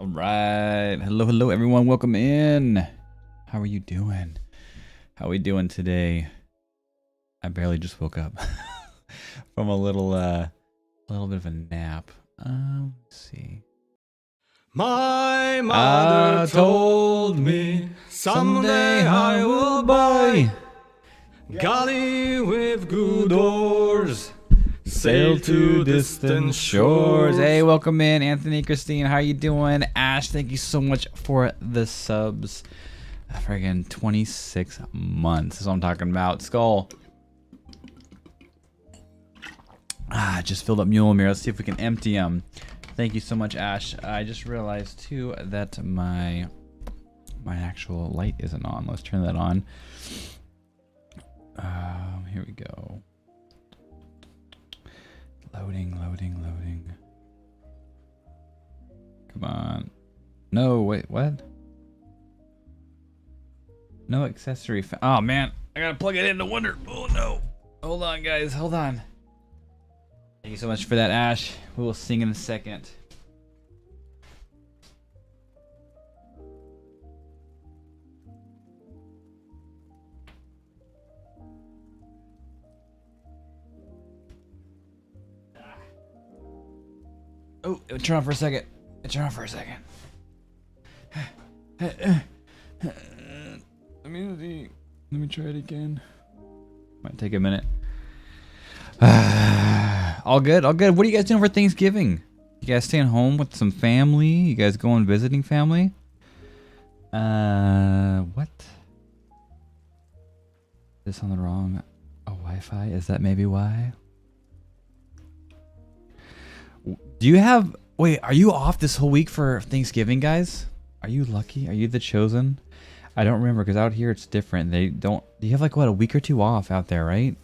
All right. Hello, hello, everyone. Welcome in. How are you doing? How are we doing today? I barely just woke up from a little bit of a nap. Let's see. My mother told me someday I will buy galley with good oars, sail to distant shores. Hey, welcome in, Anthony, Christine. How you doing? Ash, thank you so much for the subs. Friggin' 26 months. That's what I'm talking about. Skull. Just filled up Mjolnir. Let's see if we can empty them. Thank you so much, Ash. I just realized too that my actual light isn't on. Let's turn that on. Here we go. Loading. Come on. No, wait, what? No accessory. Oh man, I gotta plug it in. No wonder. Oh no. Hold on, guys. Hold on. Thank you so much for that, Ash. We will sing in a second. Oh, turn on for a second. Turn on for a second. Let me try it again. Might take a minute. All good, all good. What are you guys doing for Thanksgiving? You guys staying home with some family? You guys going visiting family? What? This on the wrong Wi-Fi? Is that maybe why? Do you have... Wait, are you off this whole week for Thanksgiving, guys? Are you lucky? Are you the chosen? I don't remember, because out here it's different. They don't... You have like, what, a week or two off out there, right?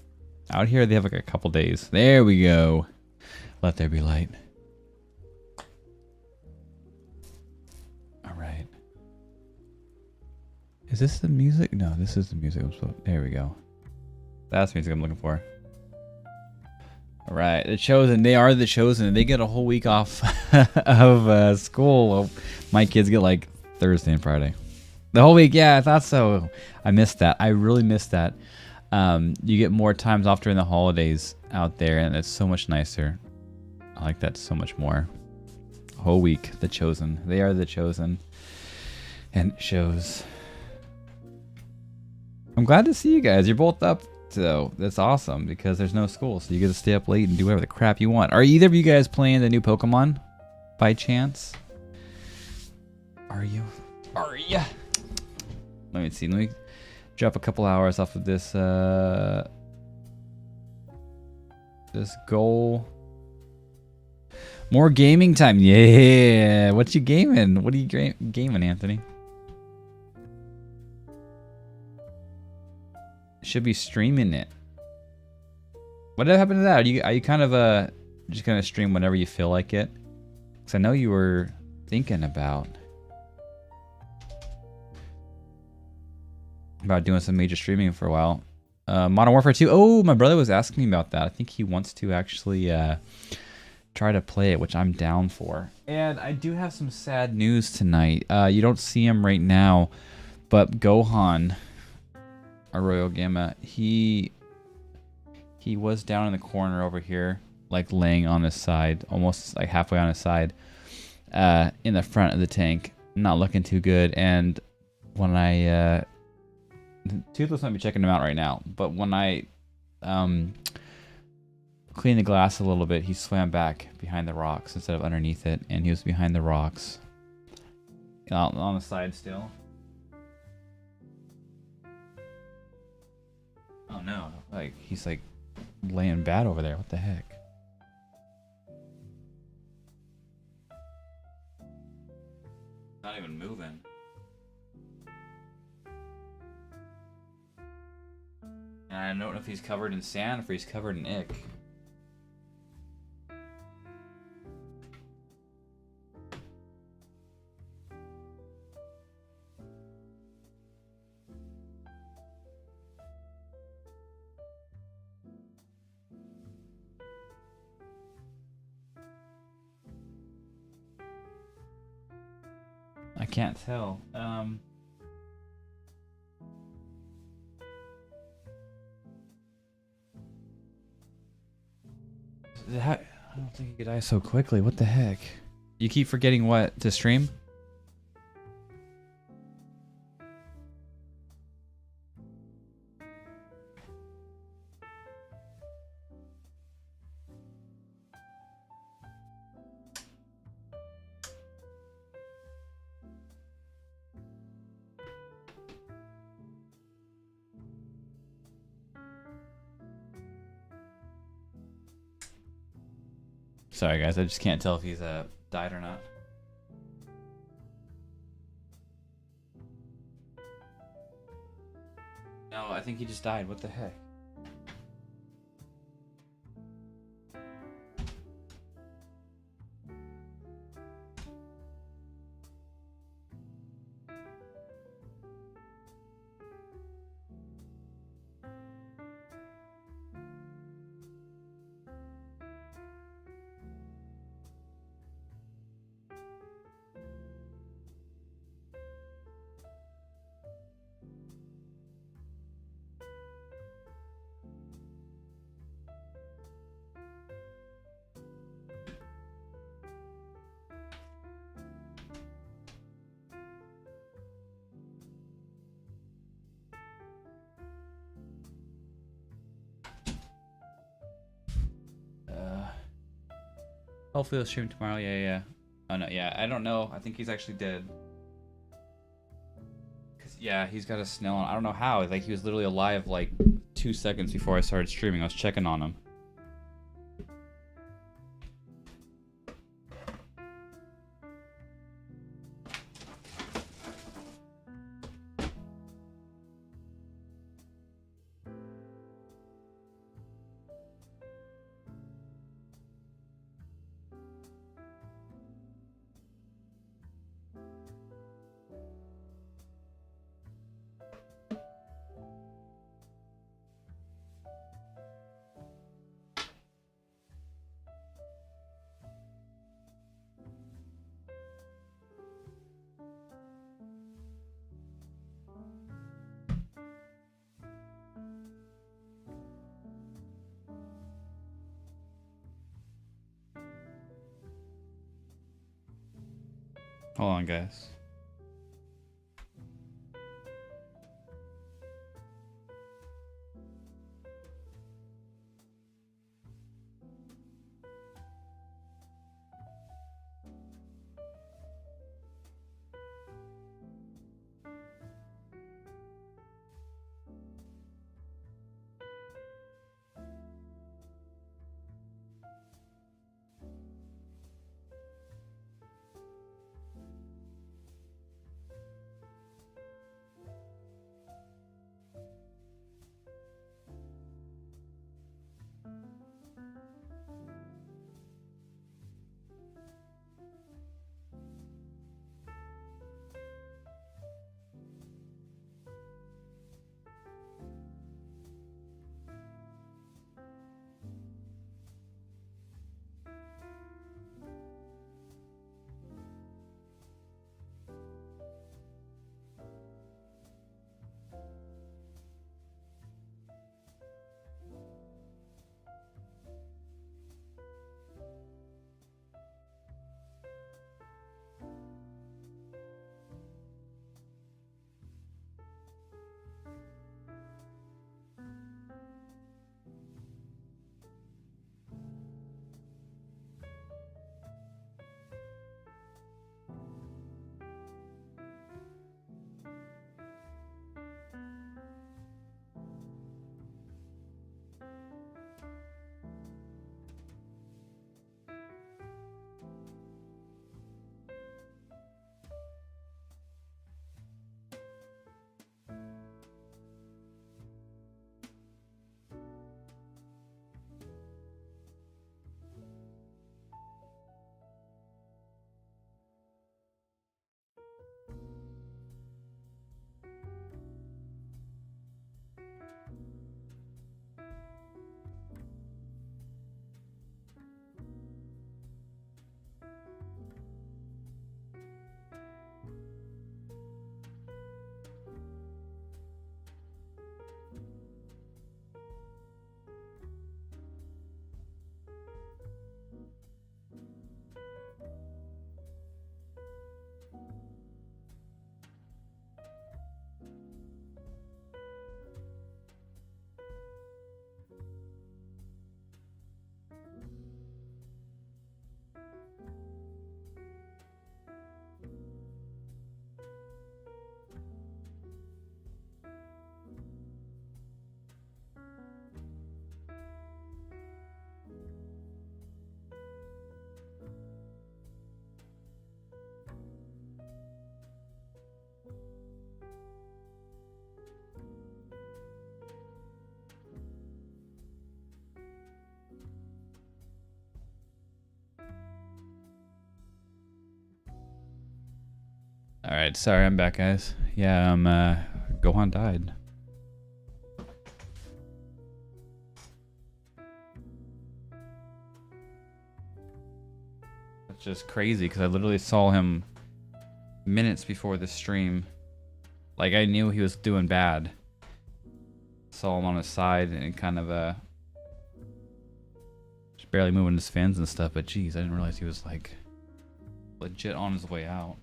Out here they have like a couple days. There we go. Let there be light. Alright. Is this the music? No, this is the music. There we go. That's the music I'm looking for. Alright, the chosen. They are the chosen. They get a whole week off of school. Well, my kids get like Thursday and Friday. The whole week, yeah, I thought so. I missed that. I really missed that. You get more times off during the holidays out there, and it's so much nicer. I like that so much more. Whole week, the chosen. They are the chosen. And it shows. I'm glad to see you guys. You're both up, though. That's awesome, because there's no school, so you get to stay up late and do whatever the crap you want. Are either of you guys playing the new Pokemon, by chance? Are you? Are ya? Let me see. Let me drop a couple hours off of this this goal. More gaming time. Yeah. What you gaming? What are you gaming, Anthony? Should be streaming it. What happened to that? Are you kind of just gonna stream whenever you feel like it? Because I know you were thinking about doing some major streaming for a while. Modern Warfare 2. Oh, my brother was asking me about that. I think he wants to actually try to play it, which I'm down for. And I do have some sad news tonight. You don't see him right now, but Gohan, Arroyo Gamma, he was down in the corner over here, like laying on his side, almost like halfway on his side, in the front of the tank, not looking too good. And when I Toothless might be checking him out right now, but when I cleaned the glass a little bit, he swam back behind the rocks instead of underneath it, and he was behind the rocks on the side still. Oh no, like he's like laying bad over there. What the heck? Not even moving. And I don't know if he's covered in sand or if he's covered in ick. can't tell. I don't think you could die so quickly. What the heck? You keep forgetting what to stream? Sorry guys, I just can't tell if he's died or not. No, I think he just died. What the heck? Hopefully he'll stream tomorrow. Yeah. Oh no, yeah. I don't know. I think he's actually dead. Cause yeah, he's got a snail on. I don't know how. Like he was literally alive like 2 seconds before I started streaming. I was checking on him. Hold on, guys. Alright, sorry, I'm back, guys. Yeah, Gohan died. That's just crazy, because I literally saw him minutes before the stream. Like, I knew he was doing bad. Saw him on his side, and kind of, just barely moving his fins and stuff, but geez, I didn't realize he was, like, legit on his way out.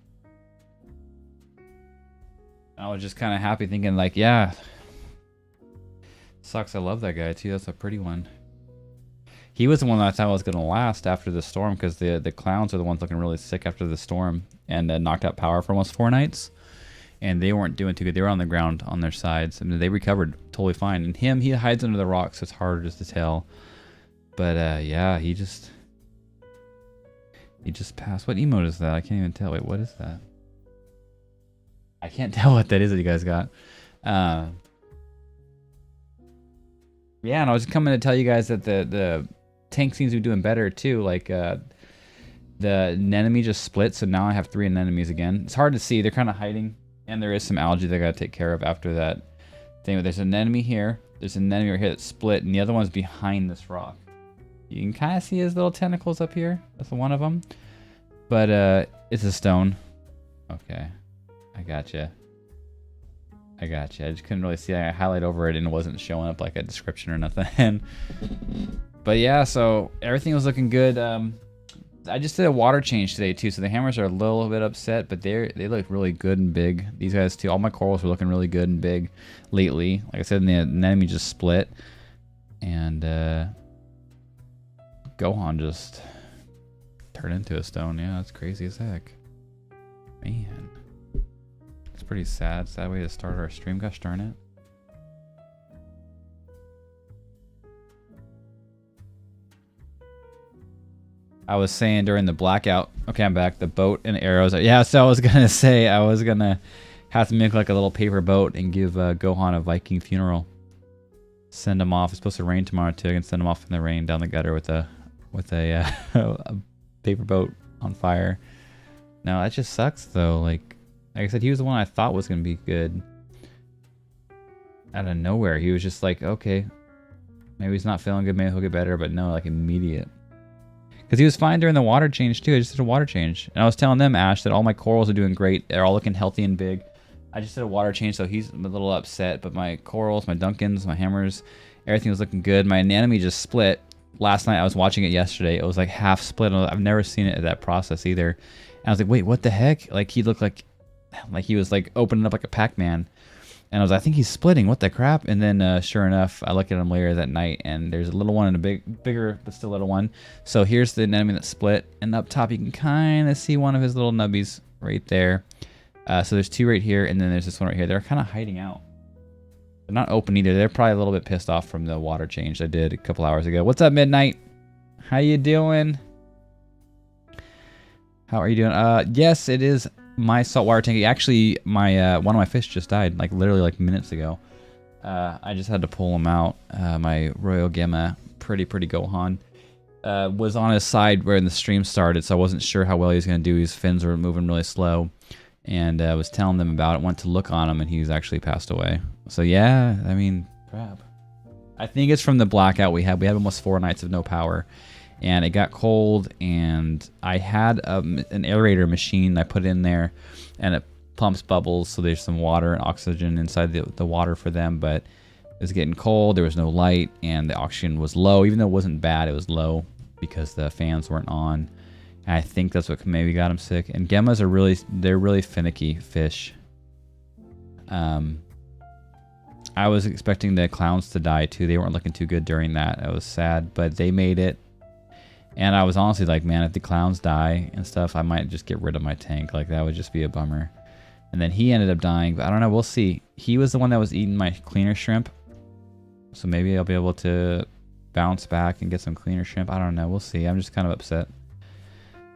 I was just kind of happy thinking like, yeah, sucks. I love that guy too. That's a pretty one. He was the one that I thought was going to last after the storm because the clowns are the ones looking really sick after the storm and knocked out power for almost 4 nights. And they weren't doing too good. They were on the ground on their sides. I mean, they recovered totally fine. And he hides under the rocks, so it's harder just to tell. But yeah, he just passed. What emote is that? I can't even tell. Wait, what is that? I can't tell what that is that you guys got. Yeah, and I was coming to tell you guys that the tank seems to be doing better too. Like the anemone just split, so now I have 3 anemones again. It's hard to see. They're kind of hiding, and there is some algae that I gotta take care of after that thing. But there's an anemone here. There's an anemone right here that split, and the other one's behind this rock. You can kind of see his little tentacles up here. That's one of them. But it's a stone. Okay. I gotcha. I just couldn't really see. I highlight over it and it wasn't showing up like a description or nothing. But yeah, so everything was looking good. I just did a water change today too, so the hammers are a little bit upset, but they look really good and big. These guys too. All my corals were looking really good and big lately. Like I said, the anemone just split, and Gohan just turned into a stone. Yeah, that's crazy as heck. Man. It's pretty sad. Sad way to start our stream. Gosh darn it. I was saying during the blackout. Okay, I'm back. The boat and arrows. Yeah, so I was gonna say I was gonna have to make like a little paper boat and give Gohan a Viking funeral. Send him off. It's supposed to rain tomorrow too. I can send him off in the rain down the gutter with a a paper boat on fire. No, that just sucks though. Like I said, he was the one I thought was going to be good. Out of nowhere, he was just like, okay, maybe he's not feeling good, maybe he'll get better, but no, like immediate. Because he was fine during the water change too. I just did a water change. And I was telling them, Ash, that all my corals are doing great. They're all looking healthy and big. I just did a water change, so he's a little upset, but my corals, my Duncans, my hammers, everything was looking good. My anemone just split. Last night, I was watching it yesterday. It was like half split. I've never seen it at that process either. And I was like, wait, what the heck? Like he looked like he was like opening up like a Pac-Man, and I was like, I think he's splitting, what the crap. And then sure enough, I look at him later that night and there's a little one and a bigger but still little one. So here's the anemone that split, and up top you can kind of see one of his little nubbies right there. So there's 2 right here, and then there's this one right here. They're kind of hiding out. They're not open either. They're probably a little bit pissed off from the water change I did a couple hours ago. What's up, Midnight? How you doing? How are you doing? Yes, it is my saltwater tank. Actually, my one of my fish just died, like literally like minutes ago. I just had to pull him out. My Royal Gemma, pretty Gohan, was on his side where the stream started, so I wasn't sure how well he was going to do. His fins were moving really slow, and I was telling them about it. Went to look on him, and he's actually passed away. So yeah, I mean, crap. I think it's from the blackout we had. We had almost 4 nights of no power. And it got cold, and I had an aerator machine I put in there, and it pumps bubbles, so there's some water and oxygen inside the water for them, but it was getting cold, there was no light, and the oxygen was low. Even though it wasn't bad, it was low because the fans weren't on. And I think that's what maybe got them sick. And Gemmas are they're really finicky fish. I was expecting the clowns to die too. They weren't looking too good during that. I was sad, but they made it. And I was honestly like, man, if the clowns die and stuff, I might just get rid of my tank. Like, that would just be a bummer. And then he ended up dying, but I don't know. We'll see. He was the one that was eating my cleaner shrimp. So maybe I'll be able to bounce back and get some cleaner shrimp. I don't know. We'll see. I'm just kind of upset.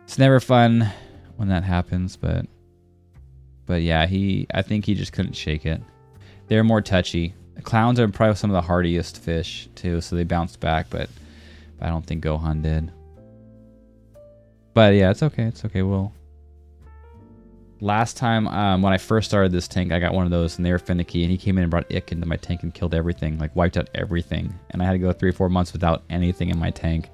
It's never fun when that happens, but yeah, I think he just couldn't shake it. They're more touchy. Clowns are probably some of the hardiest fish, too, so they bounced back, but I don't think Gohan did. But yeah, it's okay. It's okay. Last time when I first started this tank, I got one of those and they were finicky, and he came in and brought Ick into my tank and killed everything, like wiped out everything. And I had to go 3 or 4 months without anything in my tank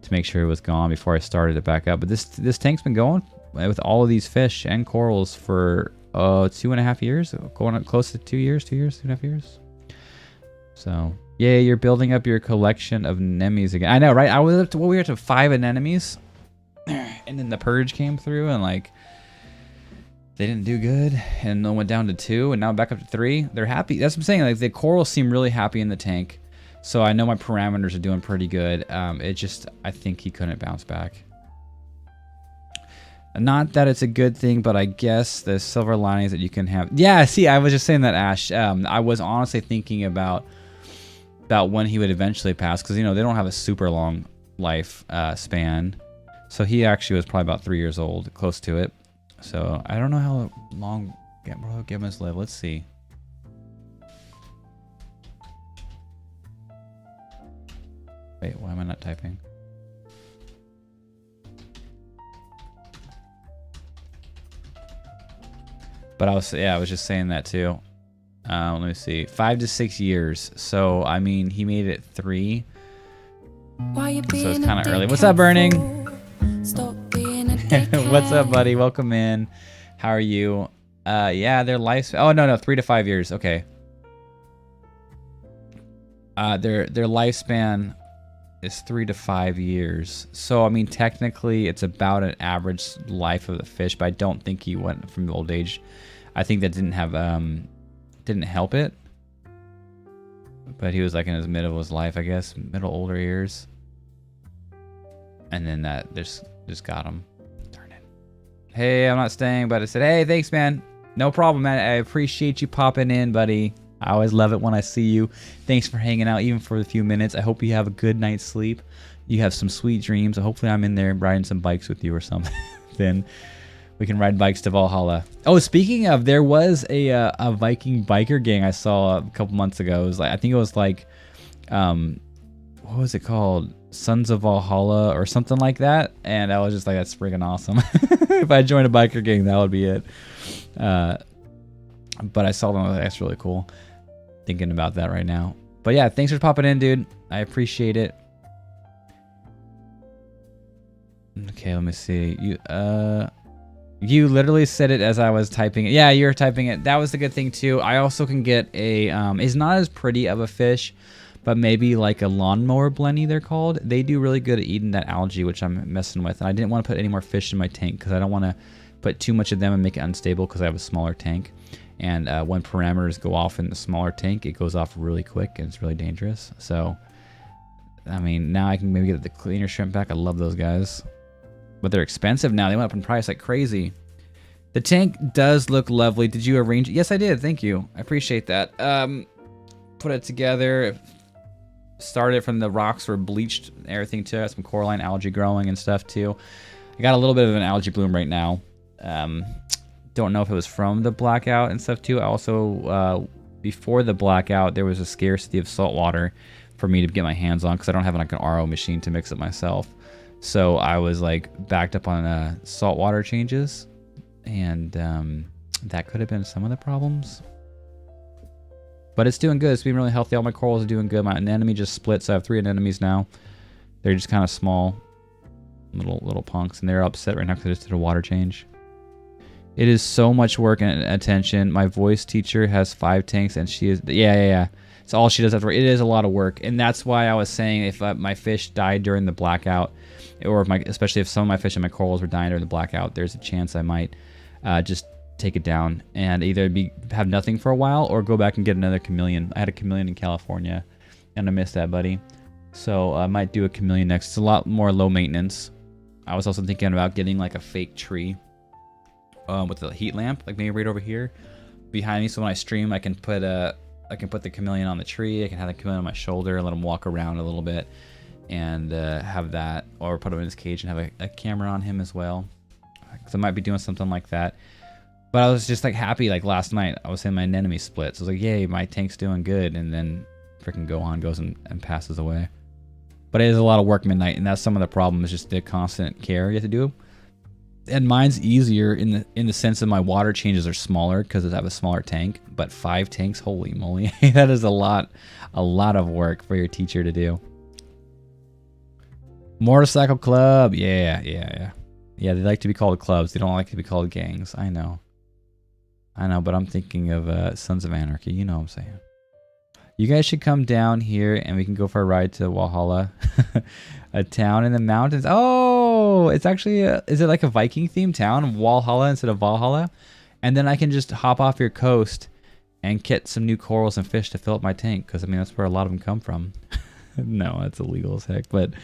to make sure it was gone before I started it back up. But this tank's been going with all of these fish and corals for 2.5 years, going up close to 2 years, 2.5 years. So yeah, you're building up your collection of anemones again. I know, right? I was up to, we were up to 5 anemones, and then the purge came through, and like they didn't do good, and then went down to 2, and now back up to 3. They're happy. That's what I'm saying. Like the corals seem really happy in the tank, so I know my parameters are doing pretty good. It just, I think he couldn't bounce back. Not that it's a good thing, but I guess the silver linings that you can have. Yeah, see, I was just saying that, Ash. I was honestly thinking about when he would eventually pass, because, you know, they don't have a super long life span. So he actually was probably about 3 years old, close to it. So I don't know how long Gibbons live. Let's see. Wait, why am I not typing? But I was just saying that too. Let me see, 5 to 6 years. So I mean, he made it 3. So it's kind of early. What's up, Burning? What's up, buddy? Welcome in. How are you? Yeah, their lifespan. Oh no, 3 to 5 years. Okay. Their lifespan is 3 to 5 years. So I mean, technically, it's about an average life of the fish. But I don't think he went from old age. I think that didn't help it. But he was like in his middle of his life, I guess, middle older years. And then that just got him. Darn it. Hey, I'm not staying, but I said, hey, thanks, man. No problem, man. I appreciate you popping in, buddy. I always love it when I see you. Thanks for hanging out, even for a few minutes. I hope you have a good night's sleep. You have some sweet dreams. Hopefully I'm in there riding some bikes with you or something. Then we can ride bikes to Valhalla. Oh, speaking of, there was a Viking biker gang I saw a couple months ago. It was like, I think it was like, what was it called? Sons of Valhalla or something like that. And I was just like, that's freaking awesome. If I joined a biker gang, that would be it. But I saw them. That's really cool. Thinking about that right now. But yeah, thanks for popping in, dude. I appreciate it. Okay, let me see. You literally said it as I was typing it. Yeah, you're typing it. That was the good thing too. I also can get a, it's not as pretty of a fish, but maybe like a lawnmower blenny, they're called. They do really good at eating that algae, which I'm messing with. And I didn't want to put any more fish in my tank because I don't want to put too much of them and make it unstable because I have a smaller tank. And when parameters go off in the smaller tank, it goes off really quick and it's really dangerous. So, I mean, now I can maybe get the cleaner shrimp back. I love those guys. But they're expensive now. They went up in price like crazy. The tank does look lovely. Did you arrange it? Yes, I did. Thank you. I appreciate that. Put it together. Started from the rocks were bleached and everything too. Some coralline algae growing and stuff too. I got a little bit of an algae bloom right now. Don't know if it was from the blackout and stuff too. I also, before the blackout, there was a scarcity of salt water for me to get my hands on because I don't have like an RO machine to mix it myself. So I was like backed up on saltwater changes, and that could have been some of the problems. But it's doing good. It's been really healthy. All my corals are doing good. My anemone just split, so I have 3 anemones now. They're just kind of small, little punks, and they're upset right now because I just did a water change. It is so much work and attention. My voice teacher has 5 tanks, and she is yeah. It's all she does after. It is a lot of work, and that's why I was saying if my fish died during the blackout, or if especially if some of my fish and my corals were dying during the blackout, there's a chance I might just take it down and either have nothing for a while or go back and get another chameleon. I had a chameleon in California, and I missed that, buddy. So I might do a chameleon next. It's a lot more low maintenance. I was also thinking about getting like a fake tree with a heat lamp, like maybe right over here behind me. So when I stream, I can put the chameleon on the tree. I can have the chameleon on my shoulder, let him walk around a little bit, and have that, or put him in his cage and have a camera on him as well. Because I might be doing something like that. But I was just like happy, like last night I was saying my anemone split. So I was like, yay, my tank's doing good. And then freaking Gohan goes and passes away. But it is a lot of work midnight, and that's some of the problem, is just the constant care you have to do. And mine's easier in the sense that my water changes are smaller because I have a smaller tank. But 5 tanks, holy moly, that is a lot of work for your teacher to do. Motorcycle club, yeah. They like to be called clubs. They don't like to be called gangs. I know, but I'm thinking of Sons of Anarchy. You know what I'm saying. You guys should come down here and we can go for a ride to Valhalla, a town in the mountains. Oh, it's actually is it like a Viking themed town, Valhalla instead of Valhalla? And then I can just hop off your coast and get some new corals and fish to fill up my tank, because I mean that's where a lot of them come from. No, that's illegal as heck, but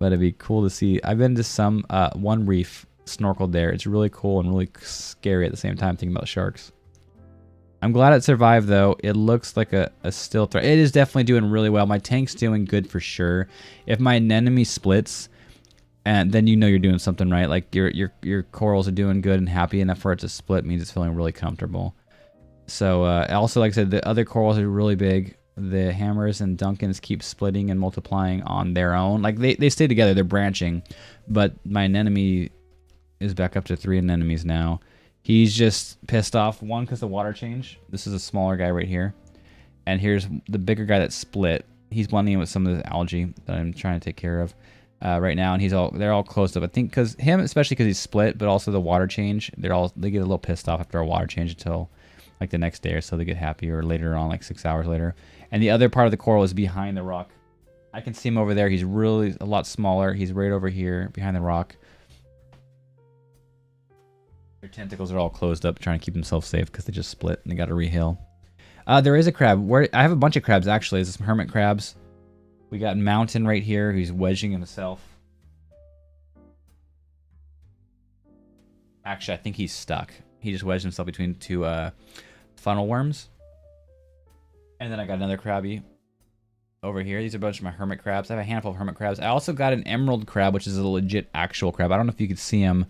it'd be cool to see. I've been to some one reef, snorkeled there. It's really cool and really scary at the same time thinking about sharks. I'm glad it survived though. It looks like a still threat. It is definitely doing really well. My tank's doing good for sure. If my anemone splits, and then you know you're doing something right. Like your corals are doing good and happy enough for it to split means it's feeling really comfortable. So also, like I said, the other corals are really big. The hammers and Duncans keep splitting and multiplying on their own. Like they stay together, they're branching. But my anemone is back up to 3 anemones now. He's just pissed off. One, because the water change. This is a smaller guy right here. And here's the bigger guy that split. He's blending in with some of the algae that I'm trying to take care of right now. And they're all closed up. I think because him, especially because he's split, but also the water change. They get a little pissed off after a water change until like the next day or so. They get happy, or later on, like 6 hours later. And the other part of the coral is behind the rock. I can see him over there. He's really a lot smaller. He's right over here behind the rock. Their tentacles are all closed up, trying to keep themselves safe because they just split and they got to reheal. There is a crab. I have a bunch of crabs actually. There's some hermit crabs. We got Mountain right here who's wedging himself. Actually, I think he's stuck. He just wedged himself between 2 funnel worms. And then I got another crabby over here. These are a bunch of my hermit crabs. I have a handful of hermit crabs. I also got an emerald crab, which is a legit actual crab. I don't know if you could see him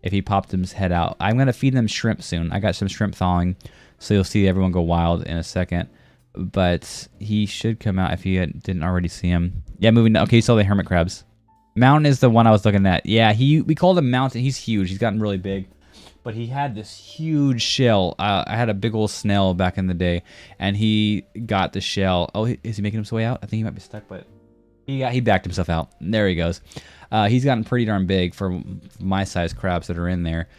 if he popped his head out. I'm going to feed them shrimp soon. I got some shrimp thawing, so you'll see everyone go wild in a second. But he should come out if you didn't already see him. Yeah, moving down. Okay, you saw the hermit crabs. Mountain is the one I was looking at. Yeah, we called him Mountain. He's huge. He's gotten really big. But he had this huge shell. I had a big old snail back in the day, and he got the shell. Oh, is he making his way out? I think he might be stuck, but he backed himself out. There he goes. He's gotten pretty darn big for my size crabs that are in there.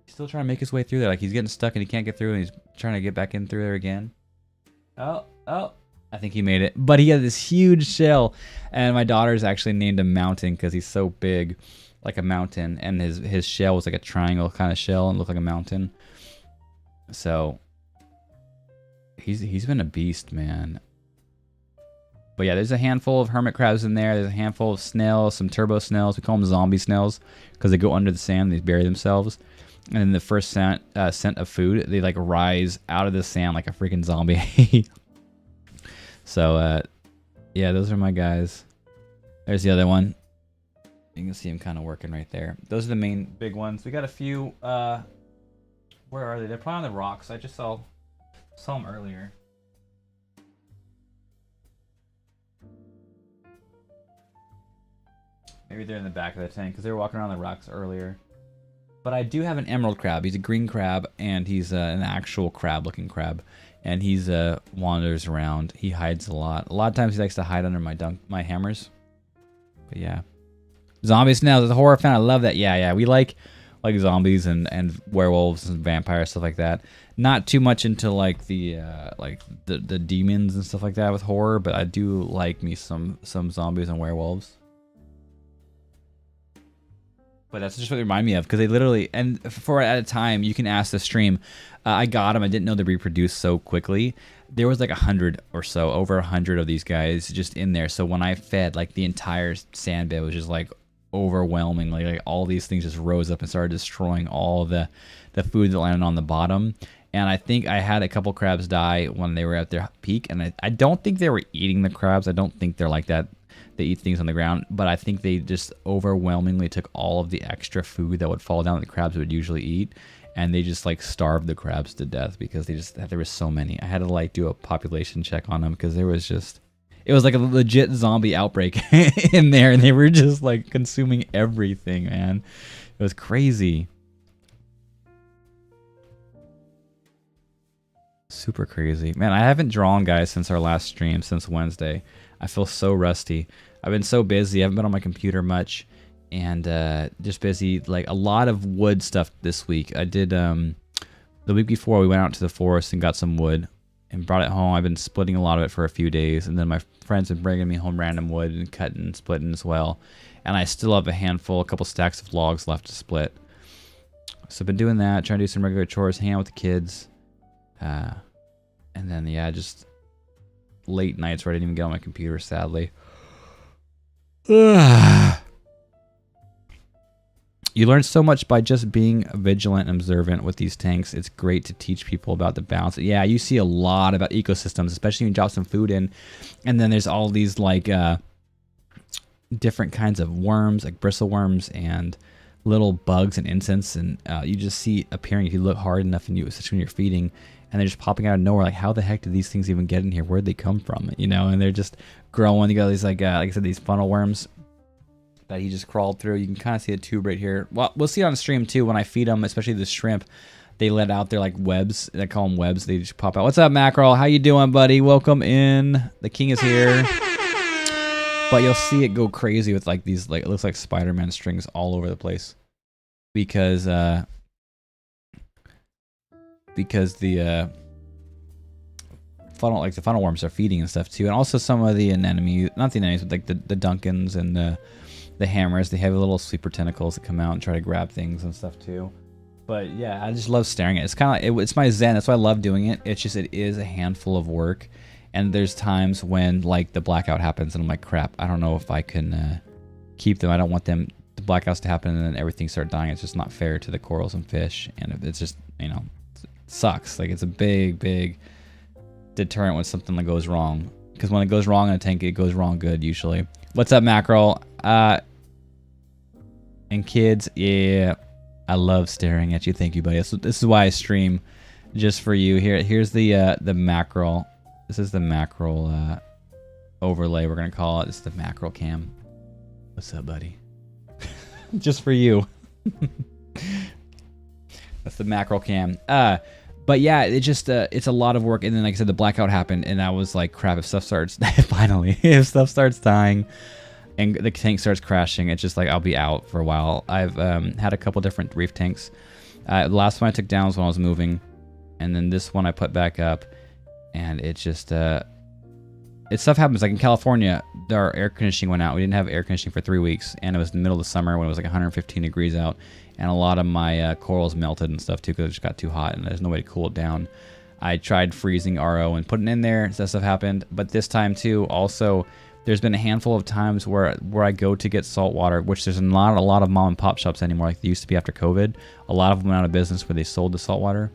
He's still trying to make his way through there. Like he's getting stuck and he can't get through, and he's trying to get back in through there again. Oh. I think he made it. But he had this huge shell, and my daughter's actually named him Mountain because he's so big. Like a mountain, and his shell was like a triangle kind of shell and looked like a mountain. So he's been a beast, man. But yeah, there's a handful of hermit crabs in there. There's a handful of snails, some turbo snails. We call them zombie snails because they go under the sand, they bury themselves, and then the first scent of food, they like rise out of the sand like a freaking zombie. So yeah, those are my guys. There's the other one. You can see him kind of working right there. Those are the main big ones. We got a few. Where are they? They're probably on the rocks. I just saw them earlier. Maybe they're in the back of the tank because they were walking around the rocks earlier. But I do have an emerald crab. He's a green crab, and he's an actual crab-looking crab. And he's wanders around. He hides a lot. A lot of times he likes to hide under my hammers. But yeah. Zombie snails is a horror fan. I love that. Yeah. We like zombies and werewolves and vampires, stuff like that. Not too much into like the demons and stuff like that with horror, but I do like me some zombies and werewolves. But that's just what they remind me of, because they literally, and for at a time, you can ask the stream. I got them. I didn't know they reproduce so quickly. There was like 100 or so, over 100 of these guys just in there. So when I fed, like the entire sand bed was just like overwhelmingly, like all these things just rose up and started destroying all the food that landed on the bottom. And I think I had a couple crabs die when they were at their peak, and I don't think they were eating the crabs. I don't think they're like that. They eat things on the ground, but I think they just overwhelmingly took all of the extra food that would fall down that the crabs would usually eat, and they just like starved the crabs to death because there was so many. I had to like do a population check on them because there was just, It was like a legit zombie outbreak in there, and they were just like consuming everything, man. It was crazy. Super crazy. Man, I haven't drawn, guys, since our last stream, since Wednesday. I feel so rusty. I've been so busy. I haven't been on my computer much, and just busy. Like a lot of wood stuff this week. I did the week before we went out to the forest and got some wood and brought it home. I've been splitting a lot of it for a few days, and then my friends have been bringing me home random wood and cutting and splitting as well. And I still have a couple stacks of logs left to split. So I've been doing that, trying to do some regular chores, hang out with the kids. And then, yeah, just late nights where I didn't even get on my computer, sadly. You learn so much by just being vigilant and observant with these tanks. It's great to teach people about the balance. Yeah, you see a lot about ecosystems, especially when you drop some food in. And then there's all these, like, different kinds of worms, like bristleworms and little bugs and insects. And you just see appearing if you look hard enough, and especially when you're feeding. And they're just popping out of nowhere. Like, how the heck did these things even get in here? Where'd they come from? You know, and they're just growing. You got these, like I said, these funnel worms that he just crawled through. You can kind of see a tube right here. Well, we'll see it on stream too when I feed them, especially the shrimp. They let out their, like, webs. They call them webs. They just pop out. What's up, Mackerel? How you doing, buddy? Welcome in. The king is here. But you'll see it go crazy with, like, these, like, it looks like Spider-Man strings all over the place. Because the funnel, like the funnel worms, are feeding and stuff too, and also some of the anemones, not the anemones, but like the Duncans and the hammers. They have little sleeper tentacles that come out and try to grab things and stuff too. But yeah, I just love staring at it. It's kind of like, it's my zen. That's why I love doing it. It's just, it is a handful of work, and there's times when, like, the blackout happens and I'm like, crap, I don't know if I can keep them. I don't want the blackouts to happen and then everything start dying. It's just not fair to the corals and fish, and it's just, you know, sucks. Like, it's a big deterrent when something like goes wrong, because when it goes wrong in a tank, it goes wrong good usually. What's up, Mackerel? And kids, yeah, I love staring at you. Thank you, buddy. So this is why I stream, just for you. Here's the mackerel. This is the mackerel overlay, we're gonna call it. This is the mackerel cam. What's up, buddy? Just for you. That's the mackerel cam. But yeah, it just it's a lot of work. And then, like I said, the blackout happened, and I was like, crap, if stuff starts finally, if stuff starts dying and the tank starts crashing, it's just like I'll be out for a while. I've had a couple different reef tanks. The last one I took down was when I was moving, and then this one I put back up, and it just stuff happens. Like in California, our air conditioning went out. We didn't have air conditioning for 3 weeks, and it was in the middle of the summer when it was like 115 degrees out. And a lot of my corals melted and stuff too, because it just got too hot and there's no way to cool it down. I tried freezing RO and putting it in there. That stuff happened. But this time too, also, there's been a handful of times where I go to get salt water, which there's not a lot of mom and pop shops anymore like they used to be after COVID. A lot of them went out of business where they sold the salt water.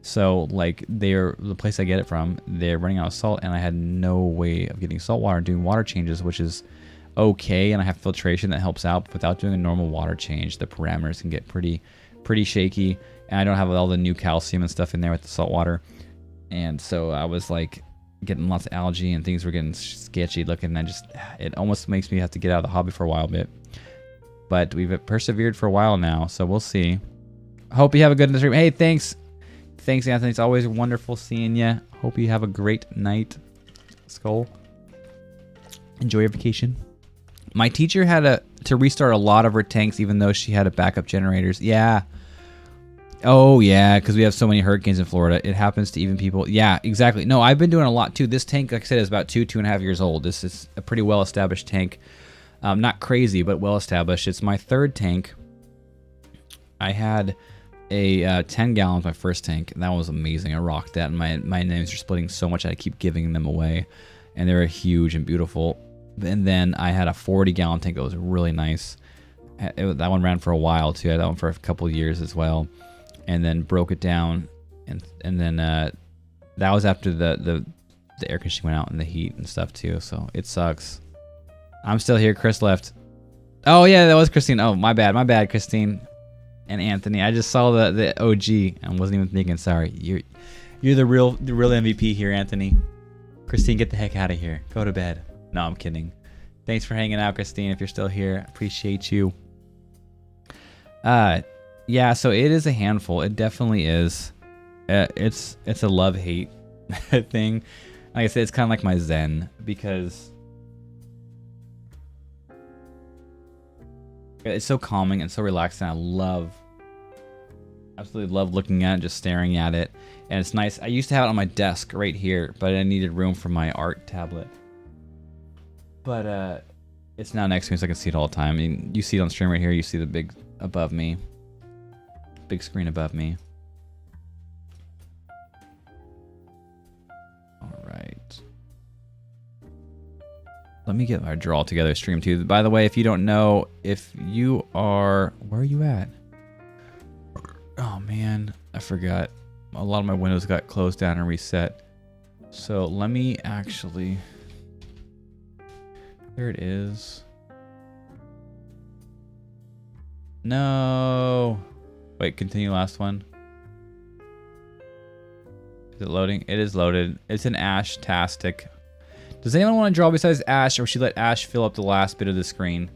So, like, the place I get it from, they're running out of salt, and I had no way of getting salt water and doing water changes, which is okay, and I have filtration that helps out. But without doing a normal water change, the parameters can get pretty shaky, and I don't have all the new calcium and stuff in there with the salt water. And so I was like getting lots of algae, and things were getting sketchy looking, and it almost makes me have to get out of the hobby for a while bit. But we've persevered for a while now, so we'll see. Hope you have a good stream. Hey, thanks, Anthony. It's always wonderful seeing you. Hope you have a great night, Skull. Enjoy your vacation. My teacher had to restart a lot of her tanks, even though she had backup generators. Yeah. Oh, yeah, because we have so many hurricanes in Florida. It happens to even people. Yeah, exactly. No, I've been doing a lot, too. This tank, like I said, is about 2.5 years old. This is a pretty well-established tank. Not crazy, but well-established. It's my third tank. I had a 10 gallons, my first tank, and that was amazing. I rocked that, and my names are splitting so much I keep giving them away, and they're huge and beautiful. And then I had a 40-gallon tank that was really nice. That one ran for a while too. I had that one for a couple of years as well, and then broke it down, and then that was after the air conditioning went out and the heat and stuff too. So it sucks. I'm still here. Chris left. Oh yeah, that was Christine. Oh, my bad, Christine and Anthony. I just saw the OG and wasn't even thinking. Sorry, you're the real MVP here, Anthony. Christine, get the heck out of here. Go to bed. No, I'm kidding. Thanks for hanging out, Christine. If you're still here, appreciate you. Yeah, so it is a handful. It definitely is. It's a love-hate thing. Like I said, it's kind of like my Zen, because it's so calming and so relaxing. I absolutely love looking at it, just staring at it. And it's nice. I used to have it on my desk right here, but I needed room for my art tablet. But it's now next to me, so I can see it all the time. I mean, you see it on stream right here. You see the big above me. Big screen above me. All right. Let me get our draw together stream too. By the way, if you don't know, if you are... Where are you at? Oh, man. I forgot. A lot of my windows got closed down and reset. So let me actually... There it is. No. Wait, continue last one. Is it loading? It is loaded. It's an Ash-tastic. Does anyone want to draw besides Ash, or should we let Ash fill up the last bit of the screen?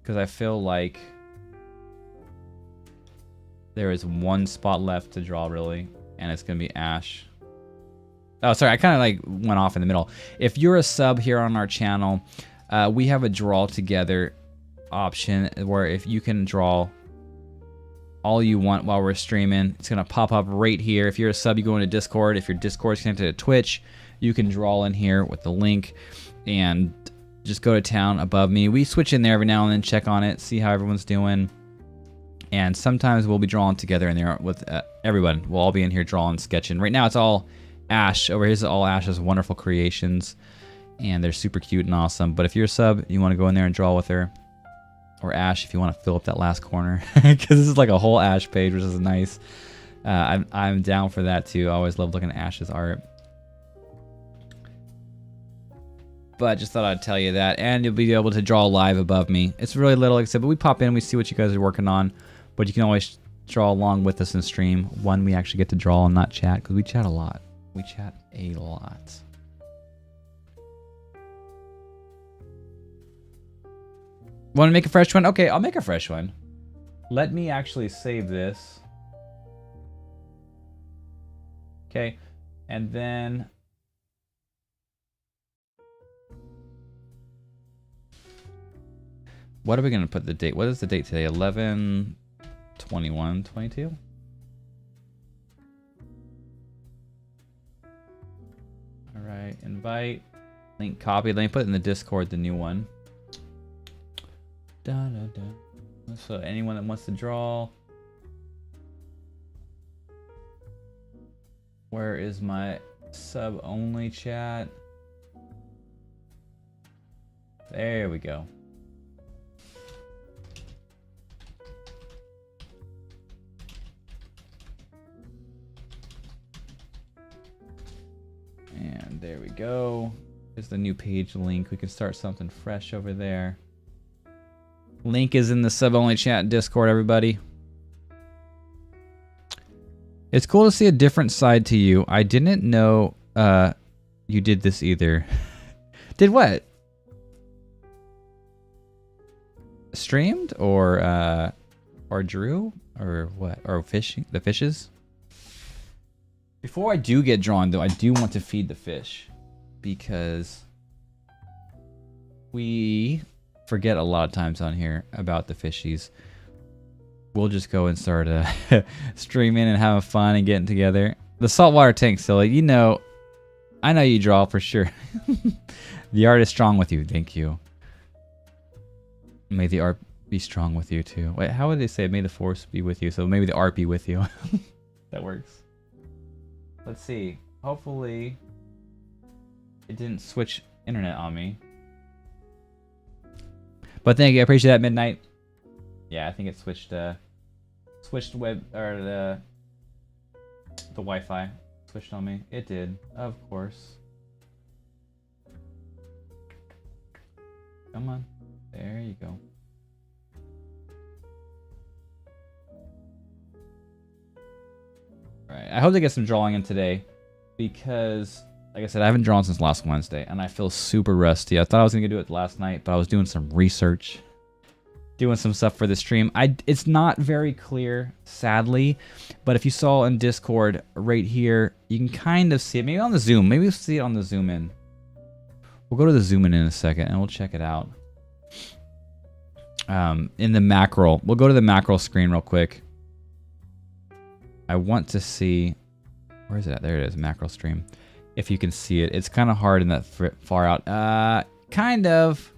Because I feel like there is one spot left to draw, really, and it's going to be Ash. Oh, sorry, I kind of like went off in the middle. If you're a sub here on our channel, we have a draw together option where if you can draw all you want while we're streaming, it's going to pop up right here. If you're a sub, you go into Discord. If your Discord is connected to Twitch, you can draw in here with the link and just go to town above me. We switch in there every now and then, check on it, see how everyone's doing. And sometimes we'll be drawing together in there with everyone. We'll all be in here drawing, sketching. Right now it's all Ash. Over here is all Ash's wonderful creations. And they're super cute and awesome. But if you're a sub, you want to go in there and draw with her. Or Ash if you want to fill up that last corner. Because this is like a whole Ash page, which is nice. I'm down for that too. I always love looking at Ash's art. But just thought I'd tell you that. And you'll be able to draw live above me. It's really little, like I said, but we pop in, we see what you guys are working on. But you can always draw along with us in stream when we actually get to draw and not chat, because we chat a lot. We chat a lot. Want to make a fresh one? Okay, I'll make a fresh one. Let me actually save this. Okay, and then... What are we going to put the date? What is the date today? 11/21/22? All right, invite, link copy. Let me put it in the Discord, the new one. Da, da, da. So anyone that wants to draw. Where is my sub only chat? There we go. And there we go. There's the new page link. We can start something fresh over there. Link is in the sub-only chat Discord, everybody. It's cool to see a different side to you. I didn't know you did this either. Did what? Streamed or drew or what? Or fishing? The fishes? Before I do get drawn, though, I do want to feed the fish because we forget a lot of times on here about the fishies. We'll just go and start streaming and having fun and getting together. The saltwater tank, silly. You know, I know you draw for sure. The art is strong with you. Thank you. May the art be strong with you too. Wait, how would they say? May the force be with you. So maybe the art be with you. That works. Let's see. Hopefully it didn't switch internet on me. But thank you. I appreciate that, Midnight. Yeah, I think it switched web or the Wi-Fi switched on me. It did, of course. Come on. There you go. Alright, I hope to get some drawing in today because Like I said, I haven't drawn since last Wednesday, and I feel super rusty. I thought I was gonna do it last night, but I was doing some research, doing some stuff for the stream. It's not very clear, sadly, but if you saw in Discord right here, you can kind of see it. Maybe on the zoom. Maybe we'll see it on the zoom in. We'll go to the zoom in a second, and we'll check it out. In the macro, we'll go to the macro screen real quick. I want to see, where is it at? There it is, macro stream. If you can see it, it's kind of hard in that far out. Kind of.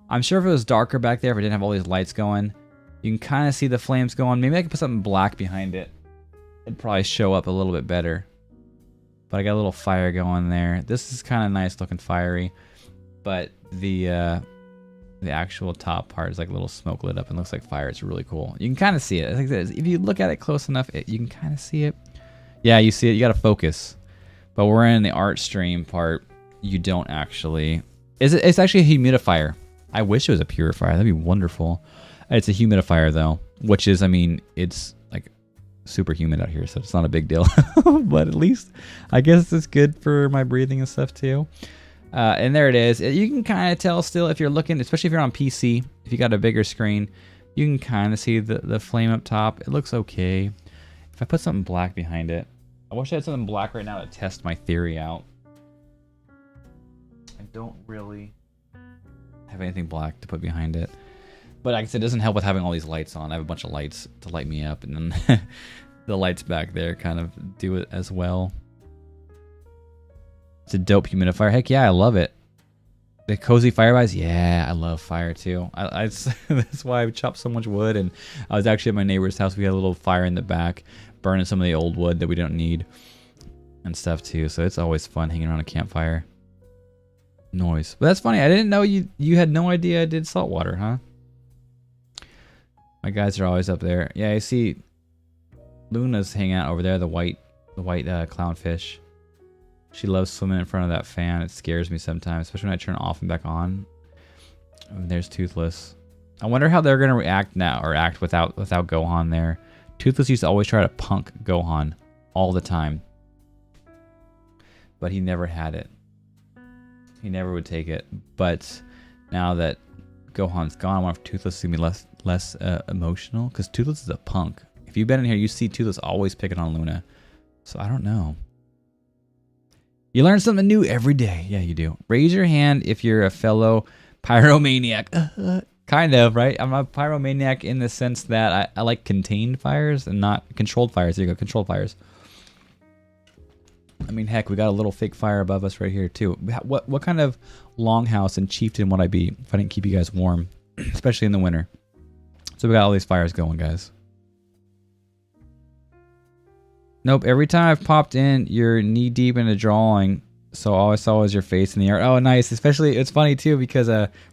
I'm sure if it was darker back there, if it didn't have all these lights going, you can kind of see the flames going. Maybe I could put something black behind it. It'd probably show up a little bit better. But I got a little fire going there. This is kind of nice looking fiery, but the actual top part is like a little smoke lit up and looks like fire. It's really cool. You can kind of see it. I think if you look at it close enough, you can kind of see it. Yeah, you see it. You got to focus. But we're in the art stream part. You don't actually. It's actually a humidifier. I wish it was a purifier. That'd be wonderful. It's a humidifier though, which is, I mean, it's like super humid out here, so it's not a big deal. But at least I guess it's good for my breathing and stuff too. And there it is. You can kind of tell still if you're looking, especially if you're on PC, if you got a bigger screen, you can kind of see the flame up top. It looks okay. If I put something black behind it, I wish I had something black right now to test my theory out. I don't really have anything black to put behind it. But like I said, it doesn't help with having all these lights on. I have a bunch of lights to light me up, and then the lights back there kind of do it as well. It's a dope humidifier. Heck yeah, I love it. The cozy firewise, yeah, I love fire too. That's why I chopped so much wood, and I was actually at my neighbor's house. We had a little fire in the back, burning some of the old wood that we don't need and stuff too. So it's always fun hanging around a campfire. Noise. But that's funny. I didn't know you had no idea I did saltwater, huh? My guys are always up there. Yeah, I see Luna's hanging out over there, the white clownfish. She loves swimming in front of that fan. It scares me sometimes, especially when I turn it off and back on. And there's Toothless. I wonder how they're gonna react now, or act without Gohan there. Toothless used to always try to punk Gohan all the time, but he never had it. He never would take it. But now that Gohan's gone, I wonder if Toothless is gonna be less emotional, because Toothless is a punk. If you've been in here, you see Toothless always picking on Luna. So I don't know. You learn something new every day. Yeah, you do. Raise your hand if you're a fellow pyromaniac. Kind of, right? I'm a pyromaniac in the sense that I like contained fires and not controlled fires. There you go, controlled fires. I mean, heck, we got a little fake fire above us right here, too. What kind of longhouse and chieftain would I be if I didn't keep you guys warm, especially in the winter? So we got all these fires going, guys. Nope, every time I've popped in, you're knee-deep in a drawing, so all I saw was your face in the air. Oh, nice. Especially, it's funny, too, because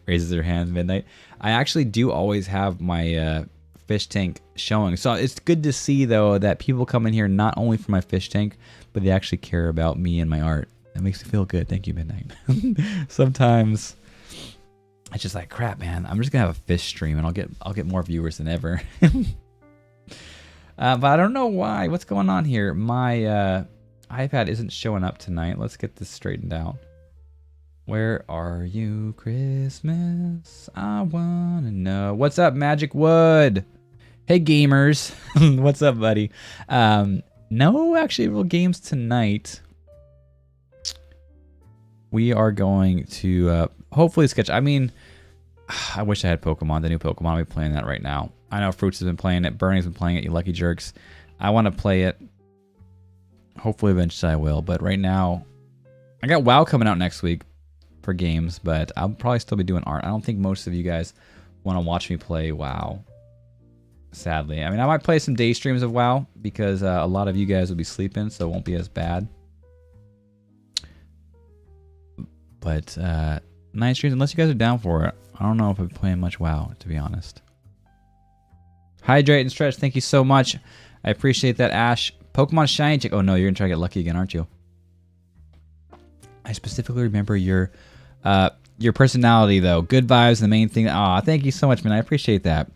raises their hands midnight. I actually do always have my fish tank showing. So it's good to see, though, that people come in here not only for my fish tank, but they actually care about me and my art. That makes me feel good. Thank you, Midnight. Sometimes it's just like, crap, man. I'm just gonna have a fish stream, and I'll get more viewers than ever. But I don't know why. What's going on here? My iPad isn't showing up tonight. Let's get this straightened out. Where are you, Christmas? I wanna know. What's up, Magic Wood? Hey, gamers. What's up, buddy? No actual games tonight. We are going to hopefully sketch. I mean, I wish I had Pokemon, the new Pokemon. I'll be playing that right now. I know Fruits has been playing it. Bernie's been playing it, you lucky jerks. I want to play it. Hopefully eventually I will. But right now, I got WoW coming out next week for games. But I'll probably still be doing art. I don't think most of you guys want to watch me play WoW. Sadly. I mean, I might play some day streams of WoW. Because a lot of you guys will be sleeping. So it won't be as bad. But night streams, unless you guys are down for it. I don't know if I'm playing much WoW, to be honest. Hydrate and stretch, thank you so much. I appreciate that, Ash. Pokemon Shiny Chick. Oh no, you're gonna try to get lucky again, aren't you? I specifically remember your personality though. Good vibes, the main thing. Aw, thank you so much, man. I appreciate that.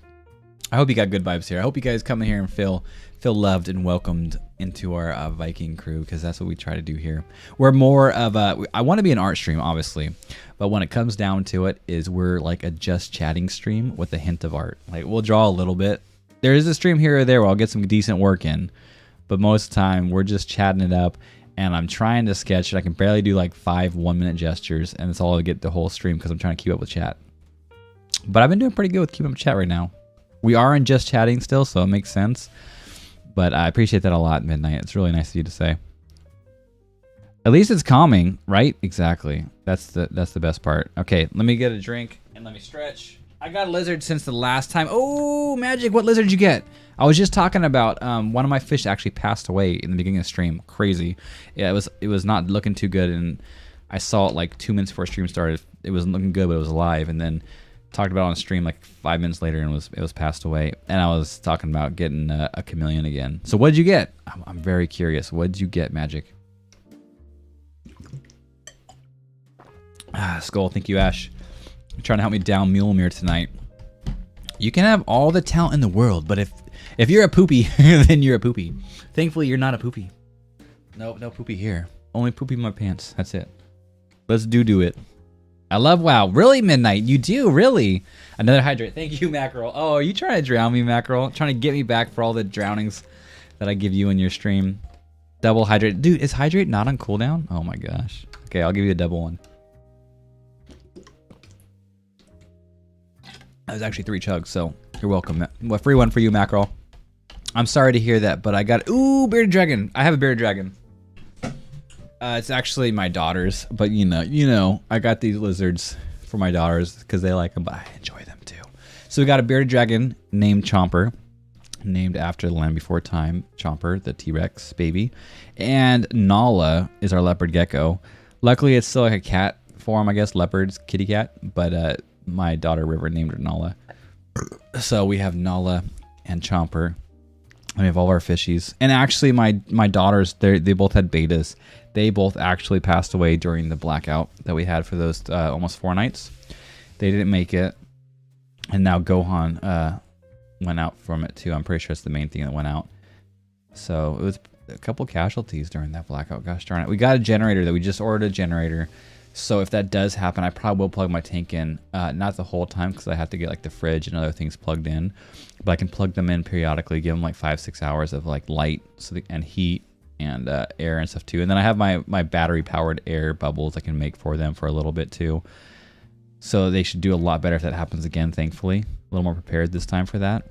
I hope you got good vibes here. I hope you guys come in here and feel loved and welcomed into our Viking crew, because that's what we try to do here. We're more of a, I want to be an art stream, obviously, but when it comes down to it, is we're like a just chatting stream with a hint of art. Like, we'll draw a little bit. There is a stream here or there where I'll get some decent work in, but most of the time we're just chatting it up, and I'm trying to sketch it. I can barely do like 5 1-minute gestures, and it's all to get the whole stream because I'm trying to keep up with chat. But I've been doing pretty good with keeping up with chat right now. We are in just chatting still, so it makes sense. But I appreciate that a lot, Midnight. It's really nice of you to say. At least it's calming, right? Exactly. That's the best part. Okay, let me get a drink and let me stretch. I got a lizard since the last time. Oh, Magic, what lizard did you get? I was just talking about one of my fish actually passed away in the beginning of the stream. Crazy. Yeah, it was not looking too good, and I saw it like 2 minutes before stream started. It wasn't looking good, but it was alive, and then talked about it on stream like 5 minutes later, and it was passed away. And I was talking about getting a chameleon again. So what did you get? I'm very curious. What did you get, Magic? Skull, thank you, Ash. You're trying to help me down Mjolnir tonight. You can have all the talent in the world, but if you're a poopy, then you're a poopy. Thankfully, you're not a poopy. No poopy here. Only poopy in my pants. That's it. Let's do it. I love WoW. Really, Midnight? You do? Really? Another hydrate. Thank you, Mackerel. Oh, are you trying to drown me, Mackerel? Trying to get me back for all the drownings that I give you in your stream? Double hydrate. Dude, is hydrate not on cooldown? Oh my gosh. Okay, I'll give you a double one. That was actually 3 chugs, so you're welcome. A free one for you, Mackerel. I'm sorry to hear that, but I got... Ooh, bearded dragon. I have a bearded dragon. It's actually my daughter's, but you know, I got these lizards for my daughters because they like them, but I enjoy them too. So we got a bearded dragon named Chomper, named after the Land Before Time, Chomper, the T-Rex baby. And Nala is our leopard gecko. Luckily, it's still like a cat form, I guess, leopard's kitty cat, but my daughter River named her Nala. So we have Nala and Chomper. And we have all our fishies. And actually, my daughters, they both had betas. They both actually passed away during the blackout that we had for those almost 4 nights. They didn't make it. And now Gohan went out from it too. I'm pretty sure it's the main thing that went out. So it was a couple casualties during that blackout. Gosh darn it. We got a generator that we just ordered a generator. So if that does happen, I probably will plug my tank in. Not the whole time because I have to get like the fridge and other things plugged in. But I can plug them in periodically, give them like 5-6 hours of like light and heat and air and stuff too. And then I have my battery powered air bubbles I can make for them for a little bit too. So they should do a lot better if that happens again, thankfully. A little more prepared this time for that.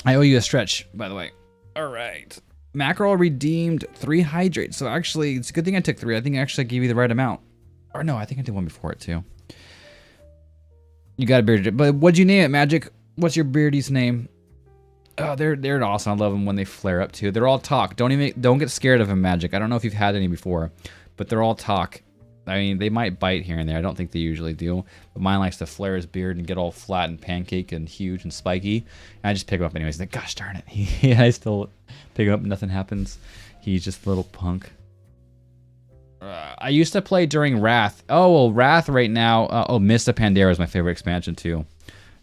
I owe you a stretch, by the way. All right. Mackerel redeemed 3 hydrates. So actually, it's a good thing I took 3. I think I actually gave you the right amount. Or no, I think I did one before it too. You got a bearded, but what'd you name it, Magic? What's your beardie's name? Oh, they're awesome. I love them when they flare up too. They're all talk. Don't get scared of them, Magic. I don't know if you've had any before, but they're all talk. I mean, they might bite here and there. I don't think they usually do. But mine likes to flare his beard and get all flat and pancake and huge and spiky. And I just pick him up anyways. Like, gosh darn it. I still pick him up. Nothing happens. He's just a little punk. I used to play during Wrath. Oh, well, Wrath right now. Mist of Pandaria is my favorite expansion too.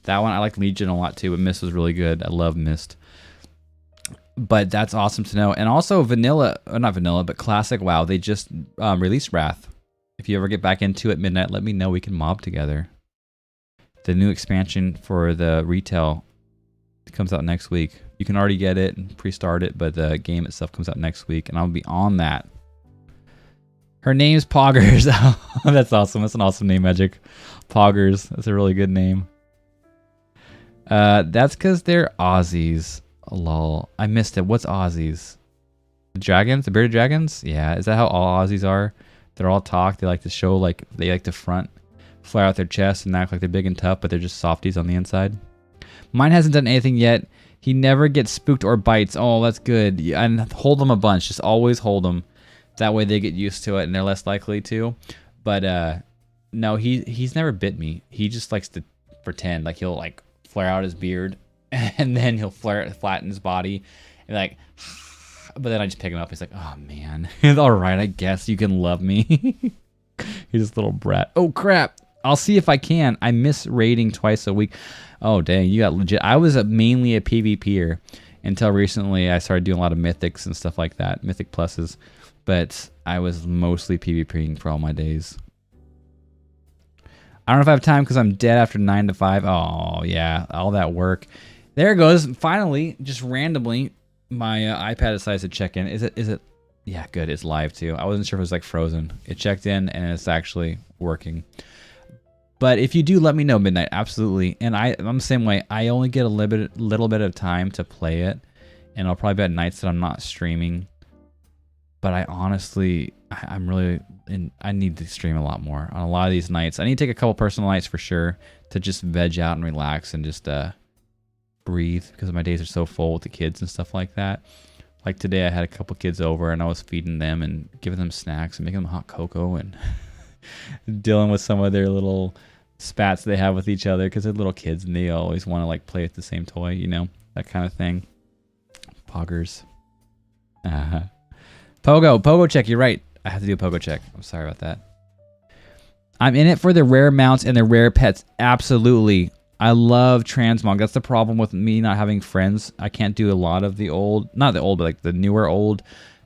That one, I like Legion a lot too, but Mist was really good. I love Mist. But that's awesome to know. And also not Vanilla, but Classic WoW. They just released Wrath. If you ever get back into it Midnight, let me know. We can mob together. The new expansion for the retail comes out next week. You can already get it and pre-start it, but the game itself comes out next week, and I'll be on that. Her name's Poggers. Oh, that's awesome. That's an awesome name, Magic. Poggers. That's a really good name. That's because they're Aussies. Lol. I missed it. What's Aussies? The dragons? The bearded dragons? Yeah. Is that how all Aussies are? They're all talk. They like to show, like, they like to flare out their chest and act like they're big and tough, but they're just softies on the inside. Mine hasn't done anything yet. He never gets spooked or bites. Oh, that's good. Yeah, and hold them a bunch. Just always hold them. That way they get used to it and they're less likely to. But no, he's never bit me. He just likes to pretend. Like, he'll like flare out his beard and then he'll flatten his body and like. But then I just pick him up. He's like, oh man, all right, I guess you can love me. He's this little brat. Oh crap! I'll see if I can. I miss raiding twice a week. Oh, dang. You got legit. I was mainly a PvPer until recently. I started doing a lot of mythics and stuff like that. Mythic pluses. But I was mostly PvPing for all my days. I don't know if I have time because I'm dead after 9 to 5. Oh, yeah. All that work. There it goes. Finally, just randomly, my iPad decides to check in. Is it? Yeah, good. It's live too. I wasn't sure if it was like frozen. It checked in and it's actually working. But if you do, let me know, Midnight. Absolutely. And I'm the same way. I only get a little bit of time to play it. And I'll probably be at nights that I'm not streaming. But I honestly, I'm really, I need to stream a lot more on a lot of these nights. I need to take a couple personal nights for sure to just veg out and relax and just breathe because my days are so full with the kids and stuff like that. Like today I had a couple kids over and I was feeding them and giving them snacks and making them hot cocoa and dealing with some of their little spats they have with each other because they're little kids and they always want to like play with the same toy, you know, that kind of thing. Poggers. Pogo check, you're right. I have to do a pogo check. I'm sorry about that. I'm in it for the rare mounts and the rare pets. Absolutely. I love transmog. That's the problem with me not having friends. I can't do a lot of the old, not the old, but like the newer old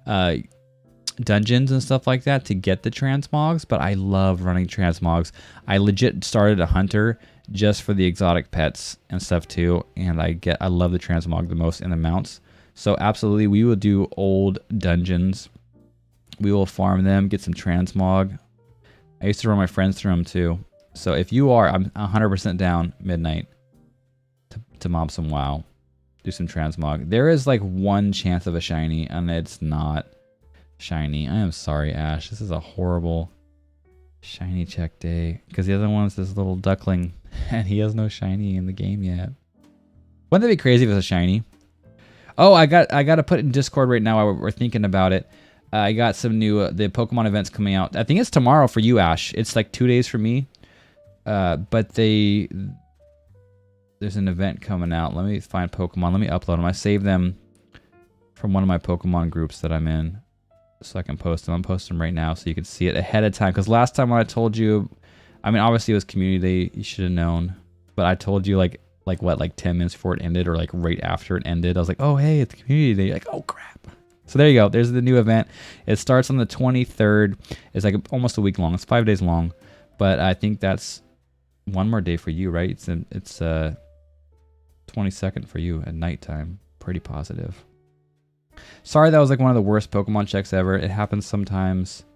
dungeons and stuff like that to get the transmogs, but I love running transmogs. I legit started a hunter just for the exotic pets and stuff too, and I love the transmog the most in the mounts. So absolutely, we will do old dungeons. We will farm them, get some transmog. I used to run my friends through them too. So if you are, I'm 100% down, Midnight, to mob some WoW. Do some transmog. There is like one chance of a shiny, and it's not shiny. I am sorry, Ash. This is a horrible shiny check day. Because the other one's this little duckling, and he has no shiny in the game yet. Wouldn't that be crazy if it was a shiny? Oh, I got to put it in Discord right now while we're thinking about it. I got some new the Pokemon events coming out. I think it's tomorrow for you, Ash. It's like 2 days for me. But there's an event coming out. Let me find Pokemon. Let me upload them. I saved them from one of my Pokemon groups that I'm in, so I can post them. I'm posting them right now so you can see it ahead of time. Because last time when I told you, I mean, obviously it was community day. You should have known. But I told you like 10 minutes before it ended or like right after it ended. I was like, oh, hey, it's community day. You're like, oh, crap. So there you go. There's the new event. It starts on the 23rd. It's like almost a week long. It's 5 days long. But I think that's one more day for you, right? It's 22nd for you at nighttime. Pretty positive. Sorry, that was like one of the worst Pokemon checks ever. It happens sometimes.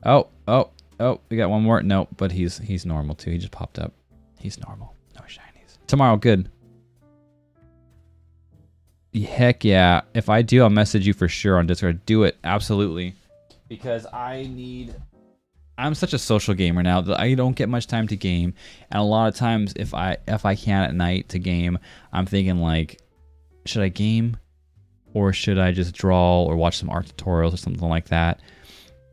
Oh, we got one more. Nope, but he's normal too. He just popped up. He's normal. No shinies. Tomorrow, good. Heck yeah. If I do, I'll message you for sure on Discord. Do it. Absolutely. Because I'm such a social gamer now that I don't get much time to game. And a lot of times if I can at night to game, I'm thinking like, should I game? Or should I just draw or watch some art tutorials or something like that?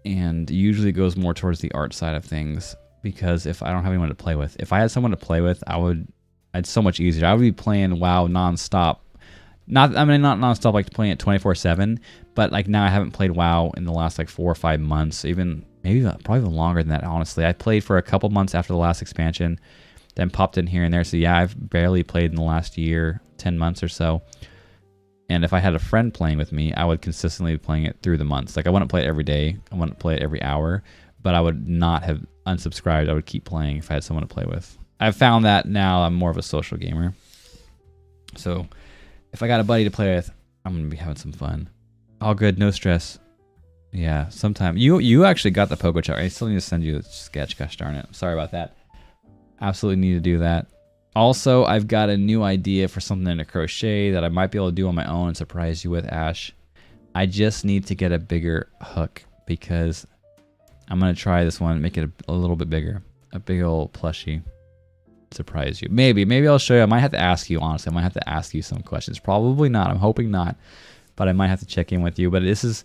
And usually it goes more towards the art side of things. Because if I don't have anyone to play with. If I had someone to play with, it's so much easier. I would be playing WoW nonstop. Not nonstop like playing it 24/7, but like now I haven't played WoW in the last like 4 or 5 months, even probably even longer than that, honestly. I played for a couple months after the last expansion, then popped in here and there. So yeah, I've barely played in the last year, 10 months or so. And if I had a friend playing with me, I would consistently be playing it through the months. Like I wouldn't play it every day, I wouldn't play it every hour, but I would not have unsubscribed. I would keep playing if I had someone to play with. I've found that now I'm more of a social gamer. So if I got a buddy to play with, I'm going to be having some fun. All good, no stress. Yeah, sometime. You actually got the Pogo chart. I still need to send you a sketch. Gosh darn it. Sorry about that. Absolutely need to do that. Also, I've got a new idea for something to crochet that I might be able to do on my own and surprise you with, Ash. I just need to get a bigger hook because I'm going to try this one, make it a little bit bigger. A big old plushie. Surprise you. Maybe I'll show you. I might have to ask you, honestly. I might have to ask you some questions. Probably not. I'm hoping not. But I might have to check in with you. But this is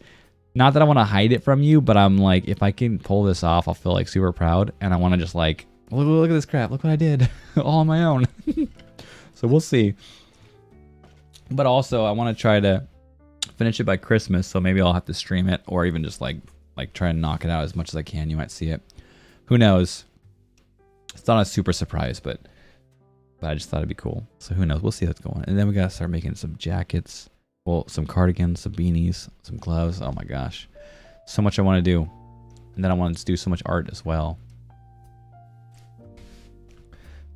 not that I want to hide it from you, but I'm like, if I can pull this off, I'll feel like super proud. And I want to just like, look at this crap. Look what I did. All on my own. So we'll see. But also, I want to try to finish it by Christmas. So maybe I'll have to stream it or even just like try and knock it out as much as I can. You might see it. Who knows? It's not a super surprise, but I just thought it'd be cool. So who knows? We'll see how it's going. And then we gotta start making some jackets, well, some cardigans, some beanies, some gloves. Oh my gosh, so much I want to do. And then I want to do so much art as well.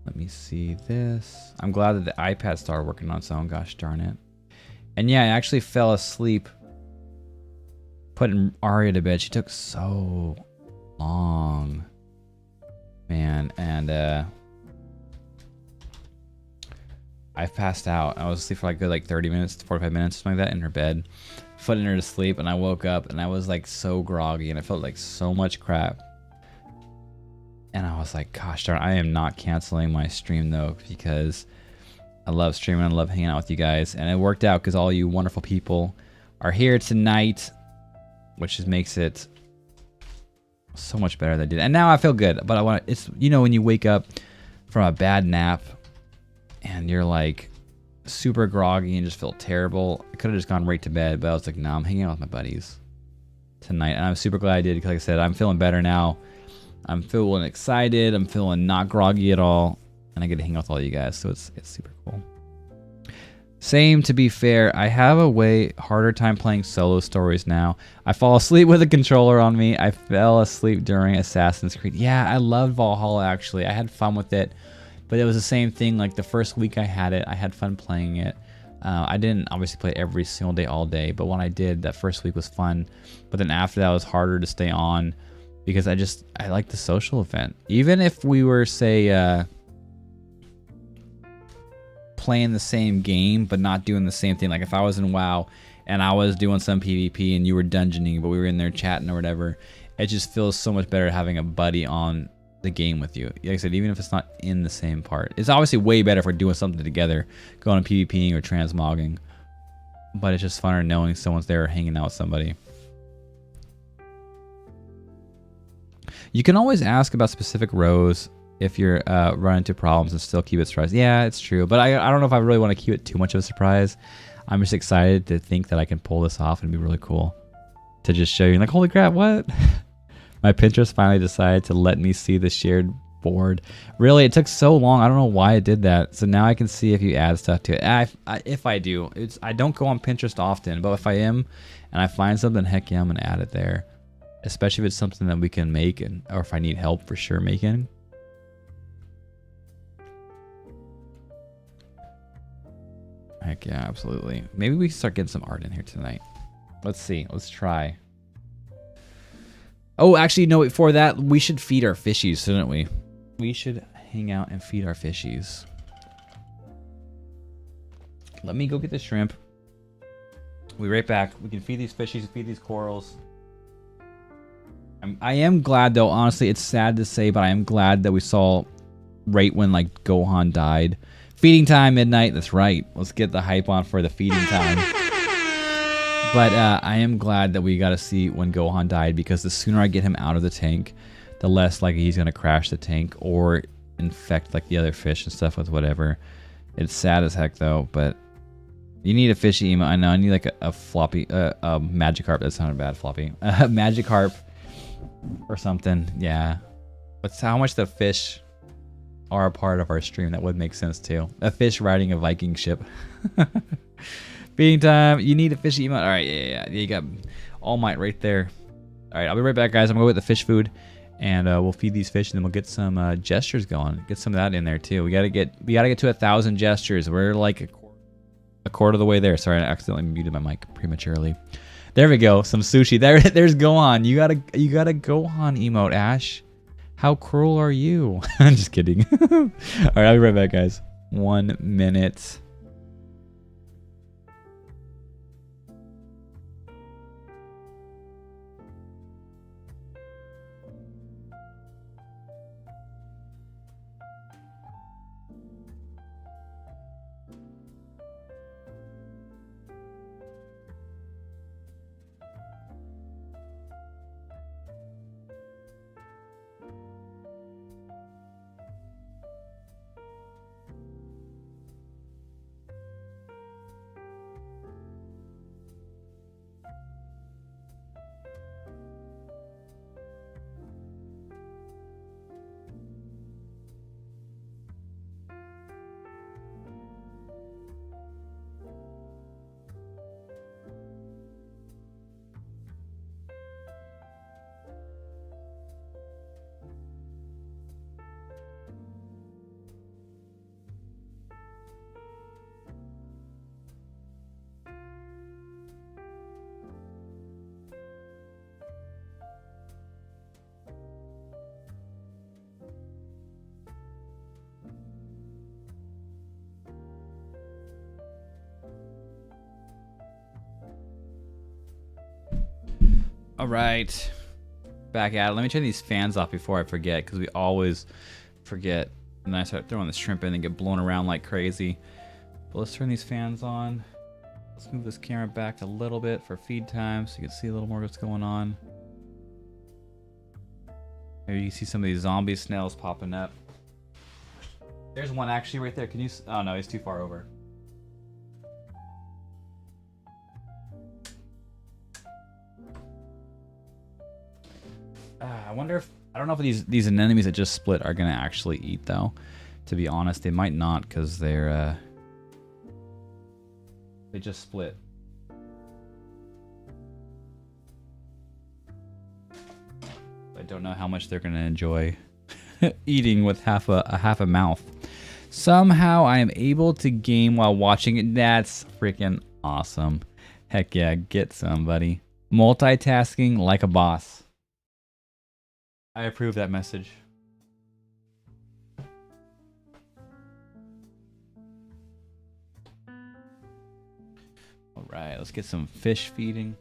Let me see this. I'm glad that the iPad started working on its own. Gosh darn it. And yeah, I actually fell asleep putting Aria to bed. She took so long, man. And I passed out. I was asleep for like good 30 minutes, 45 minutes, something like that, in her bed, putting her to sleep. And I woke up and I was like so groggy and I felt like so much crap. And I was like, gosh darn, I am not canceling my stream though, because I love streaming. I love hanging out with you guys. And it worked out because all you wonderful people are here tonight, which just makes it so much better than I did. And now I feel good, but I want to, it's, you know, when you wake up from a bad nap and you're like super groggy and just feel terrible. I could have just gone right to bed, but I was like, no, I'm hanging out with my buddies tonight. And I'm super glad I did, because like I said, I'm feeling better now. I'm feeling excited. I'm feeling not groggy at all. And I get to hang out with all you guys. So it's super cool. Same, to be fair. I have a way harder time playing solo stories now. I fall asleep with a controller on me. I fell asleep during Assassin's Creed. Yeah, I loved Valhalla, actually. I had fun with it. But it was the same thing. Like the first week I had it, I had fun playing it. I didn't obviously play every single day all day. But when I did, that first week was fun. But then after that, it was harder to stay on, because I like the social event. Even if we were, say, playing the same game but not doing the same thing. Like if I was in WoW and I was doing some PvP and you were dungeoning, but we were in there chatting or whatever, it just feels so much better having a buddy on the game with you. Like I said, even if it's not in the same part. It's obviously way better if we're doing something together, going on PvPing or transmogging. But it's just funner knowing someone's there hanging out with somebody. You can always ask about specific rows if you're running into problems and still keep it surprised. Yeah, it's true. But I don't know if I really want to keep it too much of a surprise. I'm just excited to think that I can pull this off and be really cool. To just show you, like, holy crap, what? My Pinterest finally decided to let me see the shared board. Really, it took so long. I don't know why it did that. So now I can see if you add stuff to it. If I do. I don't go on Pinterest often, but if I am and I find something, heck yeah, I'm going to add it there. Especially if it's something that we can make, or if I need help for sure making. Heck yeah, absolutely. Maybe we can start getting some art in here tonight. Let's see. Let's try. Oh, actually, no, before that, we should feed our fishies, shouldn't we? We should hang out and feed our fishies. Let me go get the shrimp. We'll be right back. We can feed these fishies, feed these corals. I am glad, though, honestly, it's sad to say, but I am glad that we saw right when, like, Gohan died. Feeding time, midnight, that's right. Let's get the hype on for the feeding time. But I am glad that we got to see when Gohan died, because the sooner I get him out of the tank, the less likely he's going to crash the tank or infect, like, the other fish and stuff with whatever. It's sad as heck, though, but you need a fishy emote. I know, I need, like, a floppy, a Magikarp. That sounded bad, floppy. Magikarp. Or something, yeah. But how much the fish are a part of our stream, that would make sense too. A fish riding a Viking ship. Feeding time. You need a fishy emote. All right, yeah. You got All Might right there. All right, I'll be right back, guys. I'm gonna go get the fish food, and we'll feed these fish, and then we'll get some gestures going. Get some of that in there too. We gotta get to 1,000 gestures. We're like a quarter of the way there. Sorry, I accidentally muted my mic prematurely. There we go. Some sushi. There's Gohan. You got a Gohan emote, Ash. How cruel are you? I'm just kidding. All right, I'll be right back, guys. 1 minute. All right. Back at it. Let me turn these fans off before I forget, because we always forget. And then I start throwing the shrimp in and get blown around like crazy. But let's turn these fans on. Let's move this camera back a little bit for feed time so you can see a little more what's going on. Maybe you can see some of these zombie snails popping up. There's one actually right there. Can you... Oh no, he's too far over. I wonder if... I don't know if these anemones that just split are going to actually eat, though. To be honest, they might not, because they're... They just split. I don't know how much they're going to enjoy eating with half a mouth. Somehow I am able to game while watching it. That's freaking awesome. Heck yeah, get some, buddy. Multitasking like a boss. I approve that message. All right, let's get some fish feeding.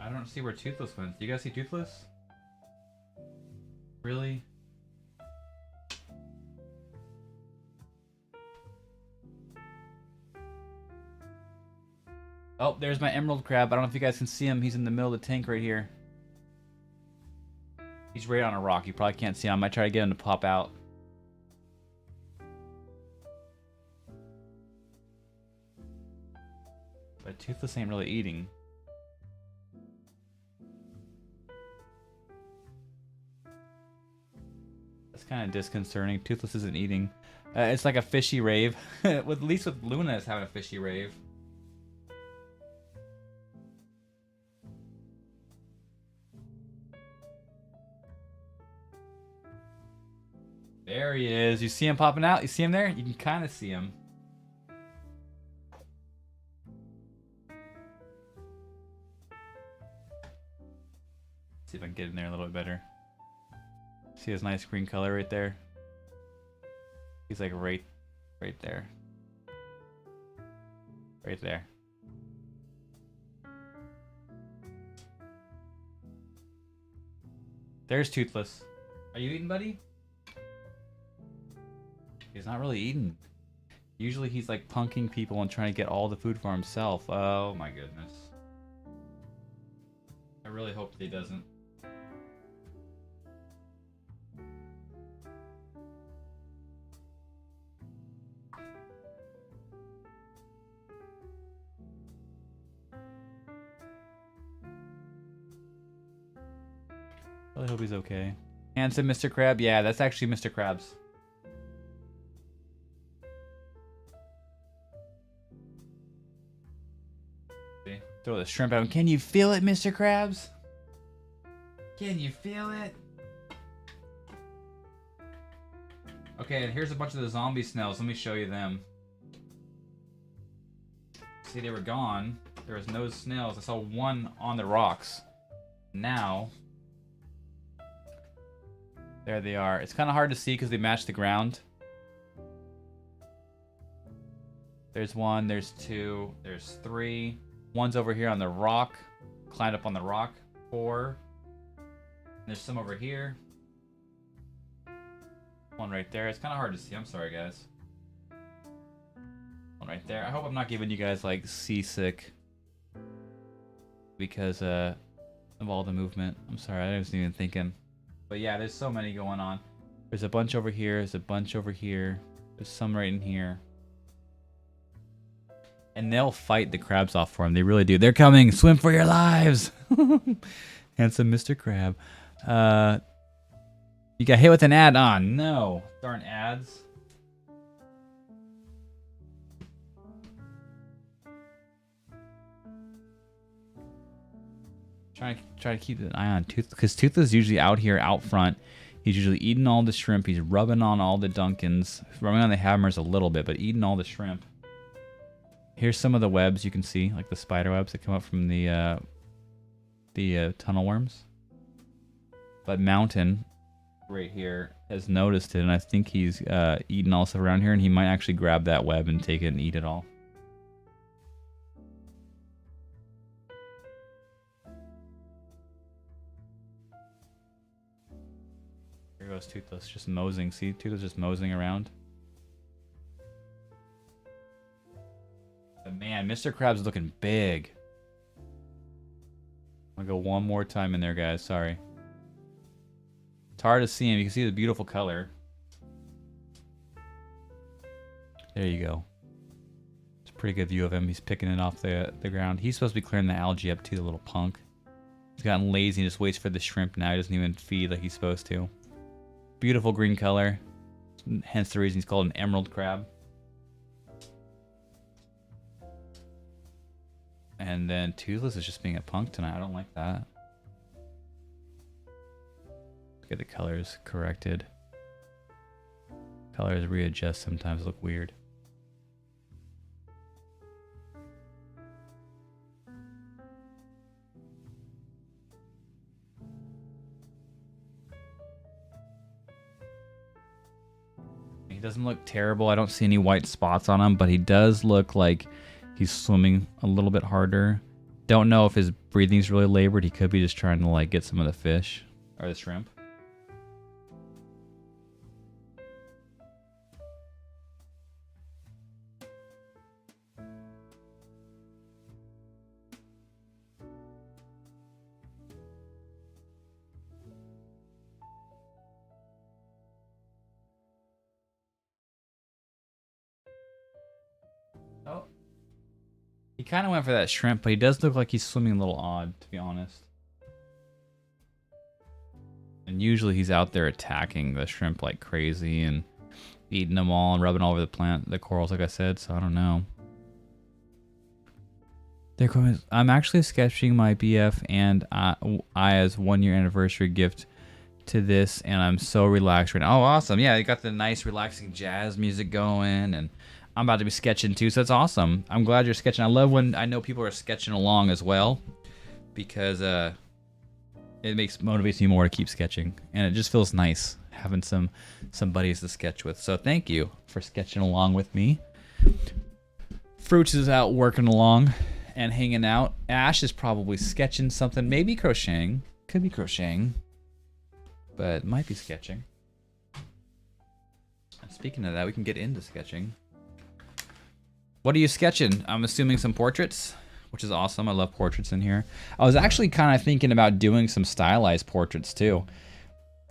I don't see where Toothless went. Do you guys see Toothless? Really? Oh, there's my emerald crab. I don't know if you guys can see him. He's in the middle of the tank right here. He's right on a rock. You probably can't see him. I might try to get him to pop out. But Toothless ain't really eating. Kind of disconcerting. Toothless isn't eating. It's like a fishy rave. At least with Luna, it's having a fishy rave. There he is. You see him popping out? You see him there? You can kind of see him. See if I can get in there a little bit better. See his nice green color right there? He's like right there. Right there. There's Toothless. Are you eating, buddy? He's not really eating. Usually he's like punking people and trying to get all the food for himself. Oh my goodness. I really hope that he doesn't. I hope he's okay. Handsome Mr. Crab? Yeah, that's actually Mr. Krabs. See? Throw the shrimp at him. Can you feel it, Mr. Krabs? Can you feel it? Okay, and here's a bunch of the zombie snails. Let me show you them. See, they were gone. There was no snails. I saw one on the rocks. Now... there they are. It's kind of hard to see because they match the ground. There's one, there's two, there's three. One's over here on the rock. Climbed up on the rock. 4. And there's some over here. One right there. It's kind of hard to see. I'm sorry, guys. One right there. I hope I'm not giving you guys, like, seasick. Because of all the movement. I'm sorry, I wasn't even thinking. But yeah, there's so many going on. There's a bunch over here. There's a bunch over here. There's some right in here. And they'll fight the crabs off for him. They really do. They're coming. Swim for your lives. Handsome Mr. Crab. You got hit with an ad. Oh, no. Darn ads. Try to keep an eye on Tooth, because Toothless is usually out here out front. He's usually eating all the shrimp. He's rubbing on all the Dunkins, rubbing on the hammers a little bit, but eating all the shrimp. Here's some of the webs you can see, like the spider webs that come up from the tunnel worms. But Mountain, right here, has noticed it, and I think he's eating all stuff around here, and he might actually grab that web and take it and eat it all. Here goes Toothless, just moseying. See, Toothless just moseying around. But man, Mr. Krabs is looking big. I'll go one more time in there, guys. Sorry. It's hard to see him. You can see the beautiful color. There you go. It's a pretty good view of him. He's picking it off the ground. He's supposed to be clearing the algae up too, the little punk. He's gotten lazy and just waits for the shrimp now. He doesn't even feed like he's supposed to. Beautiful green color. Hence the reason he's called an emerald crab. And then Toothless is just being a punk tonight. I don't like that. Get the colors corrected. Colors readjust sometimes look weird. He doesn't look terrible. I don't see any white spots on him, but he does look like he's swimming a little bit harder. Don't know if his breathing's really labored. He could be just trying to like get some of the fish or the shrimp. Oh. He kind of went for that shrimp, but he does look like he's swimming a little odd, to be honest. And usually he's out there attacking the shrimp like crazy and eating them all and rubbing all over the corals, like I said, so I don't know. I'm actually sketching my BF and Aya's 1-year anniversary gift to this, and I'm so relaxed right now. Oh, awesome. Yeah, you got the nice relaxing jazz music going, and I'm about to be sketching too, so that's awesome. I'm glad you're sketching. I love when I know people are sketching along as well, because it motivates me more to keep sketching, and it just feels nice having some buddies to sketch with. So thank you for sketching along with me. Fruits is out working along and hanging out. Ash is probably sketching something, maybe crocheting. Could be crocheting, but might be sketching. And speaking of that, we can get into sketching. What are you sketching? I'm assuming some portraits, which is awesome. I love portraits in here. I was actually kind of thinking about doing some stylized portraits too.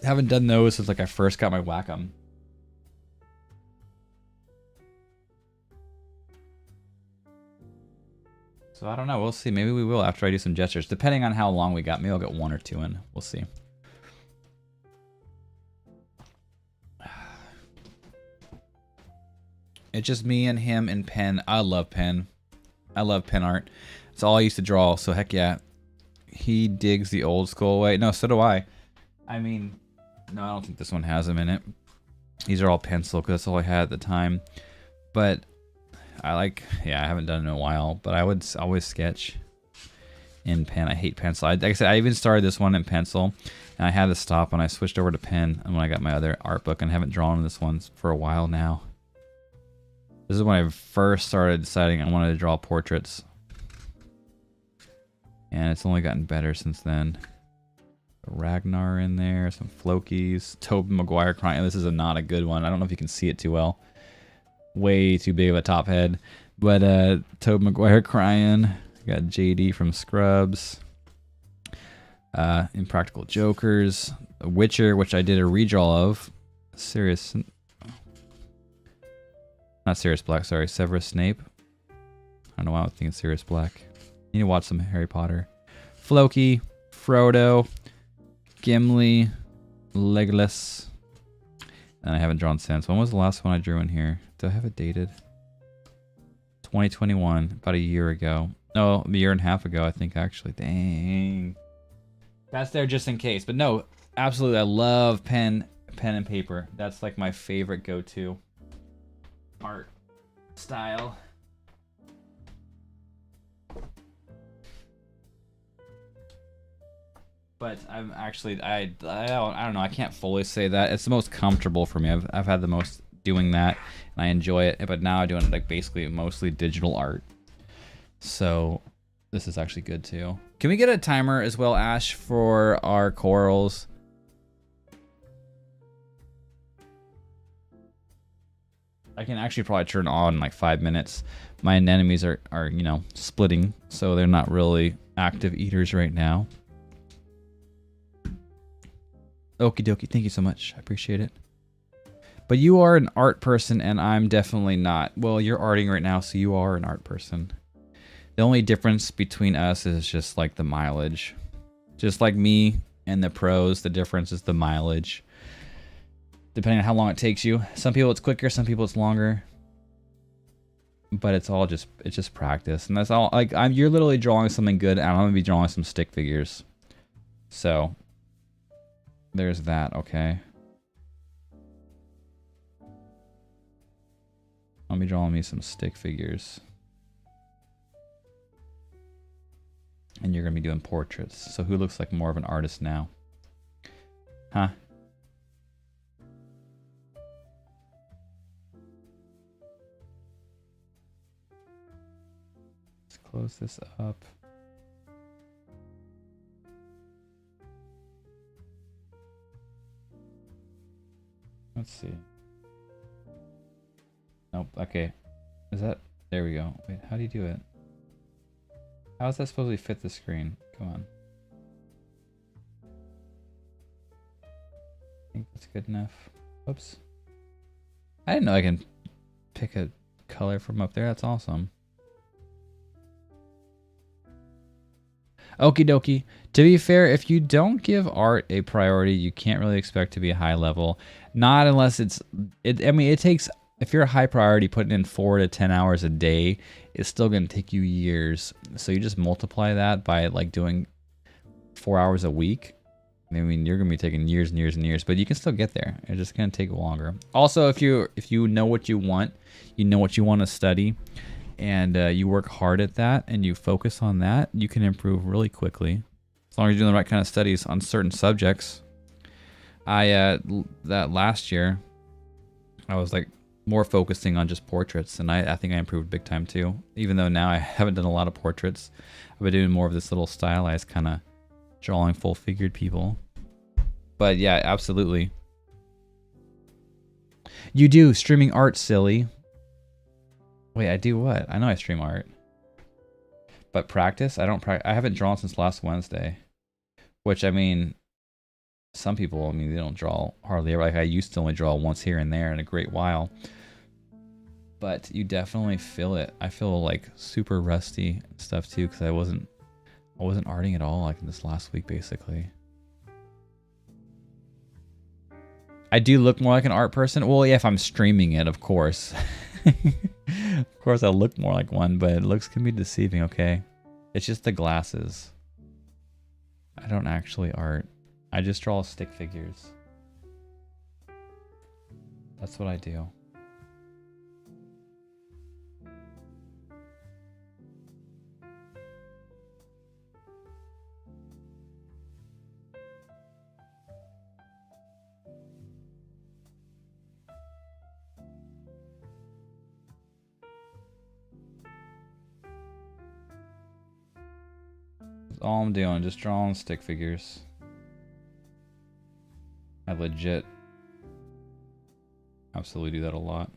Haven't done those since like I first got my Wacom. So I don't know. We'll see. Maybe we will after I do some gestures. Depending on how long we got. Maybe I'll get 1 or 2 in. We'll see. It's just me and him and pen. I love pen. I love pen art. It's all I used to draw, so heck yeah. He digs the old school way. No, so do I. I mean, no, I don't think this one has him in it. These are all pencil because that's all I had at the time. But I like, yeah, I haven't done it in a while, but I would always sketch in pen. I hate pencil. Like I said, I even started this one in pencil, and I had to stop when I switched over to pen and when I got my other art book, and I haven't drawn this one for a while now. This is when I first started deciding I wanted to draw portraits. And it's only gotten better since then. Ragnar in there, some Flokies, Tobey Maguire crying. This is not a good one. I don't know if you can see it too well. Way too big of a top head. But Tobey Maguire crying. Got JD from Scrubs. Impractical Jokers. Witcher, which I did a redraw of. Sirius... Not Sirius Black, sorry. Severus Snape. I don't know why I was thinking Sirius Black. You need to watch some Harry Potter. Floki, Frodo, Gimli, Legolas. And I haven't drawn since. When was the last one I drew in here? Do I have it dated? 2021, about a year ago. No, a year and a half ago, I think, actually. Dang. That's there just in case. But no, absolutely, I love pen and paper. That's like my favorite go-to art style. But I'm actually I don't know, I can't fully say that. It's the most comfortable for me. I've had the most doing that and I enjoy it. But now I'm doing like basically mostly digital art. So this is actually good too. Can we get a timer as well, Ash, for our corals? I can actually probably turn on in like 5 minutes. My anemones are you know, splitting, so they're not really active eaters right now. Okie dokie, thank you so much. I appreciate it. But you are an art person and I'm definitely not. Well, you're arting right now, so you are an art person. The only difference between us is just like the mileage. Just like me and the pros, the difference is the mileage. Depending on how long it takes you. Some people it's quicker, some people it's longer. But it's just practice. And that's all. Like you're literally drawing something good and I'm gonna be drawing some stick figures. So there's that, okay. I'll be drawing me some stick figures. And you're gonna be doing portraits. So who looks like more of an artist now? Huh? Let's close this up. Let's see. Nope, okay. Is that... There we go. Wait, how do you do it? How is that supposed to fit the screen? Come on. I think that's good enough. Oops. I didn't know I can pick a color from up there. That's awesome. Okie dokie. To be fair, if you don't give art a priority, you can't really expect to be a high level. Not unless it's... I mean, it takes... If you're a high priority, putting in 4 to 10 hours a day, it's still going to take you years. So you just multiply that by like doing 4 hours a week. I mean, you're going to be taking years and years and years, but you can still get there. It's just going to take longer. Also, if you know what you want to study, and you work hard at that, and you focus on that, you can improve really quickly. As long as you're doing the right kind of studies on certain subjects. That last year, I was like more focusing on just portraits, and I think I improved big time too. Even though now I haven't done a lot of portraits, I've been doing more of this little stylized kind of drawing full-figured people. But yeah, absolutely. You do streaming art, silly. Wait, I do what? I know I stream art. But practice? I haven't drawn since last Wednesday. Which, I mean, some people, I mean, they don't draw hardly ever. Like, I used to only draw once here and there in a great while. But you definitely feel it. I feel like super rusty and stuff too, because I wasn't arting at all like this last week basically. I do look more like an art person. Well, yeah, if I'm streaming it, of course. Of course I look more like one, but looks can be deceiving, okay? It's just the glasses. I don't actually art. I just draw stick figures. That's what I do. That's all I'm doing, just drawing stick figures. I legit absolutely do that a lot.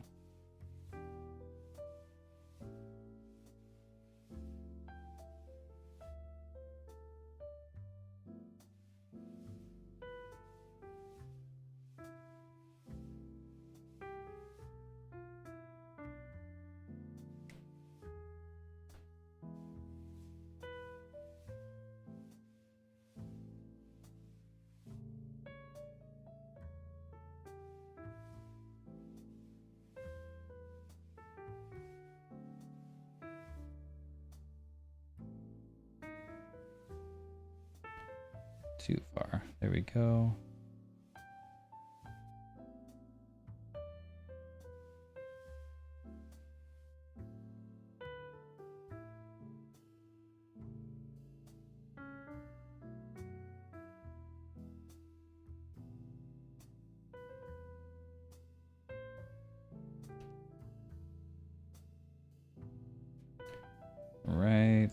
too far. There we go. Right.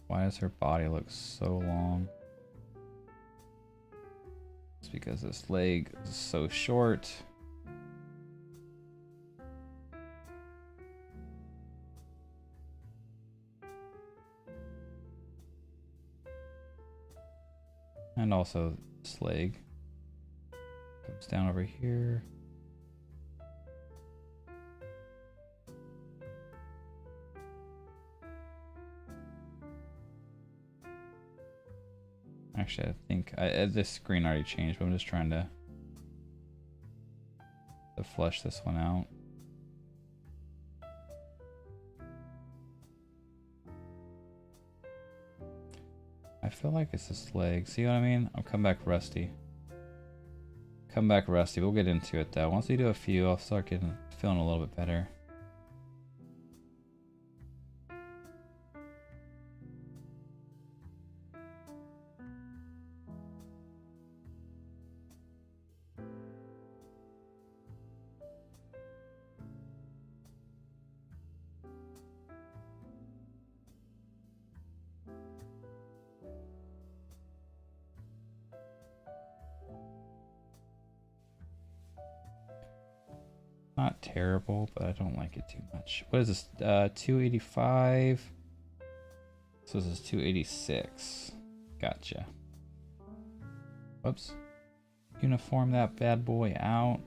Why does her body look so long? It's because this leg is so short. And also this leg comes down over here. Actually, I think this screen already changed, but I'm just trying to flesh this one out. I feel like it's this leg. See what I mean? I'll come back rusty. Come back rusty. We'll get into it though. Once we do a few, I'll start feeling a little bit better. Not terrible, but I don't like it too much. What is this? 285. So this is 286. Gotcha. Whoops. Uniform that bad boy out.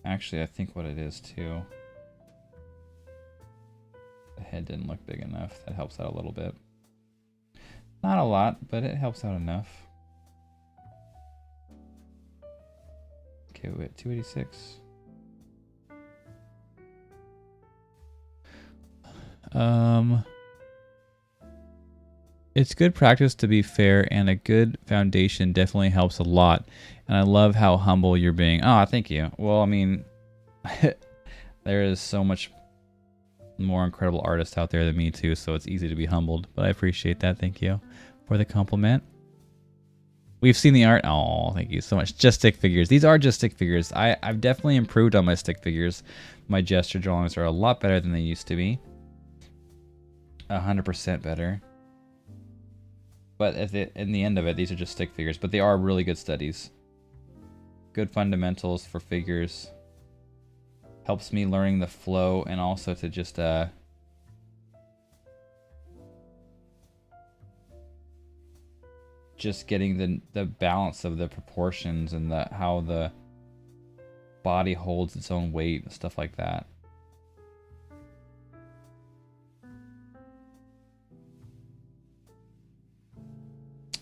Actually, I think what it is too. The head didn't look big enough. That helps out a little bit. Not a lot, but it helps out enough. Okay, we're at 286. It's good practice to be fair, and a good foundation definitely helps a lot. And I love how humble you're being. Oh, thank you. Well, I mean, there is so much more incredible artists out there than me too, so it's easy to be humbled, but I appreciate that. Thank you for the compliment. We've seen the art. Oh, thank you so much. Just stick figures. These are just stick figures. I've definitely improved on my stick figures. My gesture drawings are a lot better than they used to be. 100% better. But in the end of it, these are just stick figures, but they are really good studies. Good fundamentals for figures. Helps me learning the flow, and also to just getting the balance of the proportions and how the body holds its own weight and stuff like that.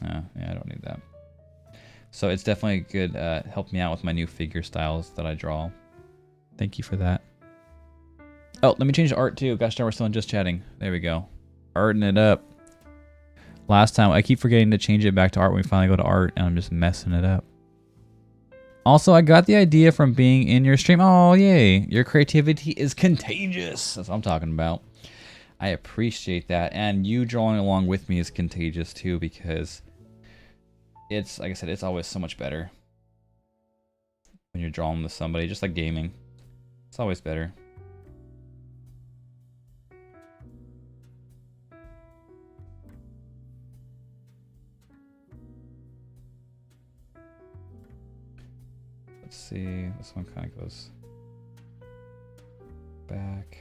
Yeah, I don't need that. So it's definitely good. Helped me out with my new figure styles that I draw. Thank you for that. Oh, let me change the art too. Gosh darn, we're still in just chatting. There we go. Arting it up. Last time, I keep forgetting to change it back to art when we finally go to art, and I'm just messing it up. Also, I got the idea from being in your stream. Oh, yay. Your creativity is contagious. That's what I'm talking about. I appreciate that. And you drawing along with me is contagious too, because it's, like I said, it's always so much better when you're drawing with somebody, just like gaming. It's always better. Let's see, this one kind of goes back.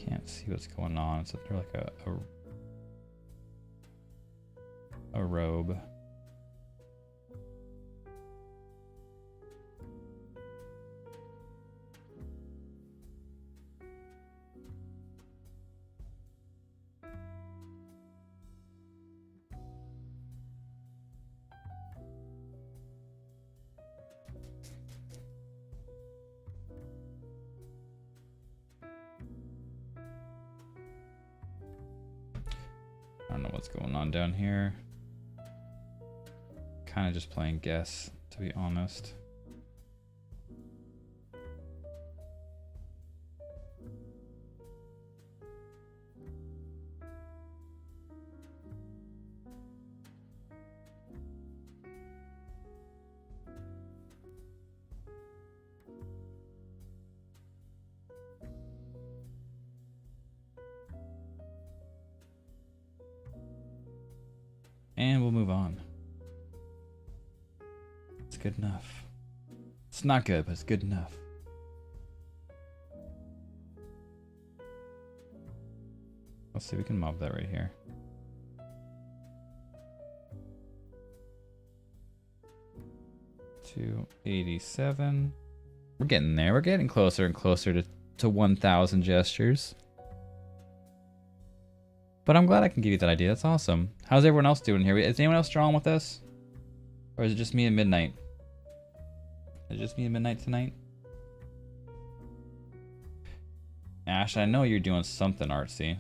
Can't see what's going on. It's under like a robe. I don't know what's going on down here. Kind of just playing guess, to be honest. And we'll move on. It's good enough. It's not good, but it's good enough. Let's see, we can mob that right here. $287. We're getting there. We're getting closer and closer to 1,000 gestures. But I'm glad I can give you that idea. That's awesome. How's everyone else doing here? Is anyone else drawing with us? Or is it just me and Midnight? Is it just me and Midnight tonight? Ash, I know you're doing something artsy.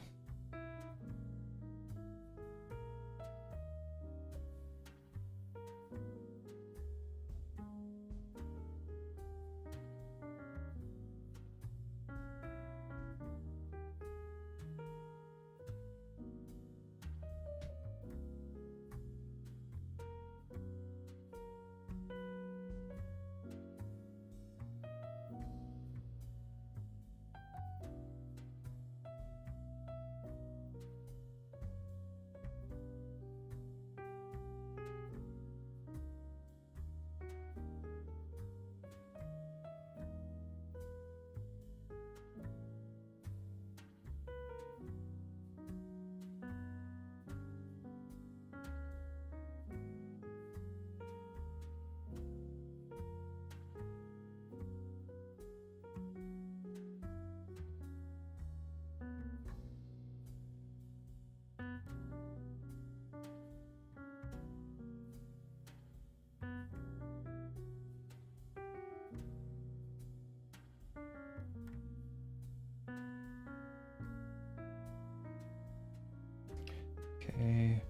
Okay.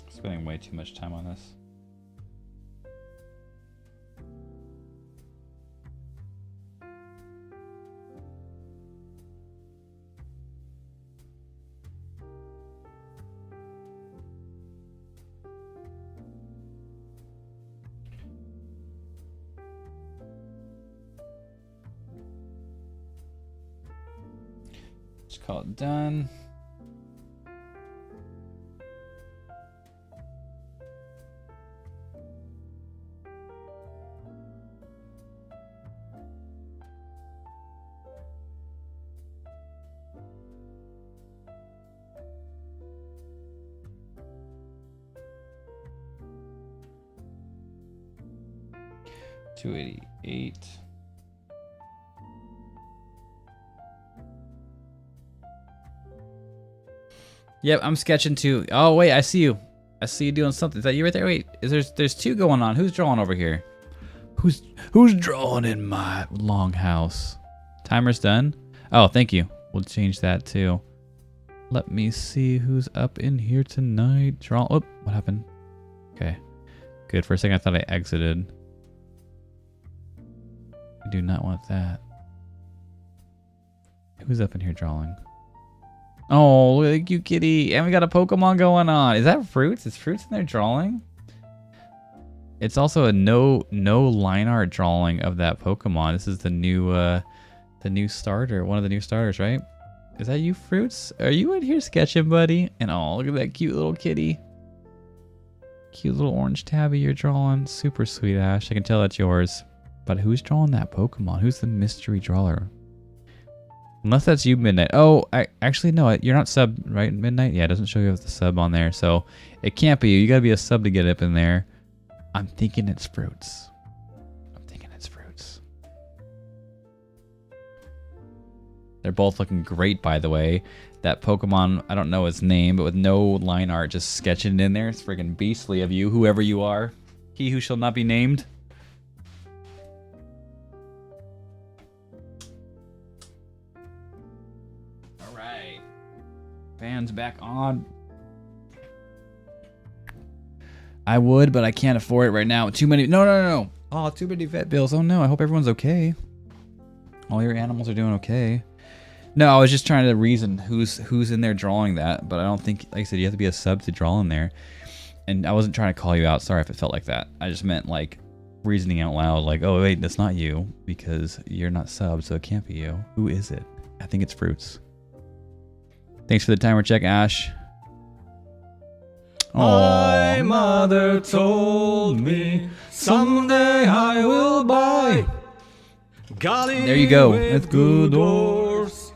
Spending way too much time on this. call it done. $288. Yep, I'm sketching too. Oh wait, I see you. I see you doing something. Is that you right there? Wait, there's two going on. Who's drawing over here? Who's drawing in my longhouse? Timer's done. Oh, thank you. We'll change that too. Let me see who's up in here tonight. Draw. Oh, what happened? Okay, good. For a second, I thought I exited. I do not want that. Who's up in here drawing? Oh, look at you, kitty. And we got a Pokemon going on. Is that Fruits? Is Fruits in there drawing? It's also a no line art drawing of that Pokemon. This is the new starter, one of the new starters, right? Is that you, Fruits? Are you in here sketching, buddy? And oh, look at that cute little kitty. Cute little orange tabby you're drawing. Super sweet, Ash. I can tell that's yours. But who's drawing that Pokemon? Who's the mystery drawer? Unless that's you, Midnight. Oh, actually, no. You're not sub, right, Midnight? Yeah, it doesn't show you as the sub on there. So it can't be you. You got to be a sub to get up in there. I'm thinking it's Fruits. They're both looking great, by the way. That Pokemon, I don't know its name, but with no line art, just sketching it in there. It's friggin' beastly of you, whoever you are. He who shall not be named. Alright. Fans back on. I would, but I can't afford it right now. Too many. No. Oh, too many vet bills. Oh no, I hope everyone's okay. All your animals are doing okay. No, I was just trying to reason who's in there drawing that, but I don't think, like I said, you have to be a sub to draw in there. And I wasn't trying to call you out. Sorry if it felt like that. I just meant like reasoning out loud, like, oh wait, that's not you because you're not sub, so it can't be you. Who is it? I think it's Fruits. Thanks for the timer check, Ash. My mother told me someday I will buy. There you go. With good oars,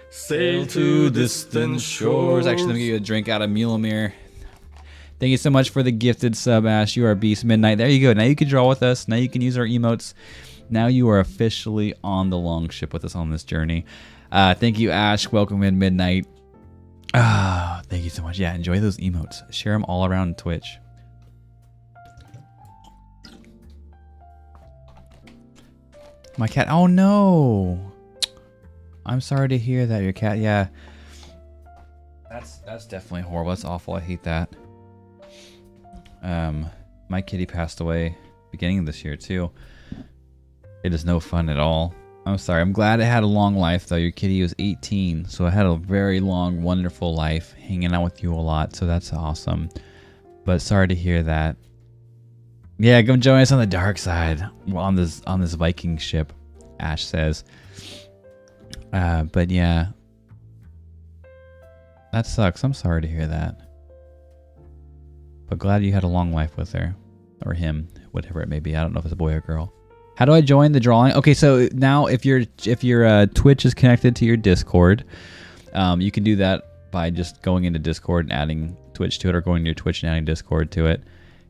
sail to distant shores. Actually, let me give you a drink out of Mulemir. Thank you so much for the gifted sub, Ash. You are a beast, Midnight. There you go. Now you can draw with us. Now you can use our emotes. Now you are officially on the long ship with us on this journey. Thank you, Ash. Welcome in, Midnight. Thank you so much. Yeah, enjoy those emotes. Share them all around Twitch. My cat. Oh no. I'm sorry to hear that. Your cat. Yeah. That's definitely horrible. That's awful. I hate that. My kitty passed away beginning of this year too. It is no fun at all. I'm sorry. I'm glad it had a long life though. Your kitty was 18, so it had a very long, wonderful life, hanging out with you a lot. So that's awesome. But sorry to hear that. Yeah, come join us on the dark side on this Viking ship, Ash says. But yeah, that sucks. I'm sorry to hear that. But glad you had a long life with her, or him, whatever it may be. I don't know if it's a boy or girl. How do I join the drawing? Okay, so now if your Twitch is connected to your Discord, you can do that by just going into Discord and adding Twitch to it, or going to your Twitch and adding Discord to it.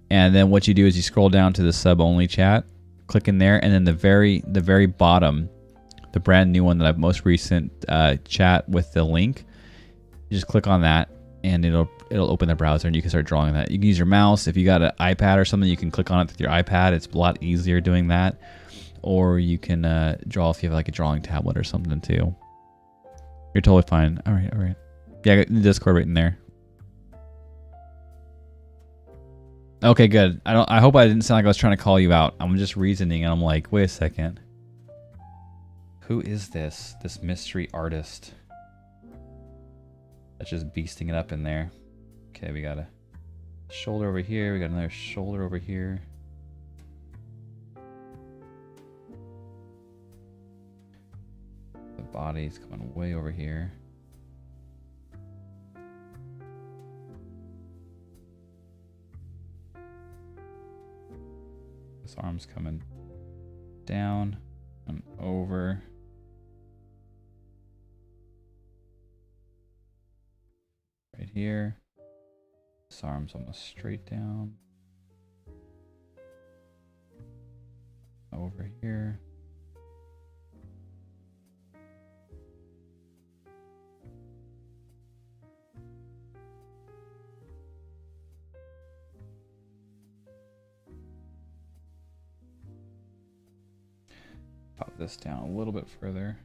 And then what you do is you scroll down to the sub-only chat, click in there, and then the very bottom, the brand new one that I've most recent chat with the link, you just click on that, and it'll open the browser, and you can start drawing that. You can use your mouse. If you got an iPad or something, you can click on it with your iPad. It's a lot easier doing that. Or you can draw if you have like a drawing tablet or something too. You're totally fine. All right. Yeah, I got the Discord right in there. Okay, good. I hope I didn't sound like I was trying to call you out. I'm just reasoning, and I'm like, wait a second. Who is this mystery artist that's just beasting it up in there? Okay, we got a shoulder over here. We got another shoulder over here. The body's coming way over here. This arm's coming down and over. Right here. This arm's almost straight down. Over here. Pop this down a little bit further.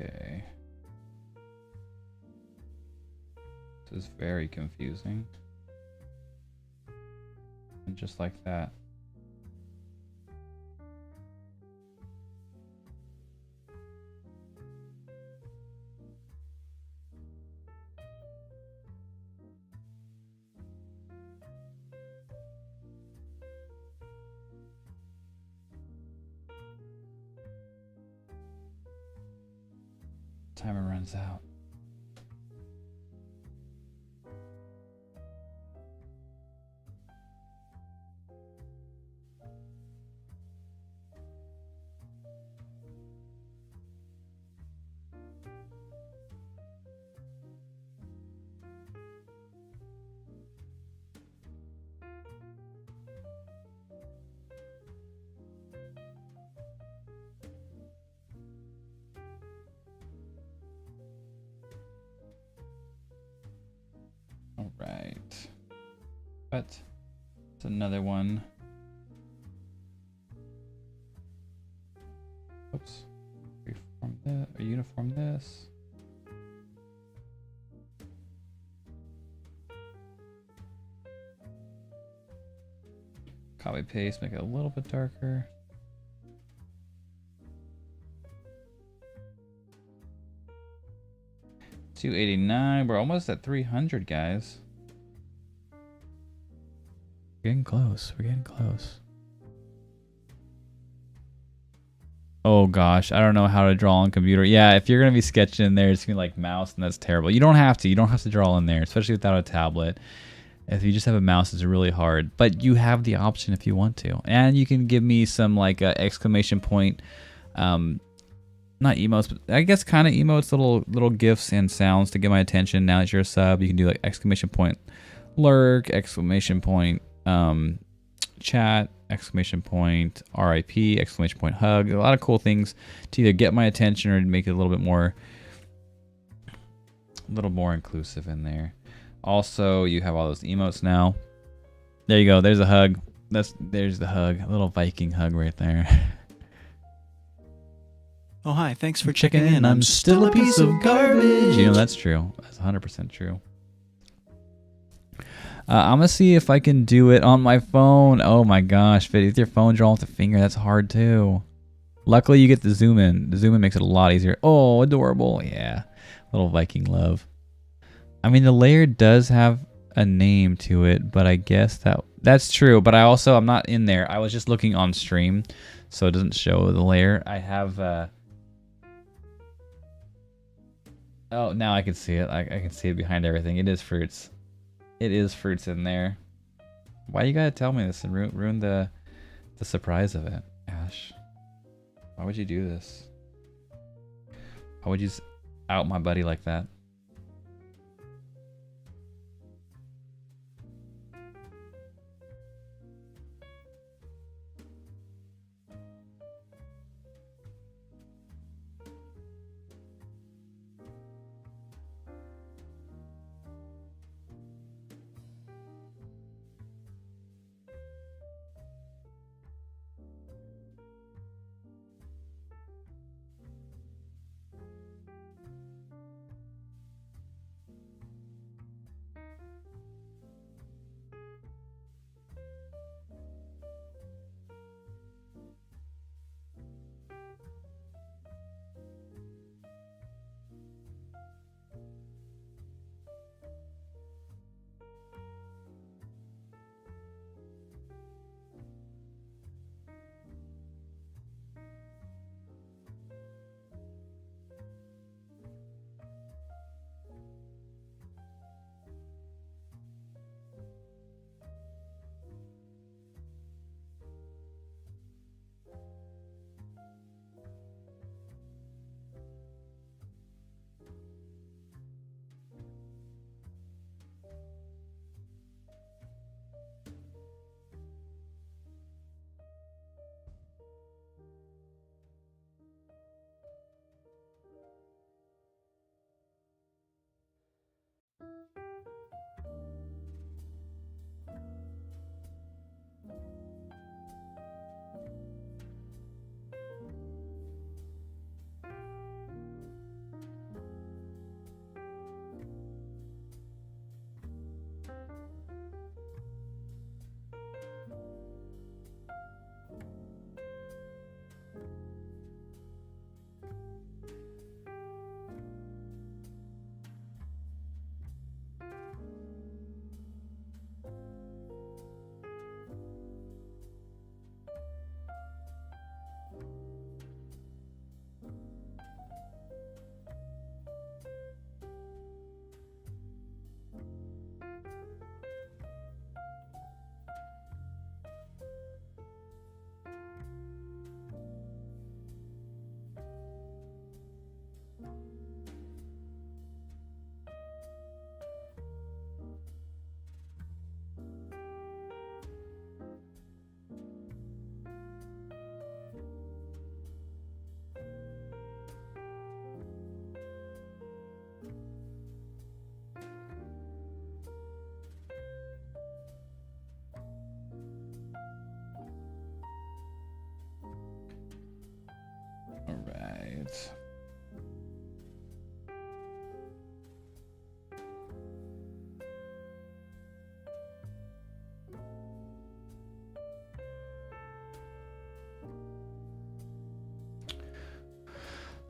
Okay. This is very confusing. And just like that. Timer runs out. All right. But it's another one. Oops. Reform this or uniform this. Copy paste, make it a little bit darker. $289. We're almost at 300, guys. We're getting close. We're getting close. Oh gosh, I don't know how to draw on computer. Yeah, if you're gonna be sketching in there, it's gonna be like mouse, and that's terrible. You don't have to. You don't have to draw in there, especially without a tablet. If you just have a mouse, it's really hard. But you have the option if you want to, and you can give me some like exclamation point. Not emotes, but I guess kind of emotes, little gifs and sounds to get my attention. Now that you're a sub, you can do like exclamation point lurk, exclamation point chat, exclamation point RIP, exclamation point hug. A lot of cool things to either get my attention or to make it a little more inclusive in there. Also, you have all those emotes now. There you go. There's a hug. There's the hug. A little Viking hug right there. Oh, hi. Thanks for checking in. I'm still a piece of garbage. You know, that's true. That's 100% true. I'm going to see if I can do it on my phone. Oh my gosh. With your phone drawing with the finger, that's hard too. Luckily, you get the zoom in. The zoom in makes it a lot easier. Oh, adorable. Yeah. Little Viking love. I mean, the layer does have a name to it, but I guess that's true. But I'm not in there. I was just looking on stream, so it doesn't show the layer. I have... Oh, now I can see it. I can see it behind everything. It is fruits. It is fruits in there. Why you gotta tell me this and ruin the surprise of it, Ash? Why would you do this? Why would you out my buddy like that?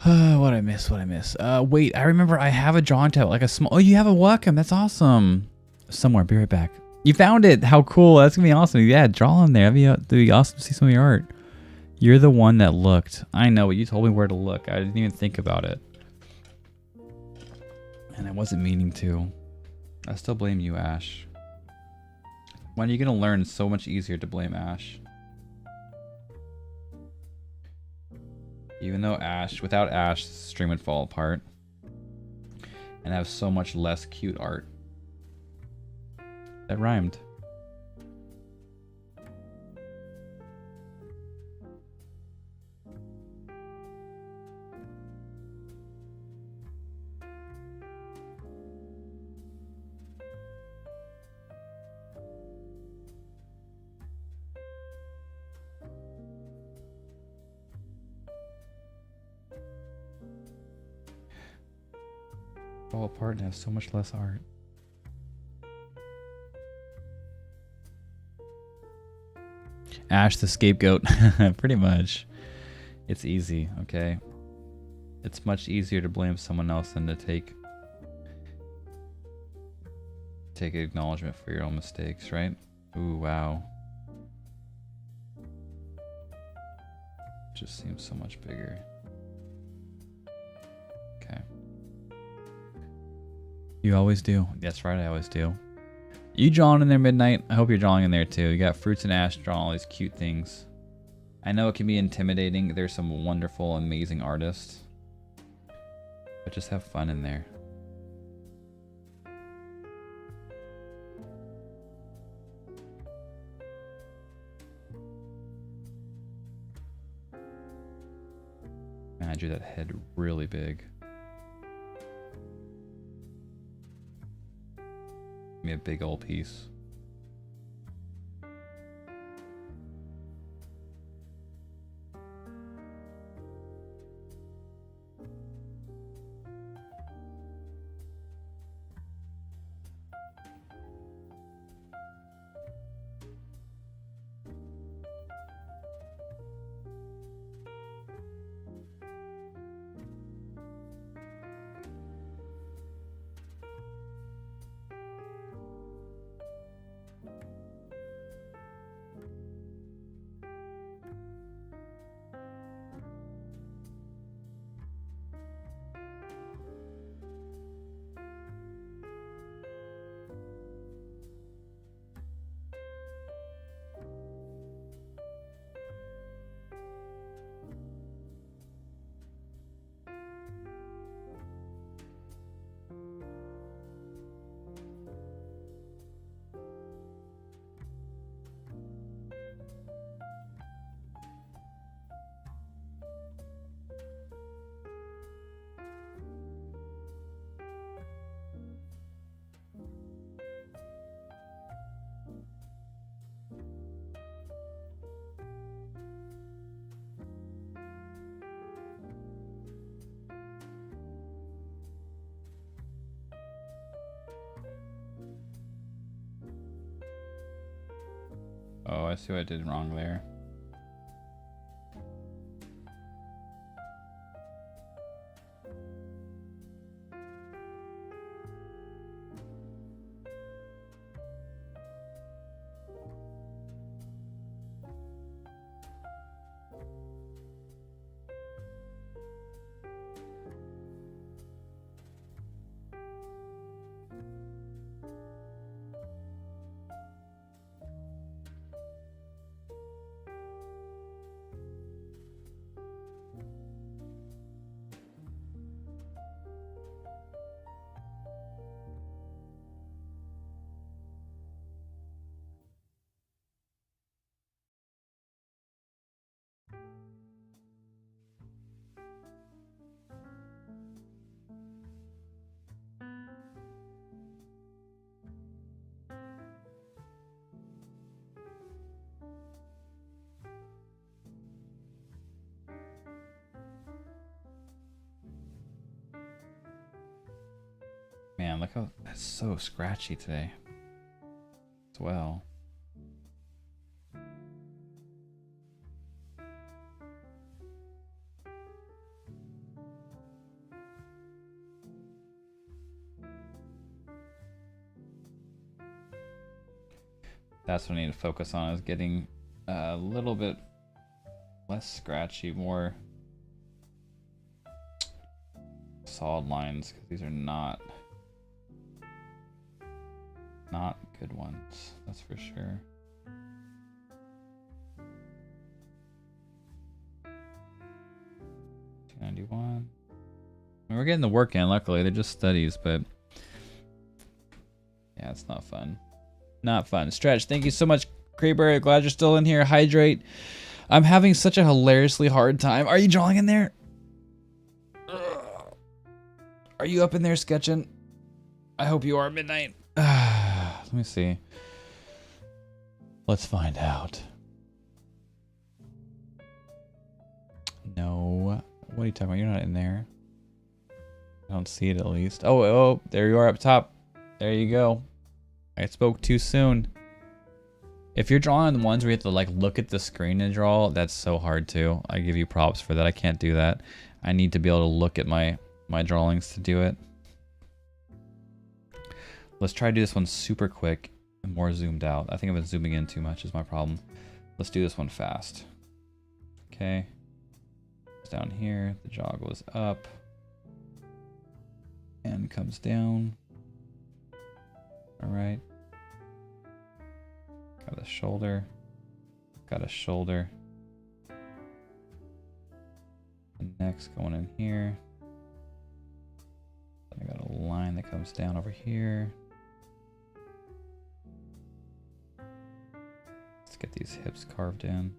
What I miss? What I miss? Wait, I remember I have a drawing tablet, like a small. Oh, you have a Wacom. That's awesome. Somewhere. Be right back. You found it. How cool. That's gonna be awesome. Yeah, draw on there. That'd be awesome to see some of your art. You're the one that looked. I know, but you told me where to look. I didn't even think about it. And I wasn't meaning to. I still blame you, Ash. When are you gonna learn? It's so much easier to blame Ash. Even though without Ash, the stream would fall apart. And have so much less cute art. That rhymed. Fall apart and have so much less art. Ash the scapegoat. Pretty much. It's easy, okay? It's much easier to blame someone else than to take acknowledgement for your own mistakes, right? Ooh, wow. Just seems so much bigger. Okay. You always do. That's right, I always do. You drawing in there, Midnight? I hope you're drawing in there too. You got Fruits and Ash drawing all these cute things. I know it can be intimidating. There's some wonderful, amazing artists. But just have fun in there. Man, I drew that head really big. Give me a big old piece. Oh, I see what I did wrong there. Man, look how that's so scratchy today as well. That's what I need to focus on, is getting a little bit less scratchy, more solid lines, because these are not good ones, that's for sure. $291. We're getting the work in, luckily. They're just studies, but yeah, it's not fun. Not fun. Stretch, thank you so much, Crayberry. Glad you're still in here. Hydrate. I'm having such a hilariously hard time. Are you drawing in there? Ugh. Are you up in there sketching? I hope you are, Midnight. Let me see. Let's find out. No. What are you talking about? You're not in there. I don't see it, at least. Oh, there you are up top. There you go. I spoke too soon. If you're drawing the ones where you have to like look at the screen and draw, that's so hard too. I give you props for that. I can't do that. I need to be able to look at my drawings to do it. Let's try to do this one super quick and more zoomed out. I think I've been zooming in too much is my problem. Let's do this one fast. Okay. It's down here. The jaw goes up and comes down. All right. Got a shoulder. Got a shoulder. The neck's going in here. I got a line that comes down over here. Let's get these hips carved in.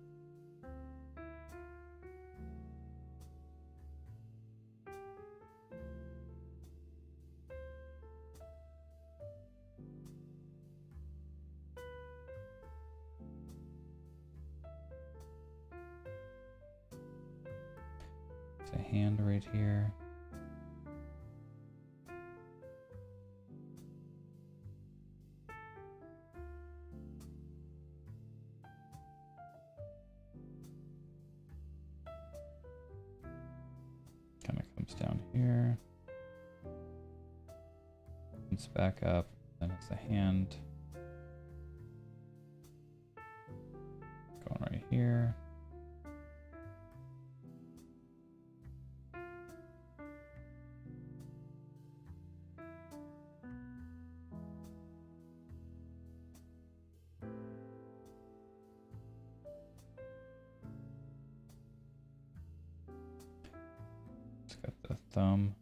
There's a hand right here. Kind of comes down here. It's back up. Then it's a hand. Going right here. It's got the thumb.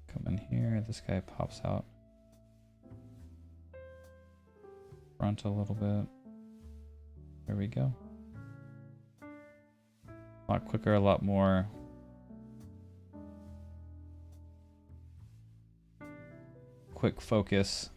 Come in here. This guy pops out front a little bit. There we go. A lot quicker, a lot more quick focus.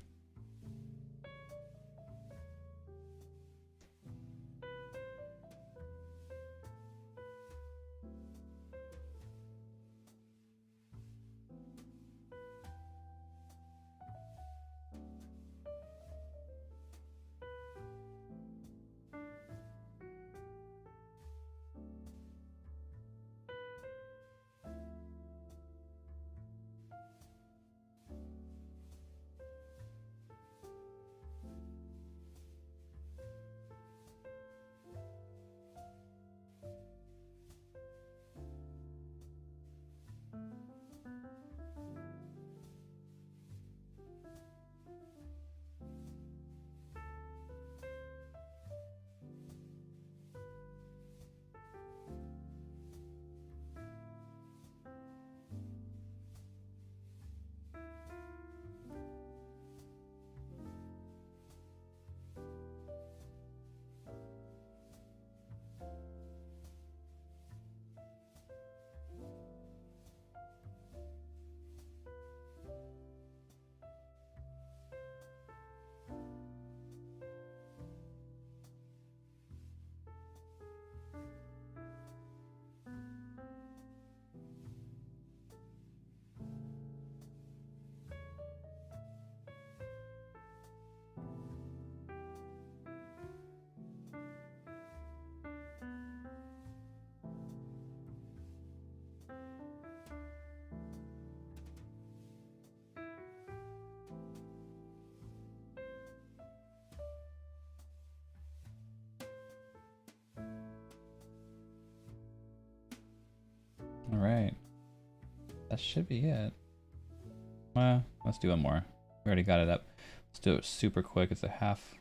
That should be it. Let's do one more. We already got it up. Let's do it super quick. It's a half.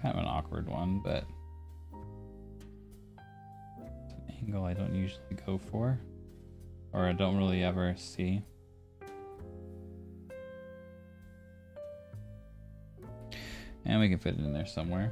Kind of an awkward one, but it's an angle I don't usually go for, or I don't really ever see. And we can fit it in there somewhere.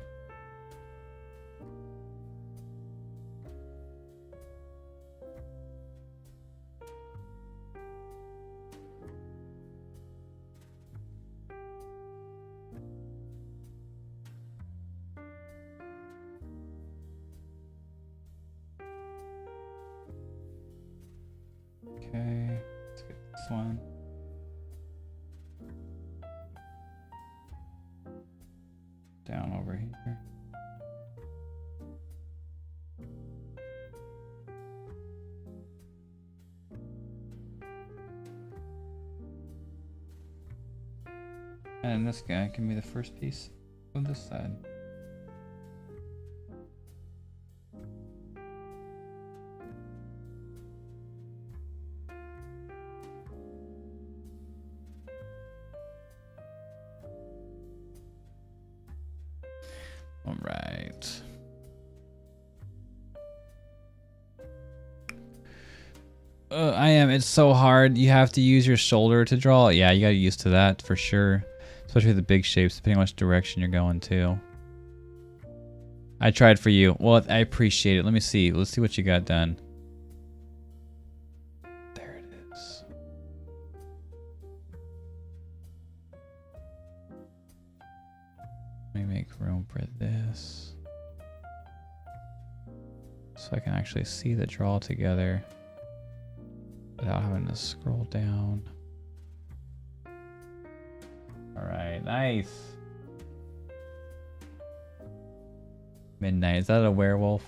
Okay, let's get this one. Down over here. And this guy can be the first piece of this side. All right. I am. It's so hard. You have to use your shoulder to draw. Yeah, you got to get used to that for sure. Especially the big shapes, depending on which direction you're going to. I tried for you. Well, I appreciate it. Let me see. Let's see what you got done. There it is. Let me make room for this, so I can actually see the draw together without having to scroll down. All right, nice. Midnight, is that a werewolf?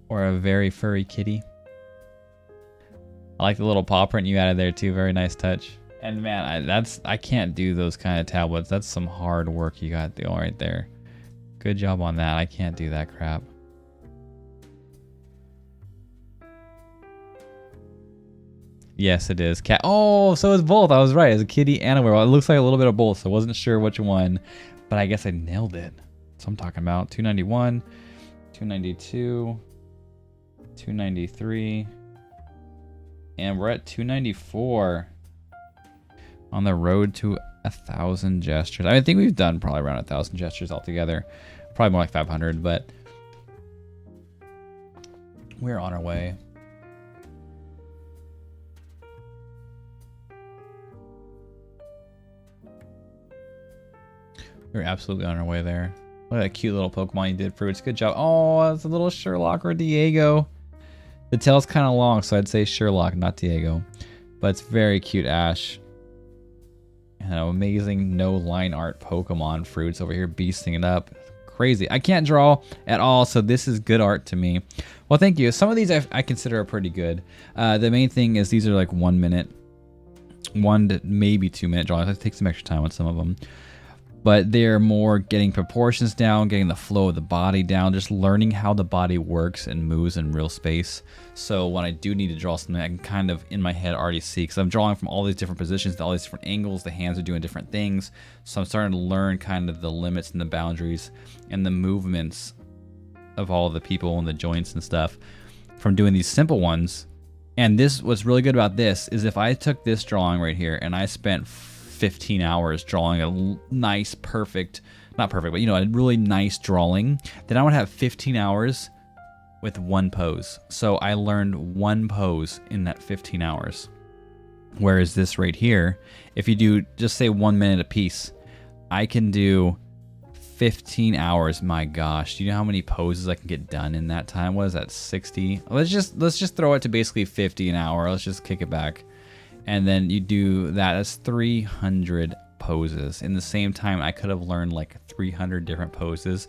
Or a very furry kitty? I like the little paw print you added there too, very nice touch. And man, I can't do those kind of tablets. That's some hard work you got doing right there. Good job on that. I can't do that crap. Yes, it is. Cat. Oh, so it's both. I was right. It's a kitty and a werewolf. It looks like a little bit of both. So I wasn't sure which one, but I guess I nailed it. That's what I'm talking about. 291, 292, 293, and we're at 294 on the road to 1,000 gestures. I think we've done probably around 1,000 gestures altogether. Probably more like 500, but we're on our way. We're absolutely on our way there. Look at that cute little Pokemon you did, Fruits. Good job. Oh, that's a little Sherlock or Diego. The tail's kind of long, so I'd say Sherlock, not Diego. But it's very cute, Ash. And an amazing no line art Pokemon, Fruits over here beasting it up. Crazy. I can't draw at all, so this is good art to me. Well, thank you. Some of these I consider are pretty good. The main thing is these are like 1 minute, 1 to maybe 2 minute drawings. I take some extra time with some of them. but they're more getting proportions down, getting the flow of the body down, just learning how the body works and moves in real space. So when I do need to draw something, I can kind of in my head already see, because I'm drawing from all these different positions, all these different angles, the hands are doing different things. So I'm starting to learn kind of the limits and the boundaries and the movements of all the people and the joints and stuff from doing these simple ones. And this, what's really good about this is if I took this drawing right here and I spent 15 hours drawing a nice, perfect, not perfect, but a really nice drawing, then I would have 15 hours with one pose. So I learned one pose in that 15 hours. Whereas this right here, if you do just say 1 minute a piece, I can do 15 hours. My gosh, do you know how many poses I can get done in that time? What is that, 60? Let's just throw it to basically 50 an hour. Let's just kick it back. And then you do that, that's 300 poses. In the same time, I could have learned like 300 different poses,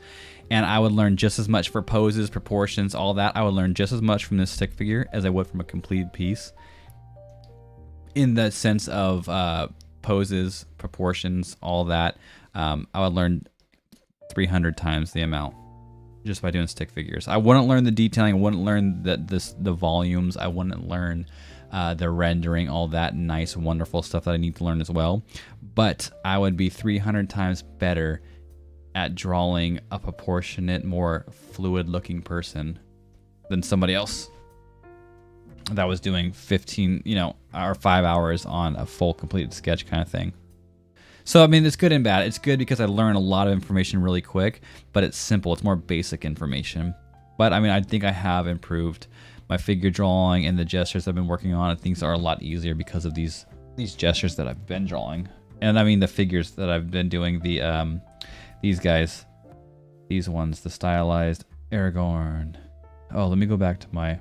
and I would learn just as much for poses, proportions, all that. I would learn just as much from this stick figure as I would from a completed piece, in the sense of poses, proportions, all that. I would learn 300 times the amount just by doing stick figures. I wouldn't learn the detailing, I wouldn't learn the volumes, I wouldn't learn the rendering, all that nice, wonderful stuff that I need to learn as well. But I would be 300 times better at drawing a proportionate, more fluid-looking person than somebody else that was doing 15, or 5 hours on a full completed sketch kind of thing. So, I mean, it's good and bad. It's good because I learn a lot of information really quick, but it's simple. It's more basic information. But, I mean, I think I have improved my figure drawing and the gestures I've been working on. Things are a lot easier because of these gestures that I've been drawing. And, I mean, the figures that I've been doing, these guys, these ones, the stylized Aragorn. Oh, let me go back to my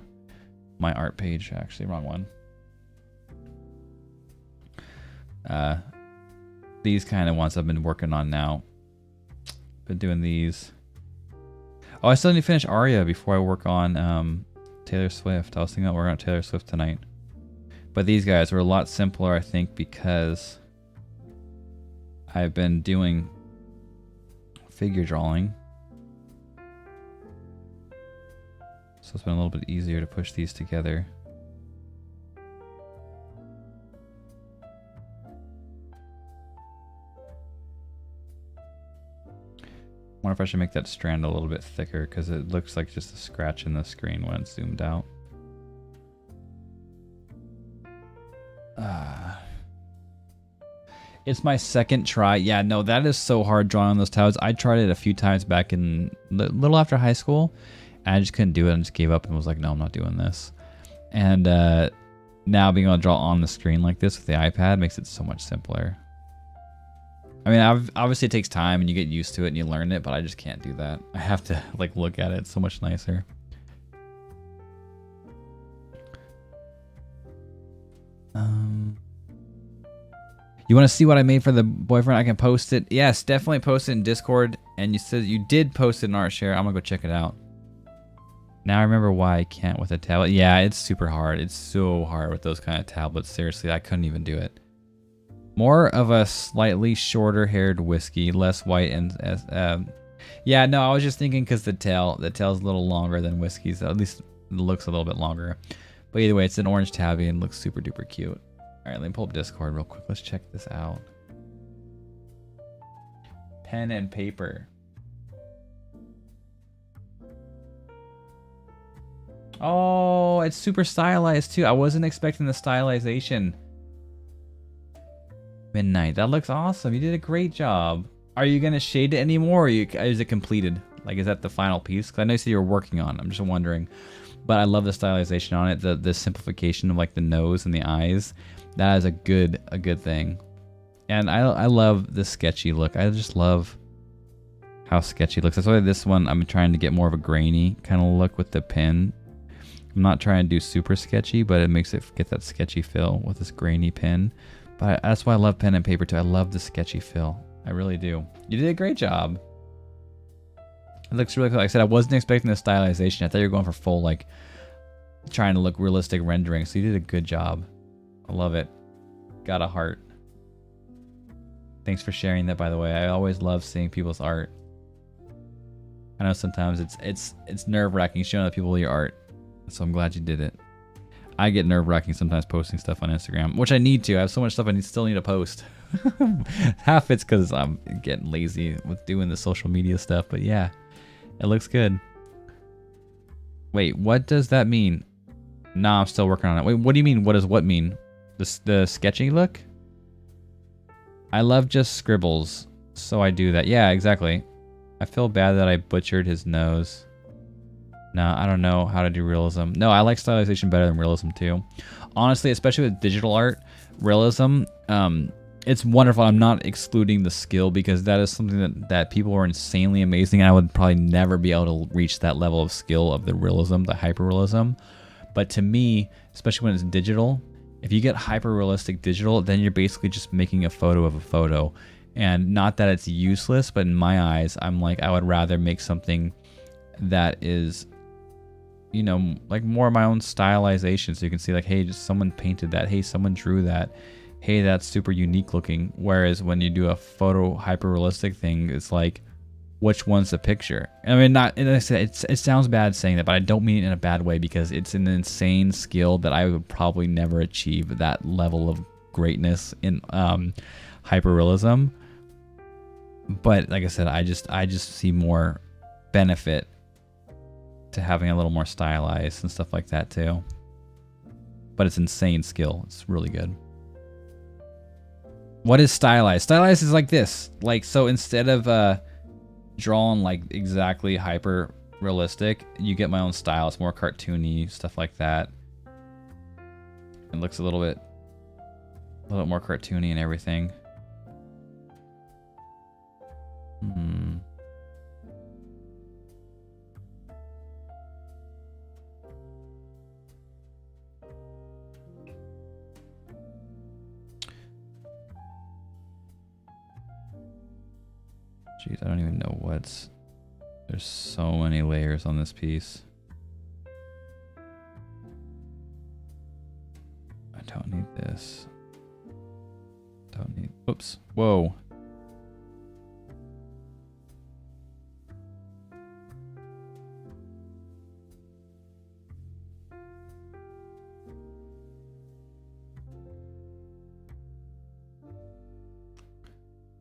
art page. Actually, wrong one. These kind of ones I've been working on now. Been doing these. Oh, I still need to finish Arya before I work on Taylor Swift. I was thinking about working on Taylor Swift tonight. But these guys were a lot simpler, I think, because I've been doing figure drawing. So it's been a little bit easier to push these together. I wonder if I should make that strand a little bit thicker, because it looks like just a scratch in the screen when it's zoomed out. It's my second try. Yeah, no, that is so hard drawing on those towers. I tried it a few times back in little after high school, and I just couldn't do it and just gave up and was like, no, I'm not doing this. And now being able to draw on the screen like this with the iPad makes it so much simpler. I mean, obviously it takes time and you get used to it and you learn it, but I just can't do that. I have to like look at it. It's so much nicer. You want to see what I made for the boyfriend? I can post it. Yes, definitely post it in Discord. And you said you did post it in ArtShare. I'm gonna go check it out. Now I remember why I can't with a tablet. Yeah, it's super hard. It's so hard with those kind of tablets. Seriously, I couldn't even do it. More of a slightly shorter haired whiskey, less white and yeah, no, I was just thinking because the tail's a little longer than whiskey's. At least it looks a little bit longer. But either way, it's an orange tabby and looks super duper cute. All right, let me pull up Discord real quick. Let's check this out. Pen and paper. Oh, it's super stylized too. I wasn't expecting the stylization. Midnight. That looks awesome. You did a great job. Are you going to shade it anymore, or is it completed? Like, is that the final piece? Because I know you said you were working on it. I'm just wondering. But I love the stylization on it. The simplification of like the nose and the eyes. That is a good thing. And I love the sketchy look. I just love how sketchy it looks. That's why this one I'm trying to get more of a grainy kind of look with the pen. I'm not trying to do super sketchy, but it makes it get that sketchy feel with this grainy pen. But that's why I love pen and paper too. I love the sketchy feel. I really do. You did a great job. It looks really cool. Like I said, I wasn't expecting the stylization. I thought you were going for full, like, trying to look realistic rendering. So you did a good job. I love it. Got a heart. Thanks for sharing that, by the way. I always love seeing people's art. I know sometimes it's nerve-wracking showing other people your art, so I'm glad you did it. I get nerve-wracking sometimes posting stuff on Instagram, which I need to. I have so much stuff I still need to post. Half it's because I'm getting lazy with doing the social media stuff, but yeah, it looks good. Wait, what does that mean? Nah, I'm still working on it. Wait, what do you mean? What does what mean? The sketchy look? I love just scribbles, so I do that. Yeah, exactly. I feel bad that I butchered his nose. No, I don't know how to do realism. No, I like stylization better than realism too. Honestly, especially with digital art, realism, it's wonderful. I'm not excluding the skill because that is something that people are insanely amazing. I would probably never be able to reach that level of skill of the realism, the hyper-realism. But to me, especially when it's digital, if you get hyper-realistic digital, then you're basically just making a photo of a photo. And not that it's useless, but in my eyes, I'm like, I would rather make something that is, you know, like more of my own stylization. So you can see like, hey, just someone painted that. Hey, someone drew that. Hey, that's super unique looking. Whereas when you do a photo hyper-realistic thing, it's like, which one's the picture? I mean, not, and I said, it sounds bad saying that, but I don't mean it in a bad way because it's an insane skill that I would probably never achieve that level of greatness in hyper-realism. But like I said, I just see more benefit to having a little more stylized and stuff like that too. But it's insane skill. It's really good. What is stylized? Stylized is like this. Like, so instead of drawing like exactly hyper realistic, you get my own style. It's more cartoony, stuff like that. It looks a little bit more cartoony and everything. Jeez, I don't even know what's... There's so many layers on this piece. I don't need this. Don't need... Oops. Whoa.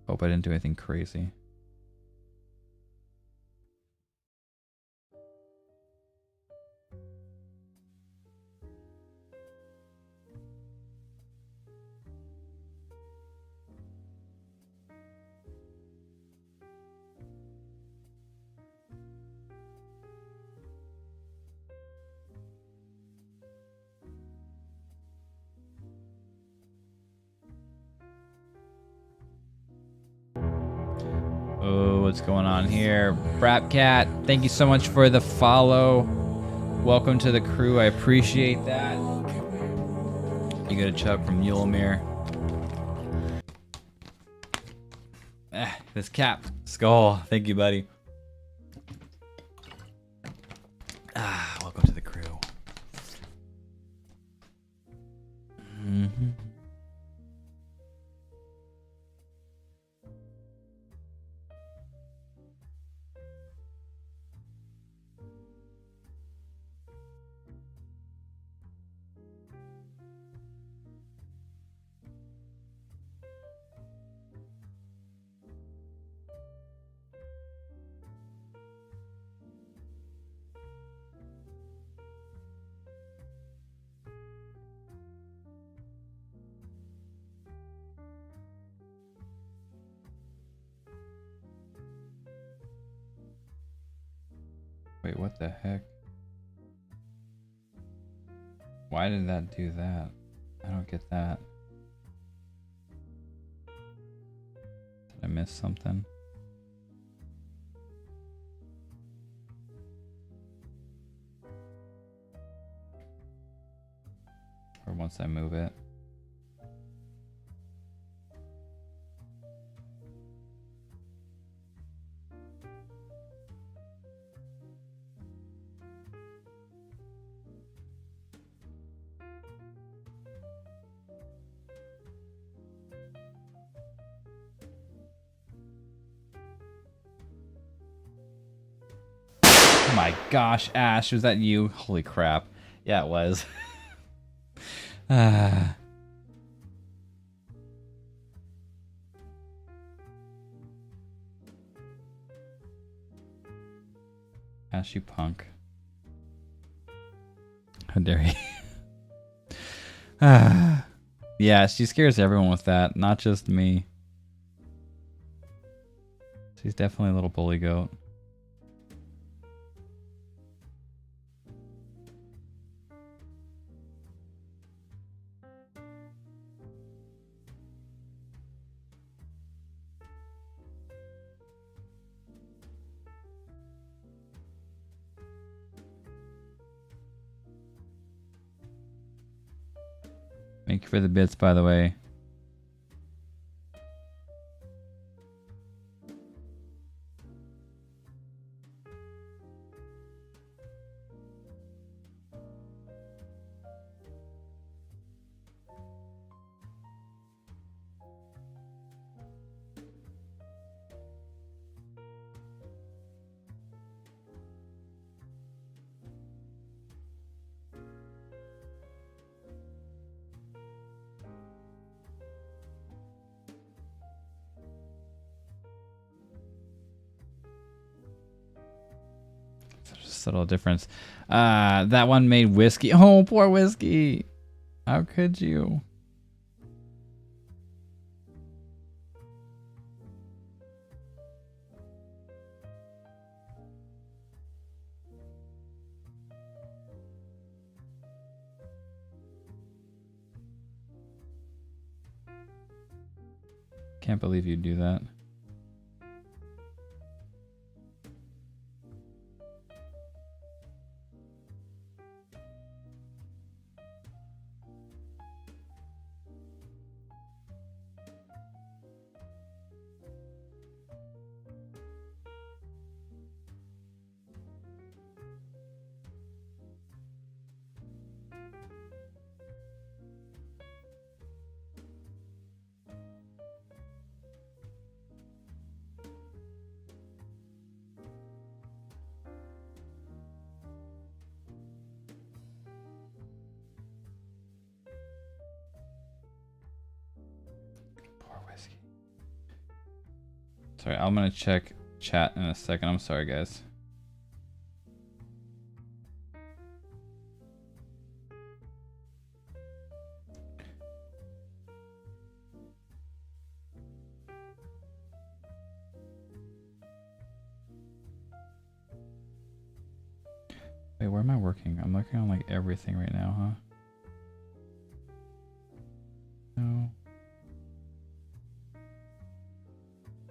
Hope I didn't do anything crazy. Oh, what's going on here? Brapcat, thank you so much for the follow. Welcome to the crew. I appreciate that. You get a chug from Yulemir. This cap. Skull. Thank you, buddy. Welcome to the crew. Wait, what the heck? Why did that do that? I don't get that. Did I miss something? Or once I move it? my gosh, Ash, was that you? Holy crap. Yeah, it was. Ah. Ash, you punk. How dare you? Ah. Yeah, she scares everyone with that, not just me. She's definitely a little bully goat. Thank you for the bits, by the way. Such a subtle difference. That one made Whiskey. Oh, poor Whiskey. How could you? Can't believe you'd do that. Sorry, I'm gonna check chat in a second. I'm sorry, guys. Wait, where am I working? I'm working on like everything right now, huh? No.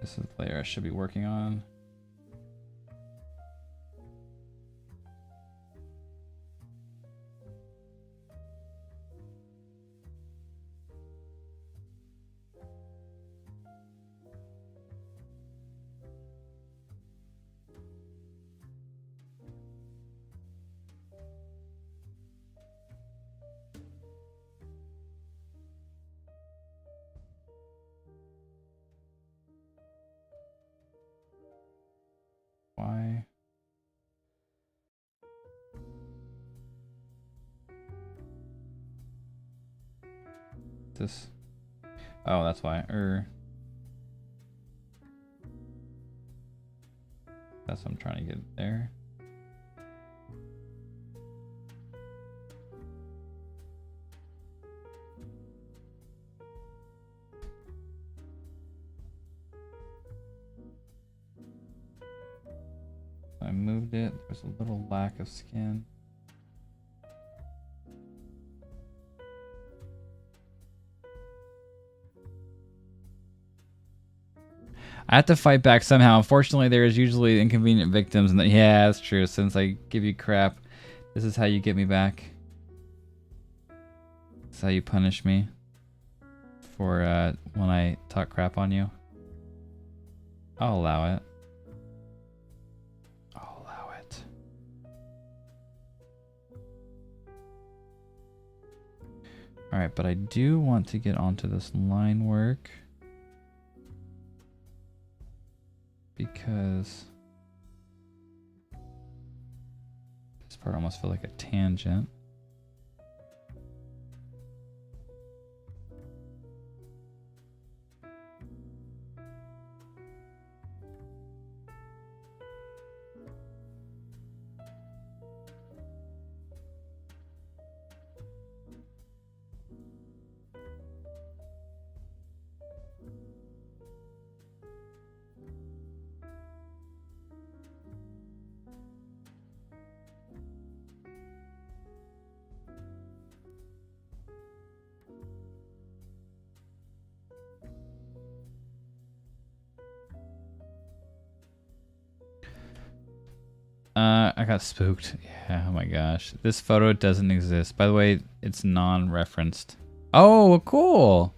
This is the layer I should be working on. Why? This. Oh, that's why. That's what I'm trying to get there. I moved it. There's a little lack of skin. I have to fight back somehow. Unfortunately, there is usually inconvenient victims, and yeah, that's true. Since I give you crap, this is how you get me back. This is how you punish me for when I talk crap on you. I'll allow it. I'll allow it. All right, but I do want to get onto this line work. Because part almost feels like a tangent. I got spooked. Yeah, oh my gosh. This photo doesn't exist. By the way, it's non-referenced. Oh, cool.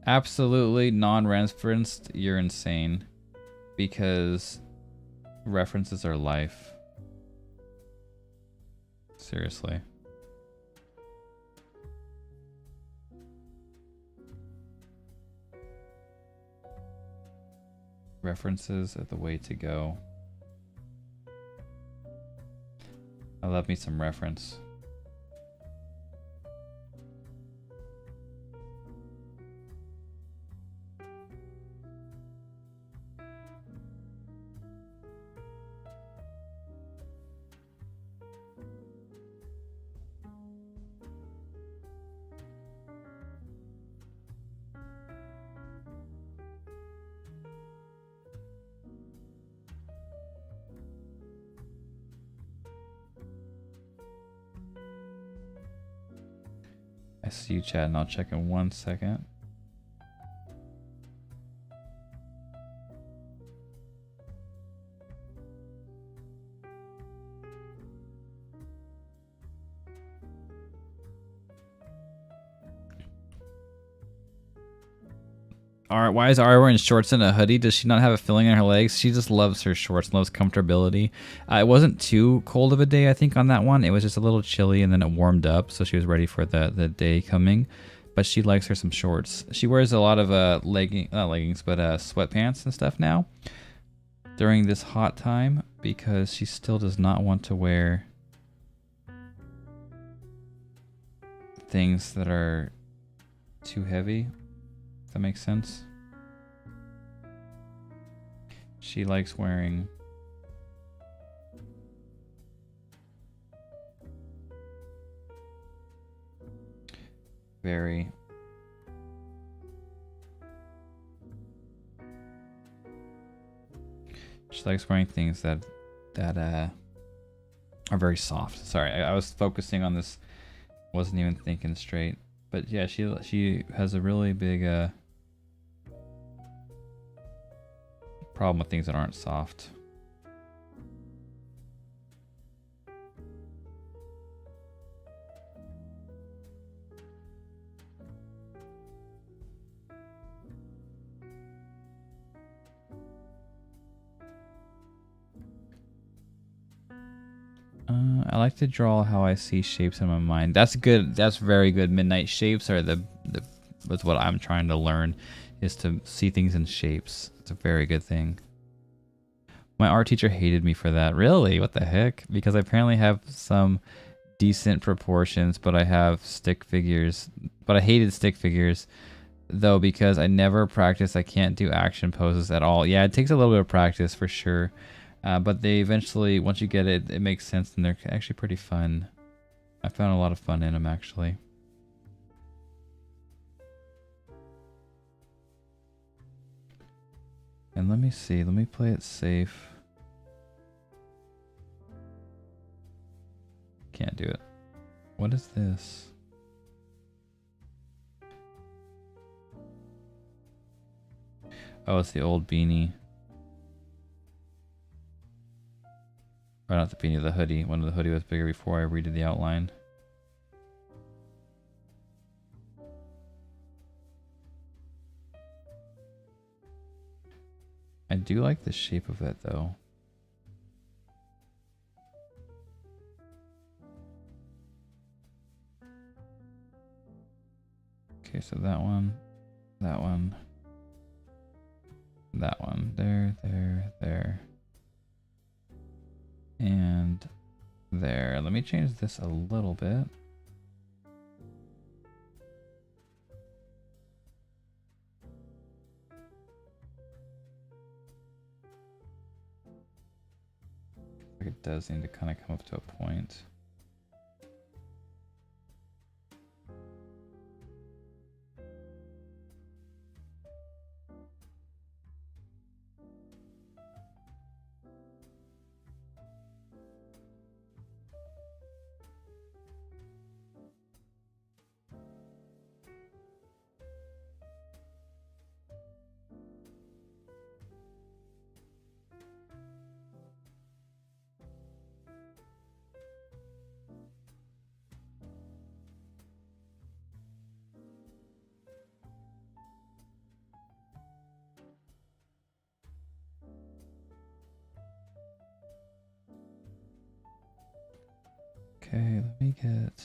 Absolutely non-referenced. You're insane. Because references are life. Seriously. References are the way to go. I love me some reference. I see you, Chad, and I'll check in 1 second. Alright, why is Ari wearing shorts and a hoodie? Does she not have a filling in her legs? She just loves her shorts, loves comfortability. It wasn't too cold of a day, I think, on that one. It was just a little chilly, and then it warmed up, so she was ready for the day coming. But she likes her some shorts. She wears a lot of not leggings, but sweatpants and stuff now during this hot time because she still does not want to wear things that are too heavy. That makes sense. She likes wearing very she likes wearing things that are very soft. Sorry, I was focusing on this, wasn't even thinking straight. But yeah, she has a really big problem with things that aren't soft. I like to draw how I see shapes in my mind. That's good. That's very good. Midnight shapes are that's what I'm trying to learn, is to see things in shapes. It's a very good thing. My art teacher hated me for that. Really? What the heck? Because I apparently have some decent proportions, but I have stick figures. But I hated stick figures, though, because I never practice. I can't do action poses at all. Yeah, it takes a little bit of practice for sure. But they eventually, once you get it, it makes sense, and they're actually pretty fun. I found a lot of fun in them, actually. And let me see. Let me play it safe. Can't do it. What is this? Oh, it's the old beanie. Or not the beanie, the hoodie. One of the hoodie was bigger before I redid the outline. I do like the shape of it though. Okay, so that one, that one, that one, there, and There. Let me change this a little bit. It does need to kind of come up to a point. Okay, let me get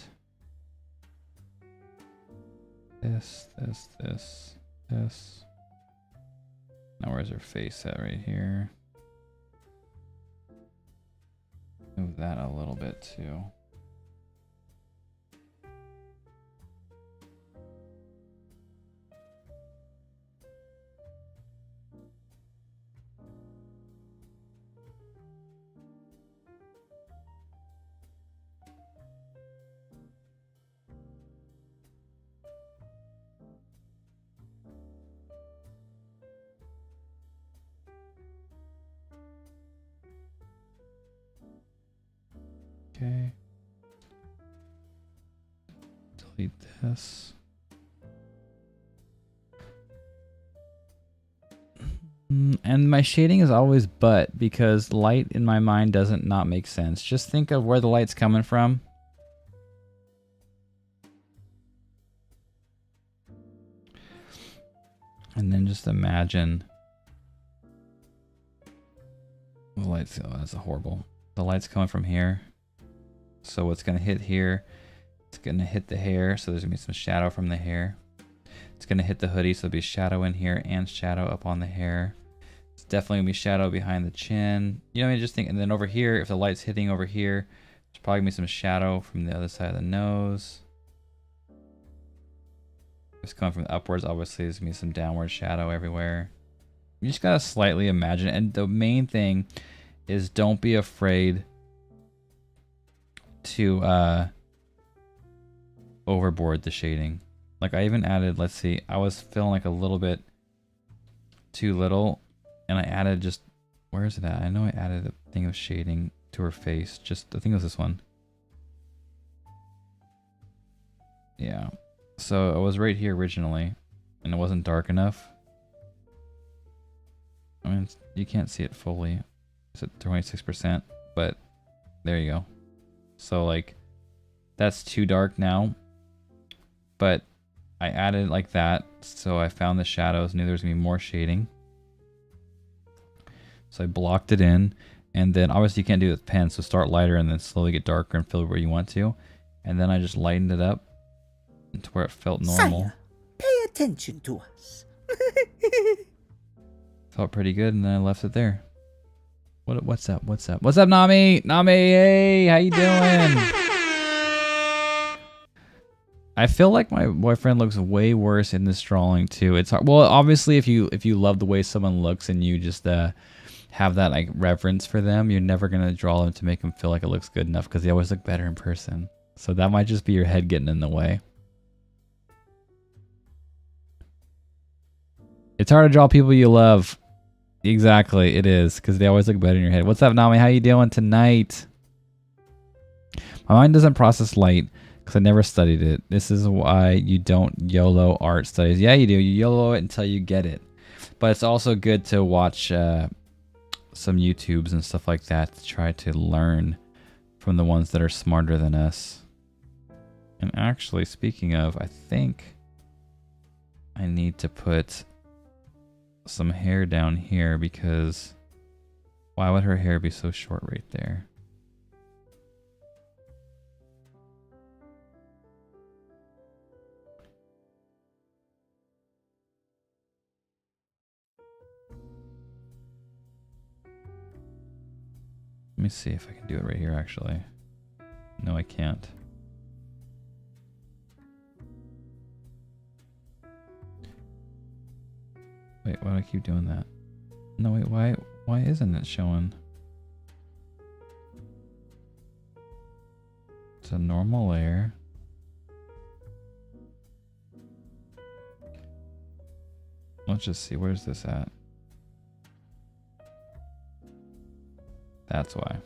this. Now where's her face at right here? Move that a little bit too. Okay. Delete this. And my shading is always but, because light in my mind doesn't not make sense. Just think of where the light's coming from. And then just imagine the lights. Oh, that's horrible. The light's coming from here. So what's going to hit here, it's going to hit the hair, so there's going to be some shadow from the hair. It's going to hit the hoodie, so there'll be shadow in here and shadow up on the hair. It's definitely going to be shadow behind the chin. You know what I mean? Just think, and then over here, if the light's hitting over here, there's probably going to be some shadow from the other side of the nose. If it's coming from upwards, obviously there's going to be some downward shadow everywhere. You just got to slightly imagine it. And the main thing is don't be afraid to overboard the shading. Like I even added, let's see, I was feeling like a little bit too little, and I added just, where is it at? I know I added a thing of shading to her face. Just, I think it was this one. Yeah. So it was right here originally, and it wasn't dark enough. I mean, you can't see it fully. It's at 26%, but there you go. So like, that's too dark now, but I added like that. So I found the shadows, knew there was gonna be more shading. So I blocked it in, and then obviously you can't do it with pen, so start lighter and then slowly get darker and fill it where you want to. And then I just lightened it up to where it felt normal. Sire, pay attention to us. Felt pretty good, and then I left it there. What's up? What's up? What's up, Nami? Nami, hey, how you doing? I feel like my boyfriend looks way worse in this drawing too. It's hard. Well, obviously, if you love the way someone looks and you just have that like reverence for them, you're never gonna draw them to make them feel like it looks good enough, because they always look better in person. So that might just be your head getting in the way. It's hard to draw people you love. Exactly, it is, because they always look better in your head. What's up, Nami? How you doing tonight? My mind doesn't process light because I never studied it. This is why you don't YOLO art studies. Yeah, you do. You YOLO it until you get it. But it's also good to watch some YouTubes and stuff like that to try to learn from the ones that are smarter than us. And actually, speaking of, I think I need to put some hair down here, because why would her hair be so short right there? Let me see if I can do it right here actually. No, I can't. Wait, why do I keep doing that? No, wait, why isn't it showing? It's a normal layer. Let's just see, where's this at? That's why.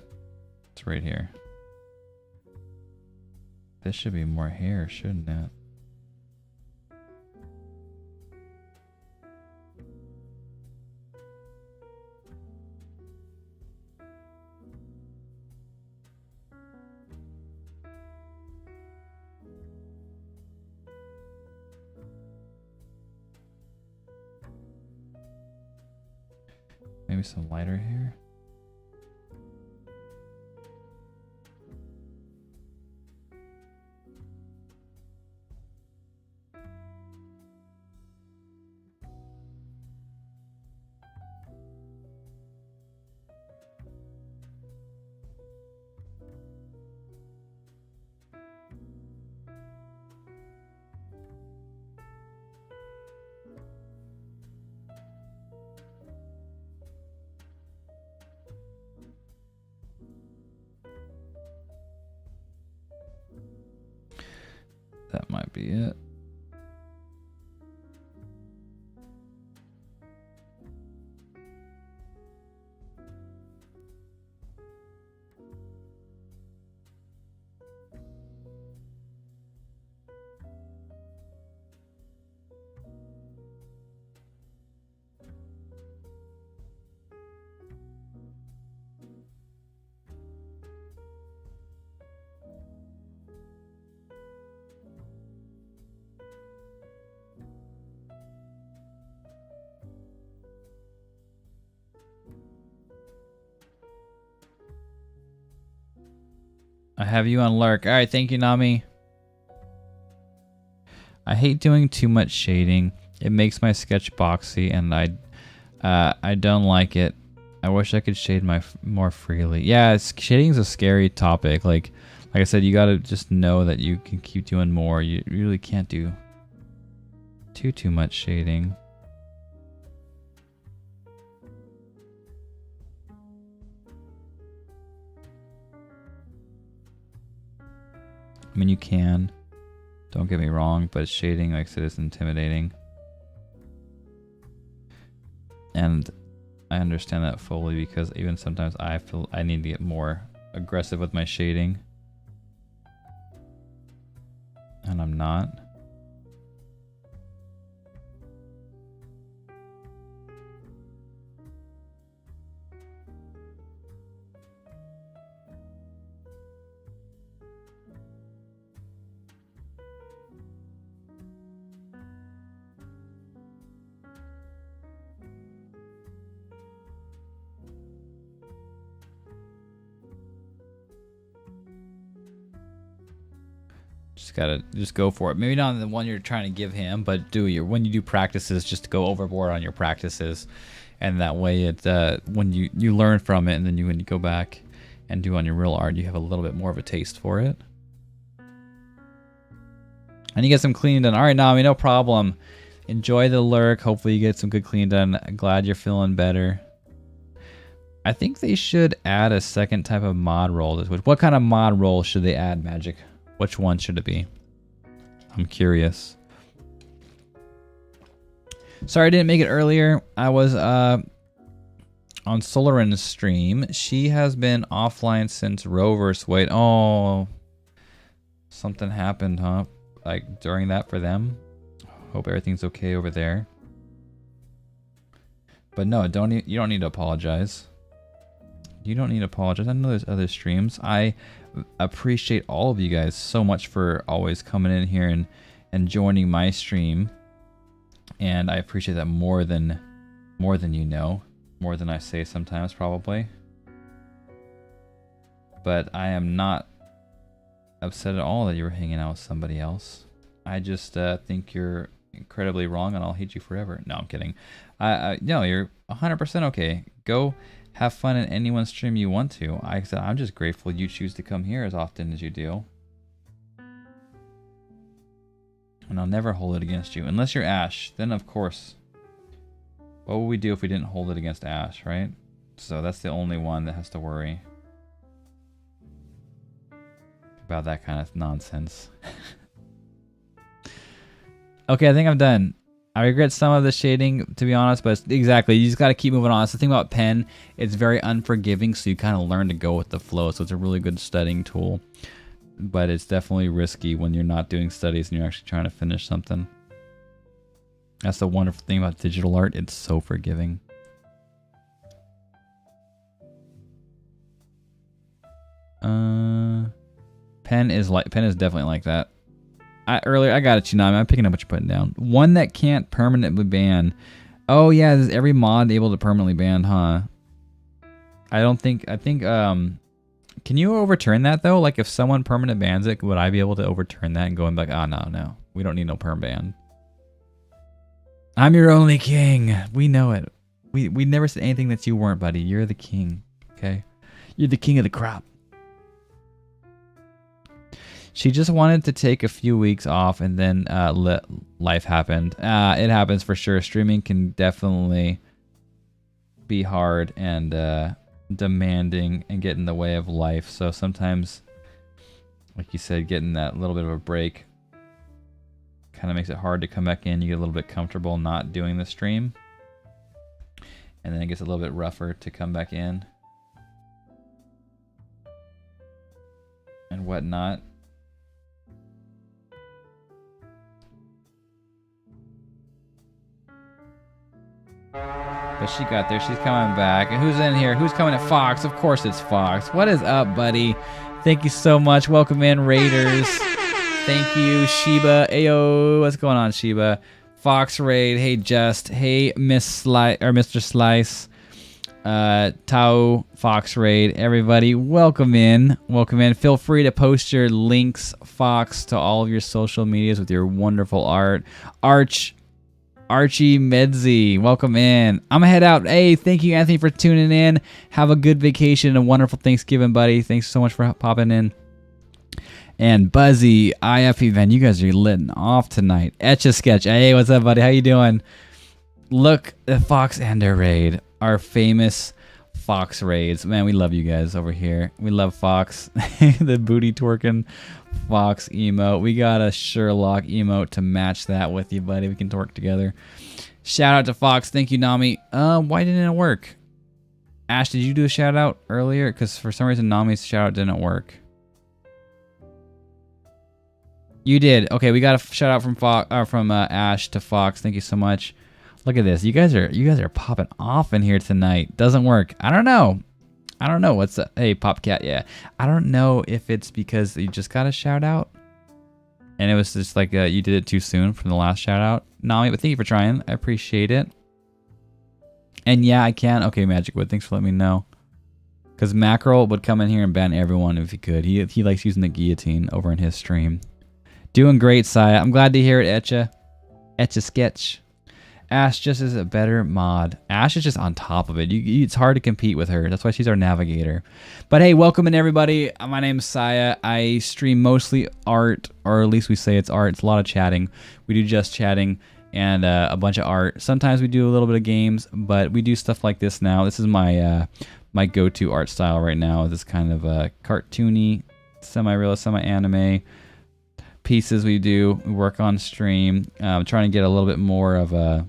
It's right here. This should be more hair, shouldn't it? Maybe some lighter hair. That might be it. I have you on lurk. All right, thank you, Nami. I hate doing too much shading. It makes my sketch boxy, and I don't like it. I wish I could shade more freely. Yeah, shading is a scary topic. Like I said, you gotta just know that you can keep doing more. You really can't do too much shading. I mean, you can. Don't get me wrong, but shading, like I said, is intimidating. And I understand that fully because even sometimes I feel I need to get more aggressive with my shading. And I'm not. Just go for it. Maybe not the one you're trying to give him, but when you do practices, just go overboard on your practices, and that way it when you learn from it, and then when you go back and do on your real art, you have a little bit more of a taste for it. And you get some cleaning done. All right, Nami, no problem. Enjoy the lurk. Hopefully you get some good cleaning done. Glad you're feeling better. I think they should add a second type of mod role to Twitch. What kind of mod role should they add, Magic? Which one should it be? I'm curious. Sorry I didn't make it earlier. I was on Solarin's stream. She has been offline since Rover's wait. Oh, something happened, huh? Like during that for them. Hope everything's okay over there. But no, you don't need to apologize. You don't need to apologize. I know there's other streams. I appreciate all of you guys so much for always coming in here and joining my stream. And I appreciate that more than you know. More than I say sometimes, probably. But I am not upset at all that you were hanging out with somebody else. I just think you're incredibly wrong and I'll hate you forever. No, I'm kidding. No, you're 100% okay. Go Have fun in anyone's stream you want to. I said I'm just grateful you choose to come here as often as you do. And I'll never hold it against you. Unless you're Ash, then of course. What would we do if we didn't hold it against Ash, right? So that's the only one that has to worry about that kind of nonsense. Okay, I think I'm done. I regret some of the shading, to be honest, but exactly, you just got to keep moving on. It's the thing about pen, it's very unforgiving, so you kind of learn to go with the flow, so it's a really good studying tool. But it's definitely risky when you're not doing studies and you're actually trying to finish something. That's the wonderful thing about digital art, it's so forgiving. Pen is definitely like that. Earlier, I got it, Tsunami. I'm picking up what you're putting down. One that can't permanently ban. Oh yeah, is every mod able to permanently ban, huh? I think, can you overturn that though? Like if someone permanent bans it, would I be able to overturn that and go and be like, oh no, we don't need no perm ban. I'm your only king. We know it. We never said anything that you weren't, buddy. You're the king, okay? You're the king of the crop. She just wanted to take a few weeks off and then life happened. It happens for sure. Streaming can definitely be hard and demanding and get in the way of life. So sometimes, like you said, getting that little bit of a break kind of makes it hard to come back in. You get a little bit comfortable not doing the stream. And then it gets a little bit rougher to come back in. And whatnot. But she got there. She's coming back. And who's in here? Who's coming at Fox? Of course it's Fox. What is up, buddy? Thank you so much. Welcome in, Raiders. Thank you, Sheba. Ayo, what's going on, Sheba? Fox Raid. Hey, Just. Hey, Miss Slice or Mr. Slice. Tao, Fox Raid. Everybody, welcome in. Welcome in. Feel free to post your links, Fox, to all of your social medias with your wonderful art. Archie Medzi, welcome in. I'm gonna head out. Hey, thank you, Anthony, for tuning in. Have a good vacation and a wonderful Thanksgiving, buddy. Thanks so much for popping in. And Buzzy, IF event, you guys are lit off tonight. Etch a Sketch. Hey, what's up, buddy? How you doing? Look at Fox Ender Raid, our famous Fox raids. Man, we love you guys over here. We love Fox. The booty twerking Fox emote. We got a Sherlock emote to match that with you, buddy. We can twerk together. Shout out to Fox. Thank you, Nami. Why didn't it work? Ash, did you do a shout out earlier? Because for some reason Nami's shout out didn't work. You did. Okay, we got a shout out from Ash to Fox. Thank you so much. Look at this. You guys are popping off in here tonight. Doesn't work. I don't know. What's up? Hey, Popcat. Yeah. I don't know if it's because you just got a shout out and it was just like you did it too soon from the last shout out. Nami, but thank you for trying. I appreciate it. And yeah, I can. Okay, Magic Wood. Thanks for letting me know. Because Mackerel would come in here and ban everyone if he could. He likes using the guillotine over in his stream. Doing great, Saya. I'm glad to hear it, Etcha. Etcha Sketch. Ash just is a better mod. Ash is just on top of it. It's hard to compete with her. That's why she's our navigator. But hey, welcome in everybody. My name is Saya. I stream mostly art, or at least we say it's art. It's a lot of chatting. We do just chatting and a bunch of art. Sometimes we do a little bit of games, but we do stuff like this now. This is my my go-to art style right now. This kind of cartoony, semi-realist, semi-anime pieces we do. We work on stream. Trying to get a little bit more of a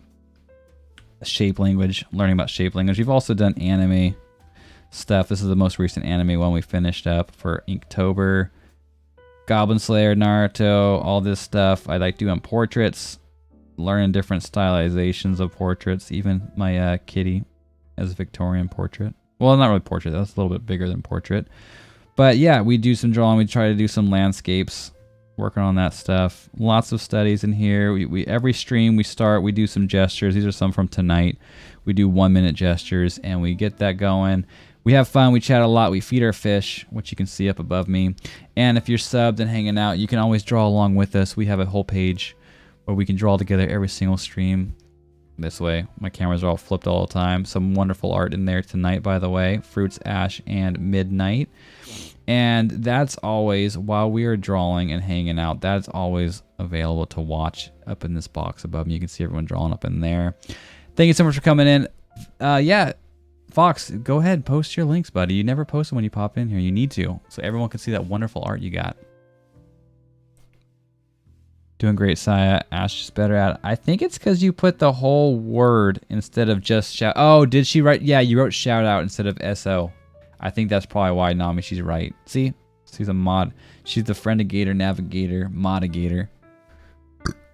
shape language, learning about shape language. We've also done anime stuff. This is the most recent anime one we finished up for Inktober. Goblin Slayer, Naruto, all this stuff. I like doing portraits, learning different stylizations of portraits. Even my kitty as a Victorian portrait. Well, not really portrait. That's a little bit bigger than portrait. But yeah, we do some drawing. We try to do some landscapes. Working on that stuff. Lots of studies in here. We every stream we start, we do some gestures. These are some from tonight. We do 1-minute gestures and we get that going. We have fun. We chat a lot. We feed our fish, which you can see up above me. And if you're subbed and hanging out, you can always draw along with us. We have a whole page where we can draw together every single stream. this way. My cameras are all flipped all the time. Some wonderful art in there tonight, by the way. Fruits, Ash, and Midnight. And that's always, while we are drawing and hanging out, that's always available to watch up in this box above me. You can see everyone drawing up in there. Thank you so much for coming in. Yeah, Fox, go ahead, post your links, buddy. You never post them when you pop in here. You need to, so everyone can see that wonderful art you got. Doing great, Saya. Ash is better at it. I think it's because you put the whole word instead of just shout. Oh, did she write? Yeah, you wrote shout out instead of SO. I think that's probably why, Nami, she's right. See? She's a mod. She's the Friendigator, Navigator, Modigator.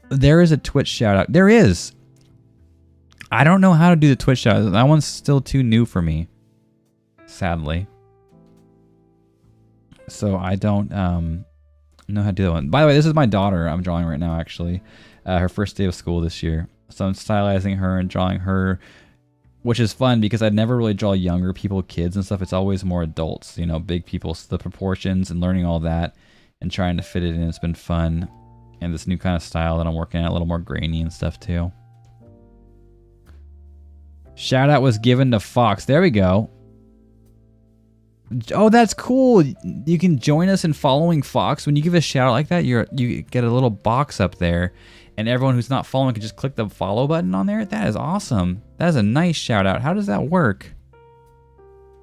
There is a Twitch shout out. There is. I don't know how to do the Twitch shout out. That one's still too new for me. Sadly. So I don't know how to do that one. By the way, this is my daughter I'm drawing right now, actually. Her first day of school this year. So I'm stylizing her and drawing her, which is fun because I never really draw younger people, kids and stuff. It's always more adults, you know, big people. So the proportions and learning all that and trying to fit it in. It's been fun. And this new kind of style that I'm working at, a little more grainy and stuff too. Shout out was given to Fox. There we go. Oh, that's cool. You can join us in following Fox. When you give a shout out like that, you get a little box up there, and everyone who's not following can just click the follow button on there. That is awesome. That is a nice shout out. How does that work?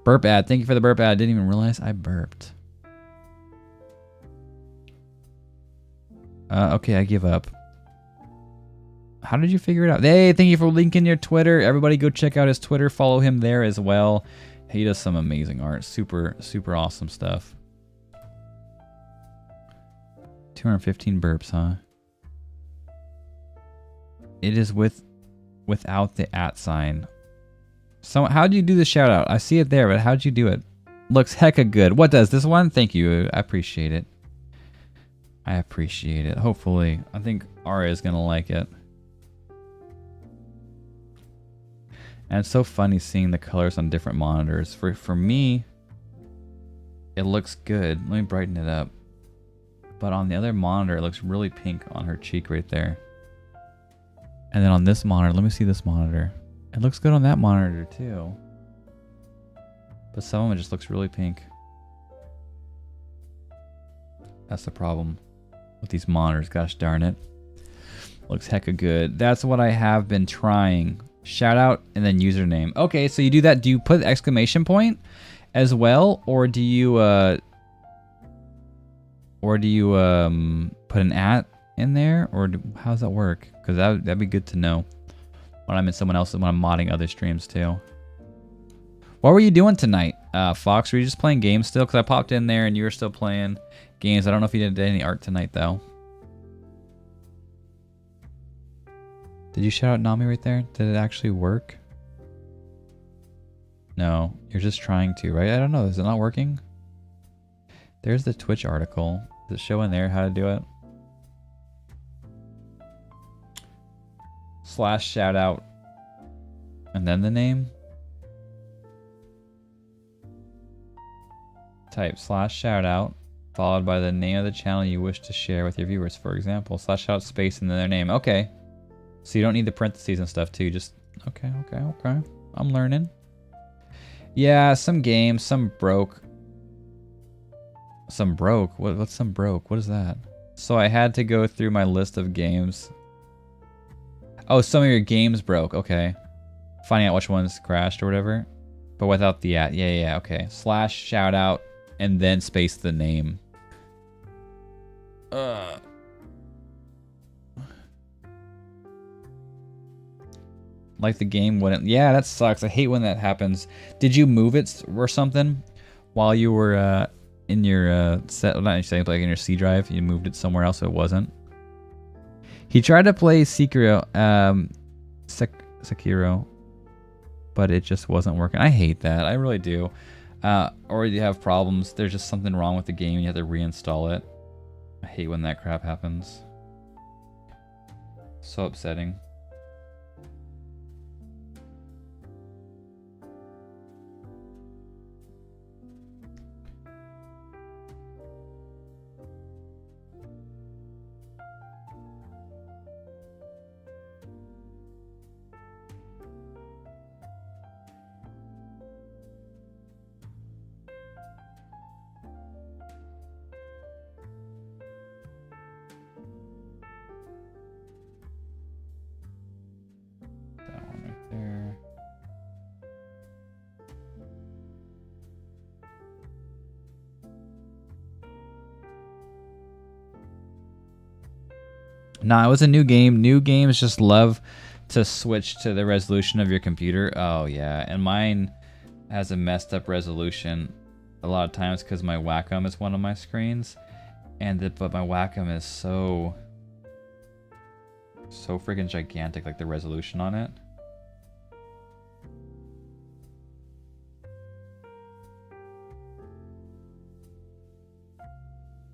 Burp ad. Thank you for the burp ad. I didn't even realize I burped. Okay, I give up. How did you figure it out? Hey, thank you for linking your Twitter. Everybody go check out his Twitter. Follow him there as well. He does some amazing art. Super, super awesome stuff. 215 burps, huh? It is without the @ sign. So how'd you do the shout out? I see it there, but how'd you do it? Looks hecka good. What does this one? Thank you. I appreciate it. I appreciate it. Hopefully. I think Aria is going to like it. And it's so funny seeing the colors on different monitors. For me, it looks good. Let me brighten it up. But on the other monitor, it looks really pink on her cheek right there. And then on this monitor, let me see this monitor. It looks good on that monitor too. But some of it just looks really pink. That's the problem with these monitors. Gosh darn it. Looks hecka good. That's what I have been trying. Shout out and then username. Okay, so you do that. Do you put exclamation point as well, or do you put an @ in there, or how does that work? Because that'd be good to know when I'm in someone else, when I'm modding other streams too. What were you doing tonight, Fox? Were you just playing games still? Because I popped in there and you were still playing games. I don't know if you did any art tonight though. Did you shout out Nami right there? Did it actually work? No, you're just trying to, right? I don't know. Is it not working? There's the Twitch article. Does it show in there how to do it? / shout out. And then the name? Type / shout out, followed by the name of the channel you wish to share with your viewers. For example, / shout out space and then their name. Okay. So you don't need the parentheses and stuff too. Just, okay. I'm learning. Yeah, some games, some broke. Some broke? What's some broke? What is that? So I had to go through my list of games. Oh, some of your games broke. Okay. Finding out which ones crashed or whatever. But without the @ Yeah, okay. / shout out and then space the name. Like the game wouldn't. Yeah, that sucks. I hate when that happens. Did you move it or something while you were in your set? Not saying like in your C drive. You moved it somewhere else so it wasn't. He tried to play Sekiro, Sekiro, but it just wasn't working. I hate that. I really do. Or you have problems. There's just something wrong with the game and you have to reinstall it. I hate when that crap happens. So upsetting. Nah, it was a new game. New games just love to switch to the resolution of your computer. Oh yeah, and mine has a messed up resolution a lot of times because my Wacom is one of my screens, but my Wacom is so freaking gigantic, like the resolution on it.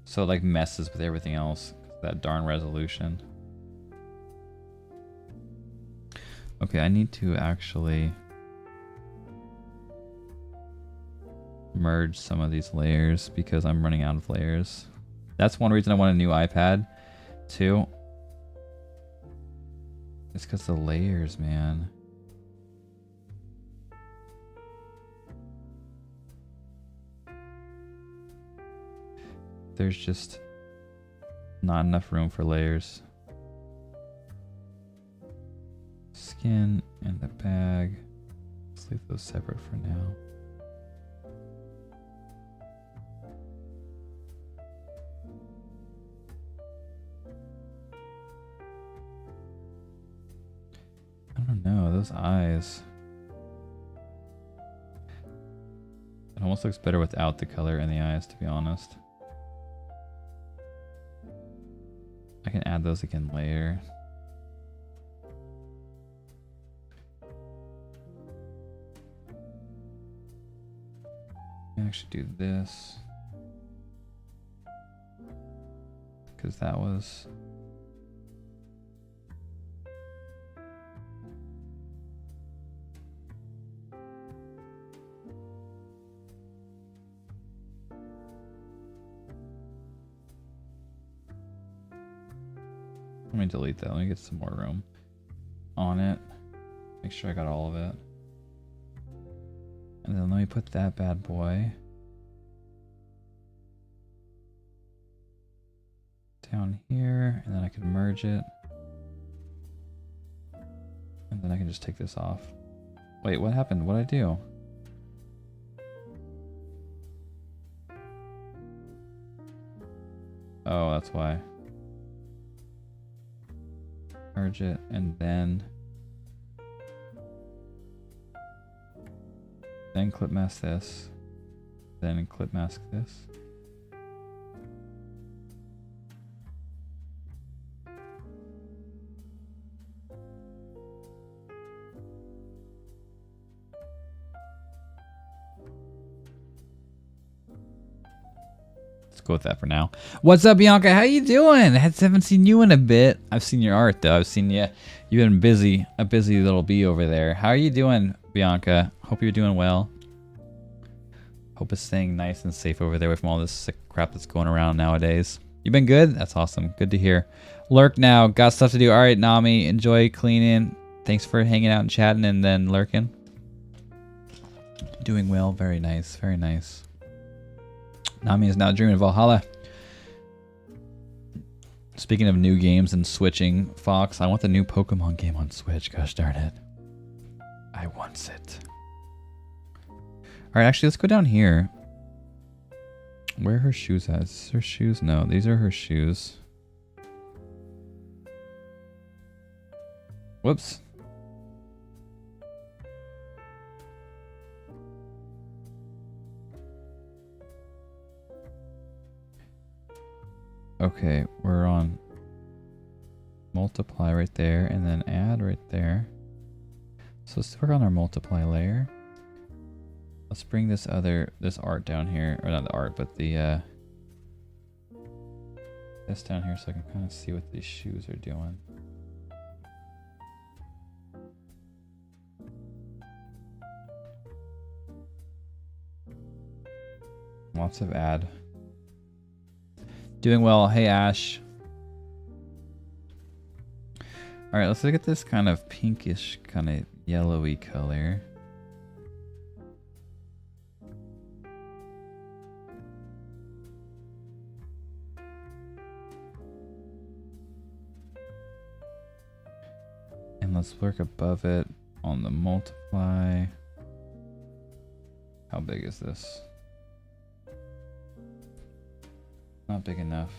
So it like messes with everything else. That darn resolution. Okay, I need to actually merge some of these layers because I'm running out of layers. That's one reason I want a new iPad too. It's because the layers, man. There's just not enough room for layers. Skin and the bag. Let's leave those separate for now. I don't know, those eyes. It almost looks better without the color in the eyes, to be honest. I can add those again later. I can actually do this. Because that was... Let me delete that. Let me get some more room on it. Make sure I got all of it. And then let me put that bad boy down here, and then I can merge it. And then I can just take this off. Wait, what happened? What'd I do? Oh, that's why. Merge it, and then clip mask this, then clip mask this. Let's go with that for now. What's up, Bianca? How you doing? I haven't seen you in a bit. I've seen your art though. I've seen you. You've been busy. A busy little bee over there. How are you doing, Bianca? Hope you're doing well. Hope it's staying nice and safe over there from all this sick crap that's going around nowadays. You been good? That's awesome. Good to hear. Lurk now. Got stuff to do. All right, Nami. Enjoy cleaning. Thanks for hanging out and chatting and then lurking. Doing well. Very nice. Very nice. Nami is now dreaming of Valhalla. Speaking of new games and switching, Fox, I want the new Pokemon game on Switch. Gosh darn it. I want it. Alright, actually, let's go down here. Where are her shoes at? Is this her shoes? No, these are her shoes. Whoops. Okay, we're on multiply right there, and then add right there. So let's work on our multiply layer. Let's bring this art down here, or not the art, but the this down here so I can kind of see what these shoes are doing. Lots of add. Doing well. Hey, Ash. Alright, let's look at this kind of pinkish, kind of yellowy color. And let's work above it on the multiply. How big is this? Not big enough.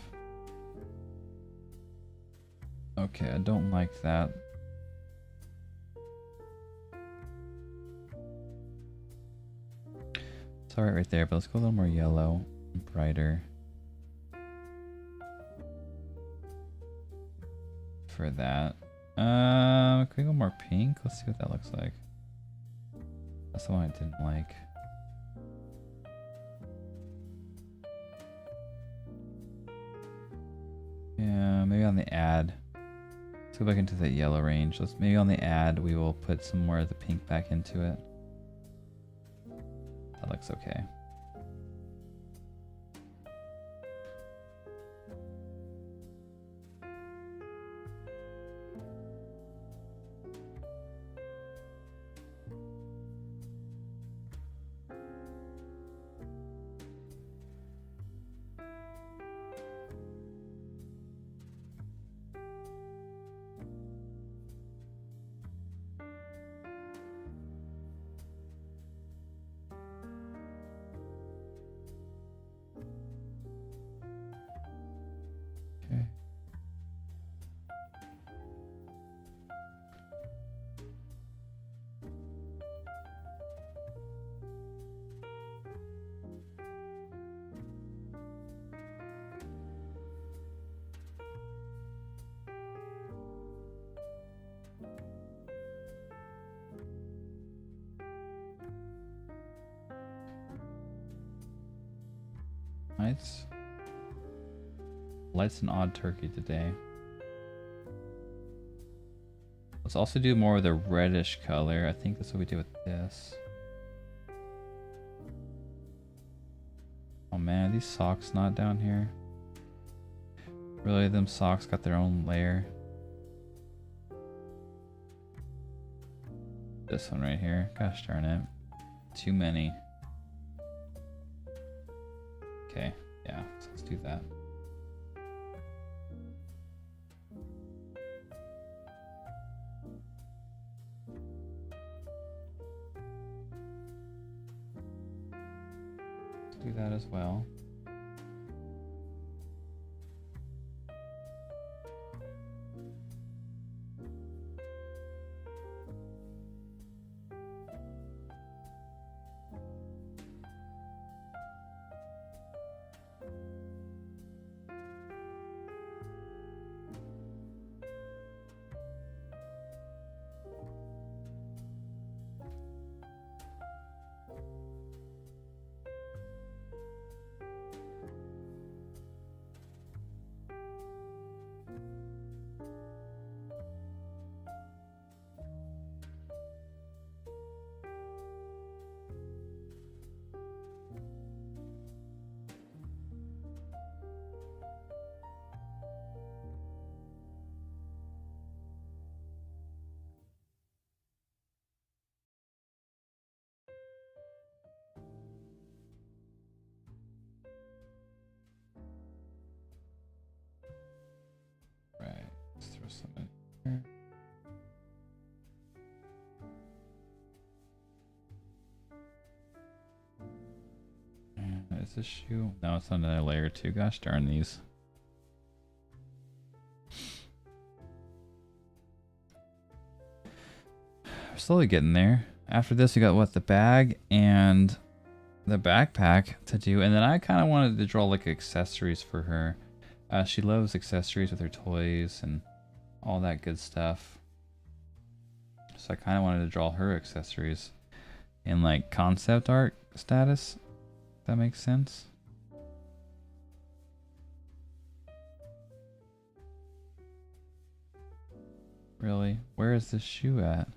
Okay, I don't like that. It's alright right there, but let's go a little more yellow, brighter. For that. Can we go more pink? Let's see what that looks like. That's the one I didn't like. Yeah, maybe on the ad. Let's go back into the yellow range. Let's maybe on the ad we will put some more of the pink back into it. That looks okay. Okay. Lights. Lights an odd turkey today. Let's also do more of the reddish color. I think that's what we did with this. Oh man, are these socks not down here? Really, them socks got their own layer. This one right here. Gosh darn it. Too many. Okay, yeah, so let's do that. Let's do that as well. Right, let's throw some in here. Is this shoe? No, it's on another layer too. Gosh darn these. We're slowly getting there. After this, we got what, the bag and the backpack to do, and then I kind of wanted to draw like accessories for her. She loves accessories with her toys and all that good stuff. So I kind of wanted to draw her accessories in like concept art status. If that makes sense. Really? Where is this shoe at?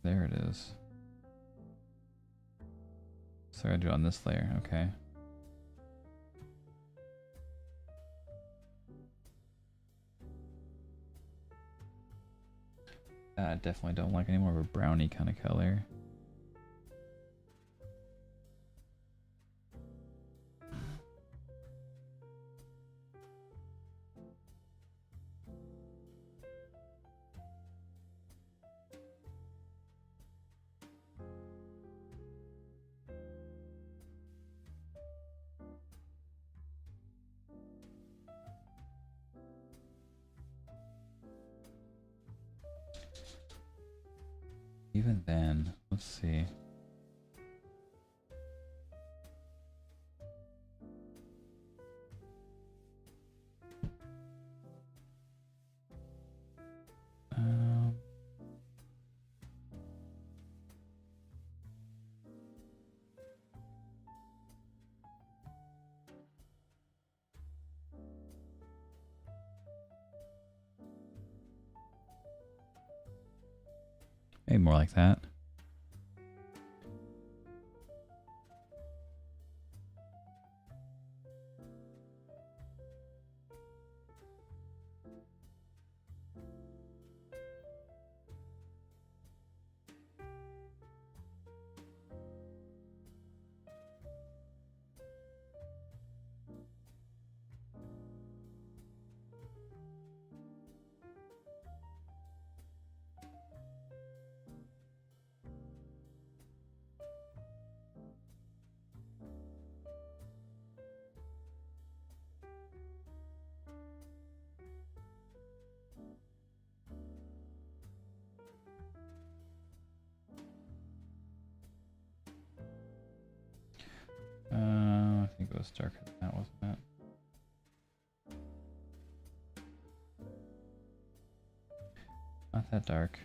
There it is. So I gotta do it on this layer, okay. I definitely don't like any more of a brownie kind of color. even then, let's see. Um, Maybe more like that. I think it was darker than that, wasn't it? Not that dark.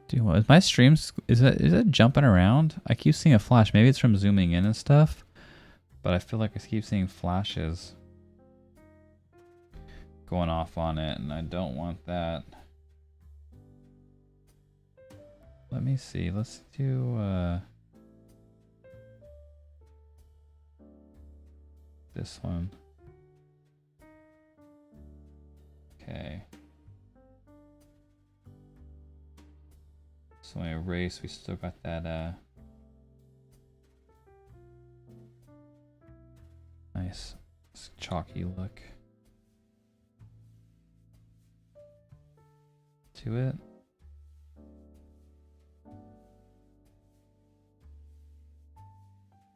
Dude, what is my streams? Is it jumping around? I keep seeing a flash. Maybe it's from zooming in and stuff, but I feel like I keep seeing flashes going off on it, and I don't want that. Let me see. Let's do this one. Okay. So when I erase, we still got that nice chalky look to it.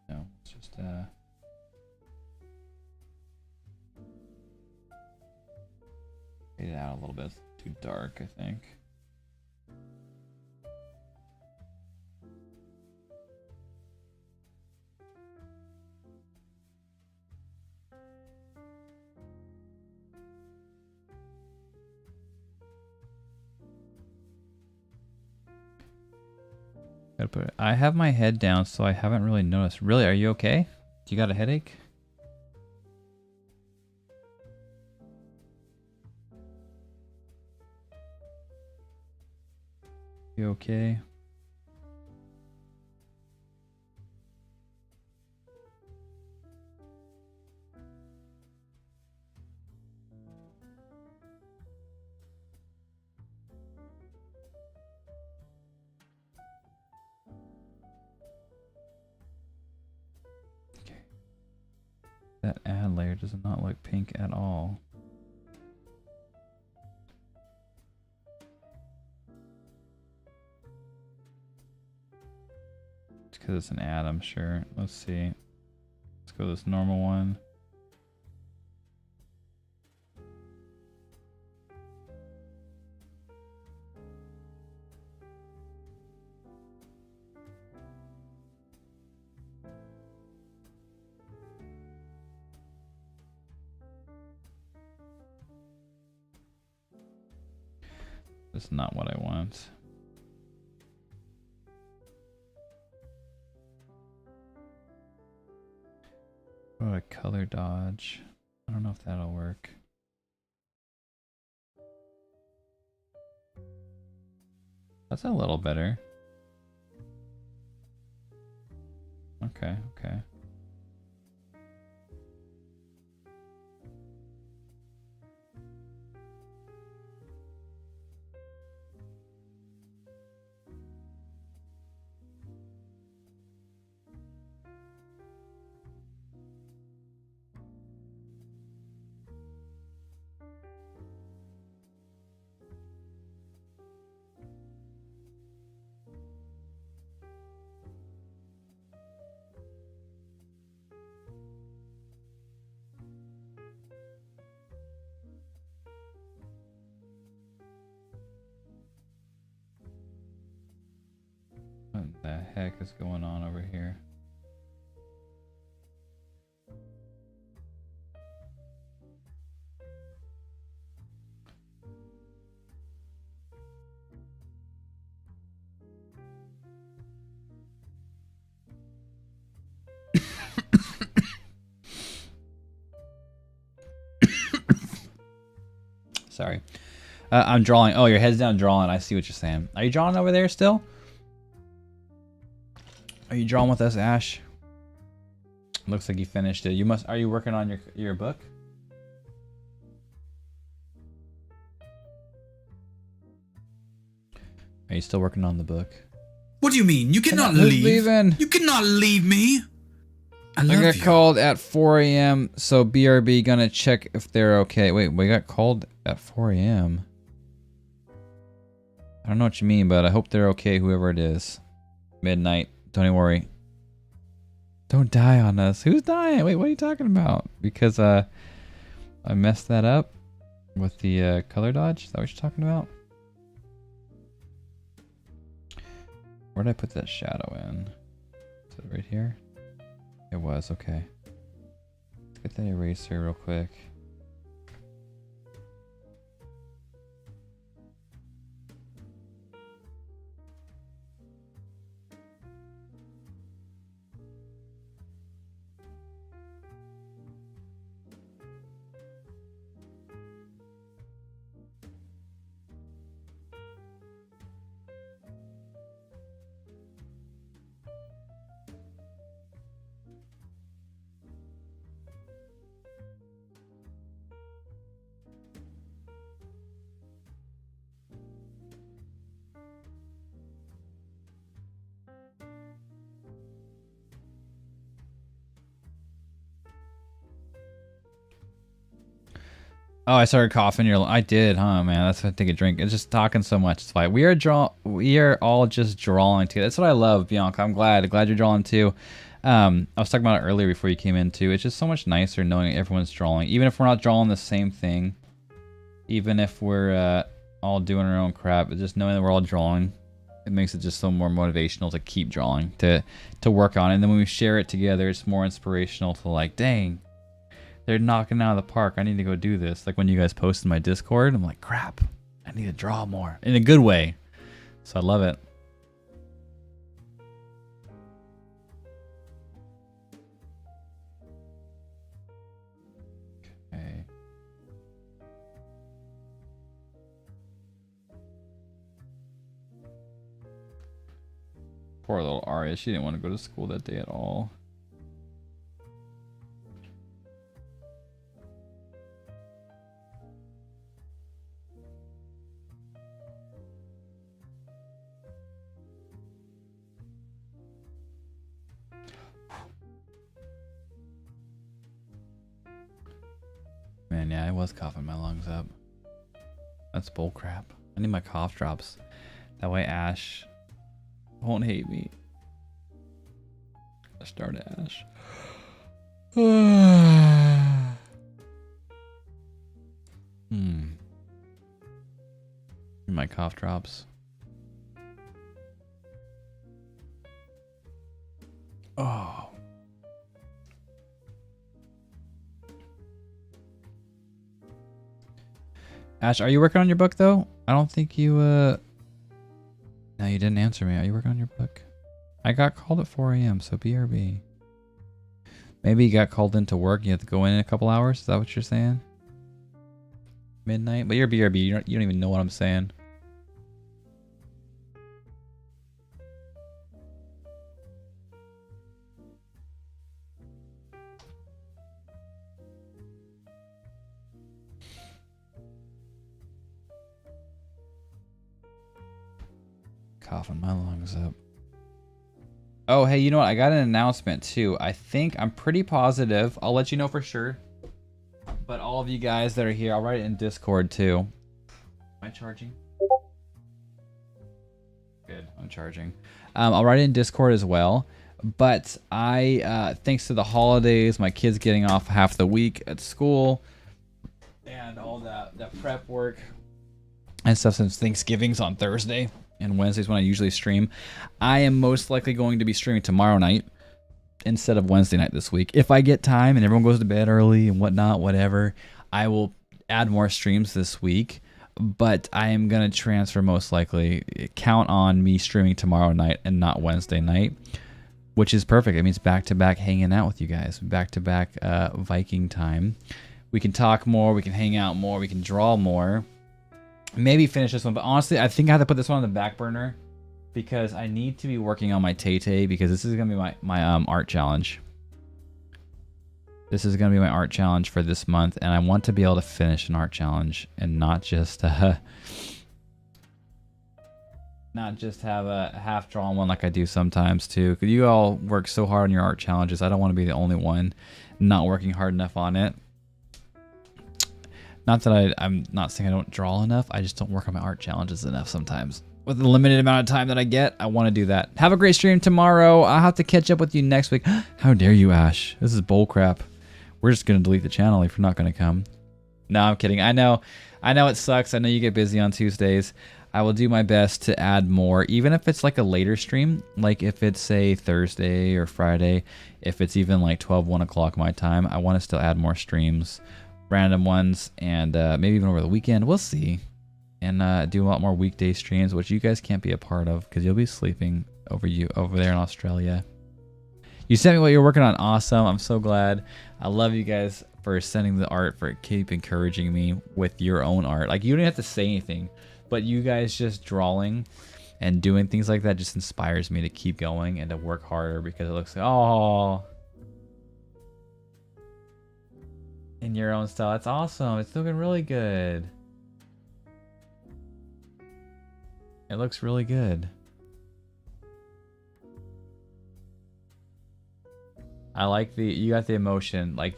No, it's just fade it out a little bit. It's too dark, I think. I have my head down, so I haven't really noticed. Really, are you okay? Do you got a headache? You okay? That add layer does not look pink at all. It's because it's an add, I'm sure. Let's see. Let's go this normal one. That's not what I want. Oh, a color dodge. I don't know if that'll work. That's a little better. Okay, okay. heck is going on over here? Sorry. I'm drawing. Oh, your head's down drawing. I see what you're saying. Are you drawing over there still? Are you drawing with us, Ash? Looks like you finished it. You must. Are you working on your book? Are you still working on the book? What do you mean? You cannot Who's leave. leaving? You cannot leave me. I love I got you. called at 4 a.m. So BRB gonna check if they're okay. Wait, we got called at 4 a.m. I don't know what you mean, but I hope they're okay, whoever it is. Midnight. Don't even worry. Don't die on us. Who's dying? Wait, what are you talking about? Because I messed that up with the color dodge. Is that what you're talking about? Where did I put that shadow in? Is it right here? It was, okay. Let's get that eraser real quick. Oh, I started coughing. I did, huh, man? That's why I take a drink. It's just talking so much. It's fine. We are all just drawing together. That's what I love, Bianca. I'm glad you're drawing too. I was talking about it earlier before you came in too. It's just so much nicer knowing everyone's drawing, even if we're not drawing the same thing. Even if we're all doing our own crap, but just knowing that we're all drawing, it makes it just so more motivational to keep drawing, to work on it. And then when we share it together, it's more inspirational to like, dang. They're knocking out of the park. I need to go do this. Like when you guys posted my Discord, I'm like, crap, I need to draw more in a good way. So I love it. Okay. Poor little Arya. She didn't want to go to school that day at all. Man, yeah, I was coughing my lungs up. That's bull crap. I need my cough drops. That way Ash won't hate me. I start Ash. My cough drops. Oh. Ash, are you working on your book though? I don't think you No, you didn't answer me. Are you working on your book? I got called at 4 a.m. so BRB. Maybe you got called into work. You have to go in a couple hours. Is that what you're saying? Midnight? But you're BRB. You don't even know what I'm saying. Coughing my lungs up. Oh, hey, you know what? I got an announcement too. I'm pretty positive. I'll let you know for sure. But all of you guys that are here, I'll write it in Discord too. Am I charging? Good, I'm charging. I'll write it in Discord as well. But thanks to the holidays, my kids getting off half the week at school, and all that prep work and stuff since Thanksgiving's on Thursday. and Wednesday's when I usually stream. I am most likely going to be streaming tomorrow night instead of Wednesday night this week. If I get time and everyone goes to bed early and whatnot, whatever, I will add more streams this week. But I am going to transfer most likely. Count on me streaming tomorrow night and not Wednesday night, which is perfect. It means back-to-back hanging out with you guys. Back-to-back Viking time. We can talk more. We can hang out more. We can draw more. Maybe finish this one. But honestly, I think I have to put this one on the back burner because I need to be working on my Tay-Tay because this is going to be my art challenge. This is going to be my art challenge for this month. And I want to be able to finish an art challenge and not just have a half-drawn one like I do sometimes too. Because you all work so hard on your art challenges. I don't want to be the only one not working hard enough on it. Not that I'm not saying I don't draw enough. I just don't work on my art challenges enough sometimes. With the limited amount of time that I get, I want to do that. Have a great stream tomorrow. I'll have to catch up with you next week. How dare you, Ash? This is bullcrap. We're just going to delete the channel if you're not going to come. No, I'm kidding. I know it sucks. I know you get busy on Tuesdays. I will do my best to add more, even if it's like a later stream, like if it's say Thursday or Friday, if it's even like 1 o'clock my time, I want to still add more streams, random ones, and maybe even over the weekend. We'll see. And do a lot more weekday streams, which you guys can't be a part of because you'll be sleeping over there in Australia. You sent me what you're working on. Awesome. I'm so glad. I love you guys for sending the art, for keep encouraging me with your own art. Like, you don't have to say anything, but you guys just drawing and doing things like that just inspires me to keep going and to work harder because it looks like, oh, in your own style. That's awesome. It's looking really good. It looks really good. I like you got the emotion. Like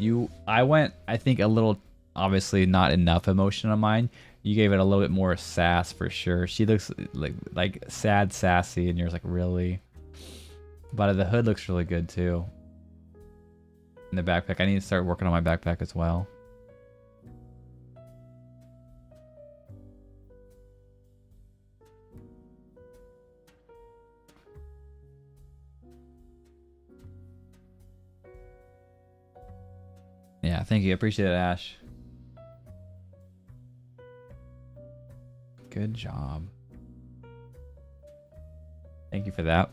I think a little, obviously not enough emotion on mine. You gave it a little bit more sass for sure. She looks like sad, sassy, and you're like, really? But the hood looks really good too. And the backpack, I need to start working on my backpack as well. Yeah, thank you. I appreciate it, Ash. Good job. Thank you for that.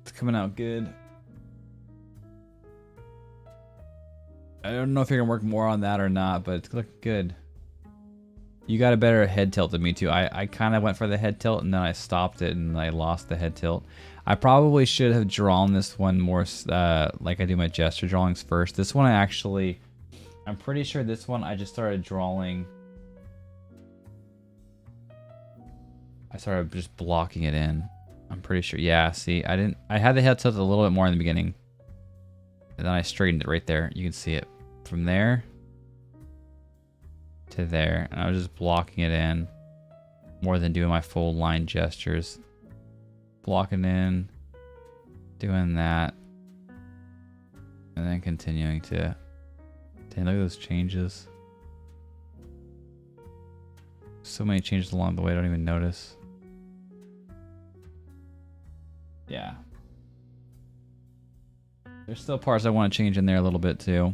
It's coming out good. I don't know if you're gonna work more on that or not, but it's looking good. You got a better head tilt than me too. I kind of went for the head tilt and then I stopped it and I lost the head tilt. I probably should have drawn this one more like I do my gesture drawings first. This one I'm pretty sure this one I just started drawing. I started just blocking it in. I'm pretty sure. Yeah, see, I had the head tilt a little bit more in the beginning. And then I straightened it right there. You can see it from there to there. And I was just blocking it in more than doing my full line gestures. Blocking in, doing that, and then continuing to. Dang, look at those changes. So many changes along the way, I don't even notice. Yeah. There's still parts I want to change in there a little bit too.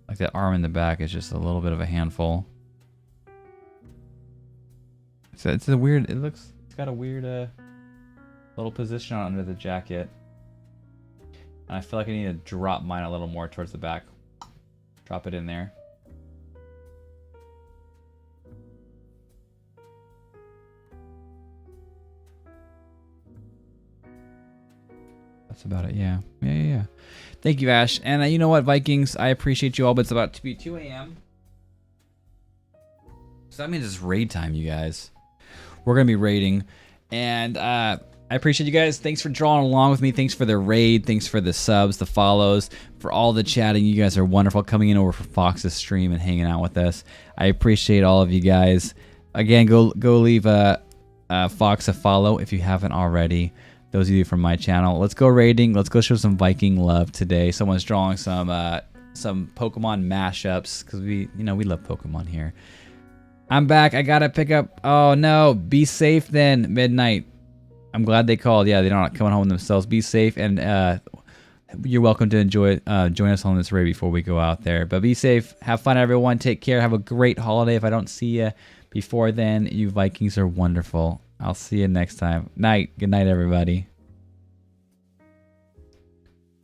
Like that arm in the back is just a little bit of a handful. So it's a weird, it's got a weird little position on under the jacket. And I feel like I need to drop mine a little more towards the back. Drop it in there. That's about it, yeah. Yeah. Thank you, Ash. And you know what, Vikings? I appreciate you all, but it's about to be 2 a.m. So that means it's raid time, you guys. We're going to be raiding. And I appreciate you guys. Thanks for drawing along with me. Thanks for the raid. Thanks for the subs, the follows, for all the chatting. You guys are wonderful coming in over for Fox's stream and hanging out with us. I appreciate all of you guys. Again, go leave Fox a follow if you haven't already. Those of you from my channel. Let's go raiding. Let's go show some Viking love today. Someone's drawing some some Pokemon mashups because we love Pokemon here. I'm back. I gotta pick up. Oh no! Be safe then, Midnight. I'm glad they called. Yeah, they're not coming home themselves. Be safe, and you're welcome to join us on this raid before we go out there. But be safe. Have fun, everyone. Take care. Have a great holiday. If I don't see you before then, you Vikings are wonderful. I'll see you next time. Night. Good night, everybody.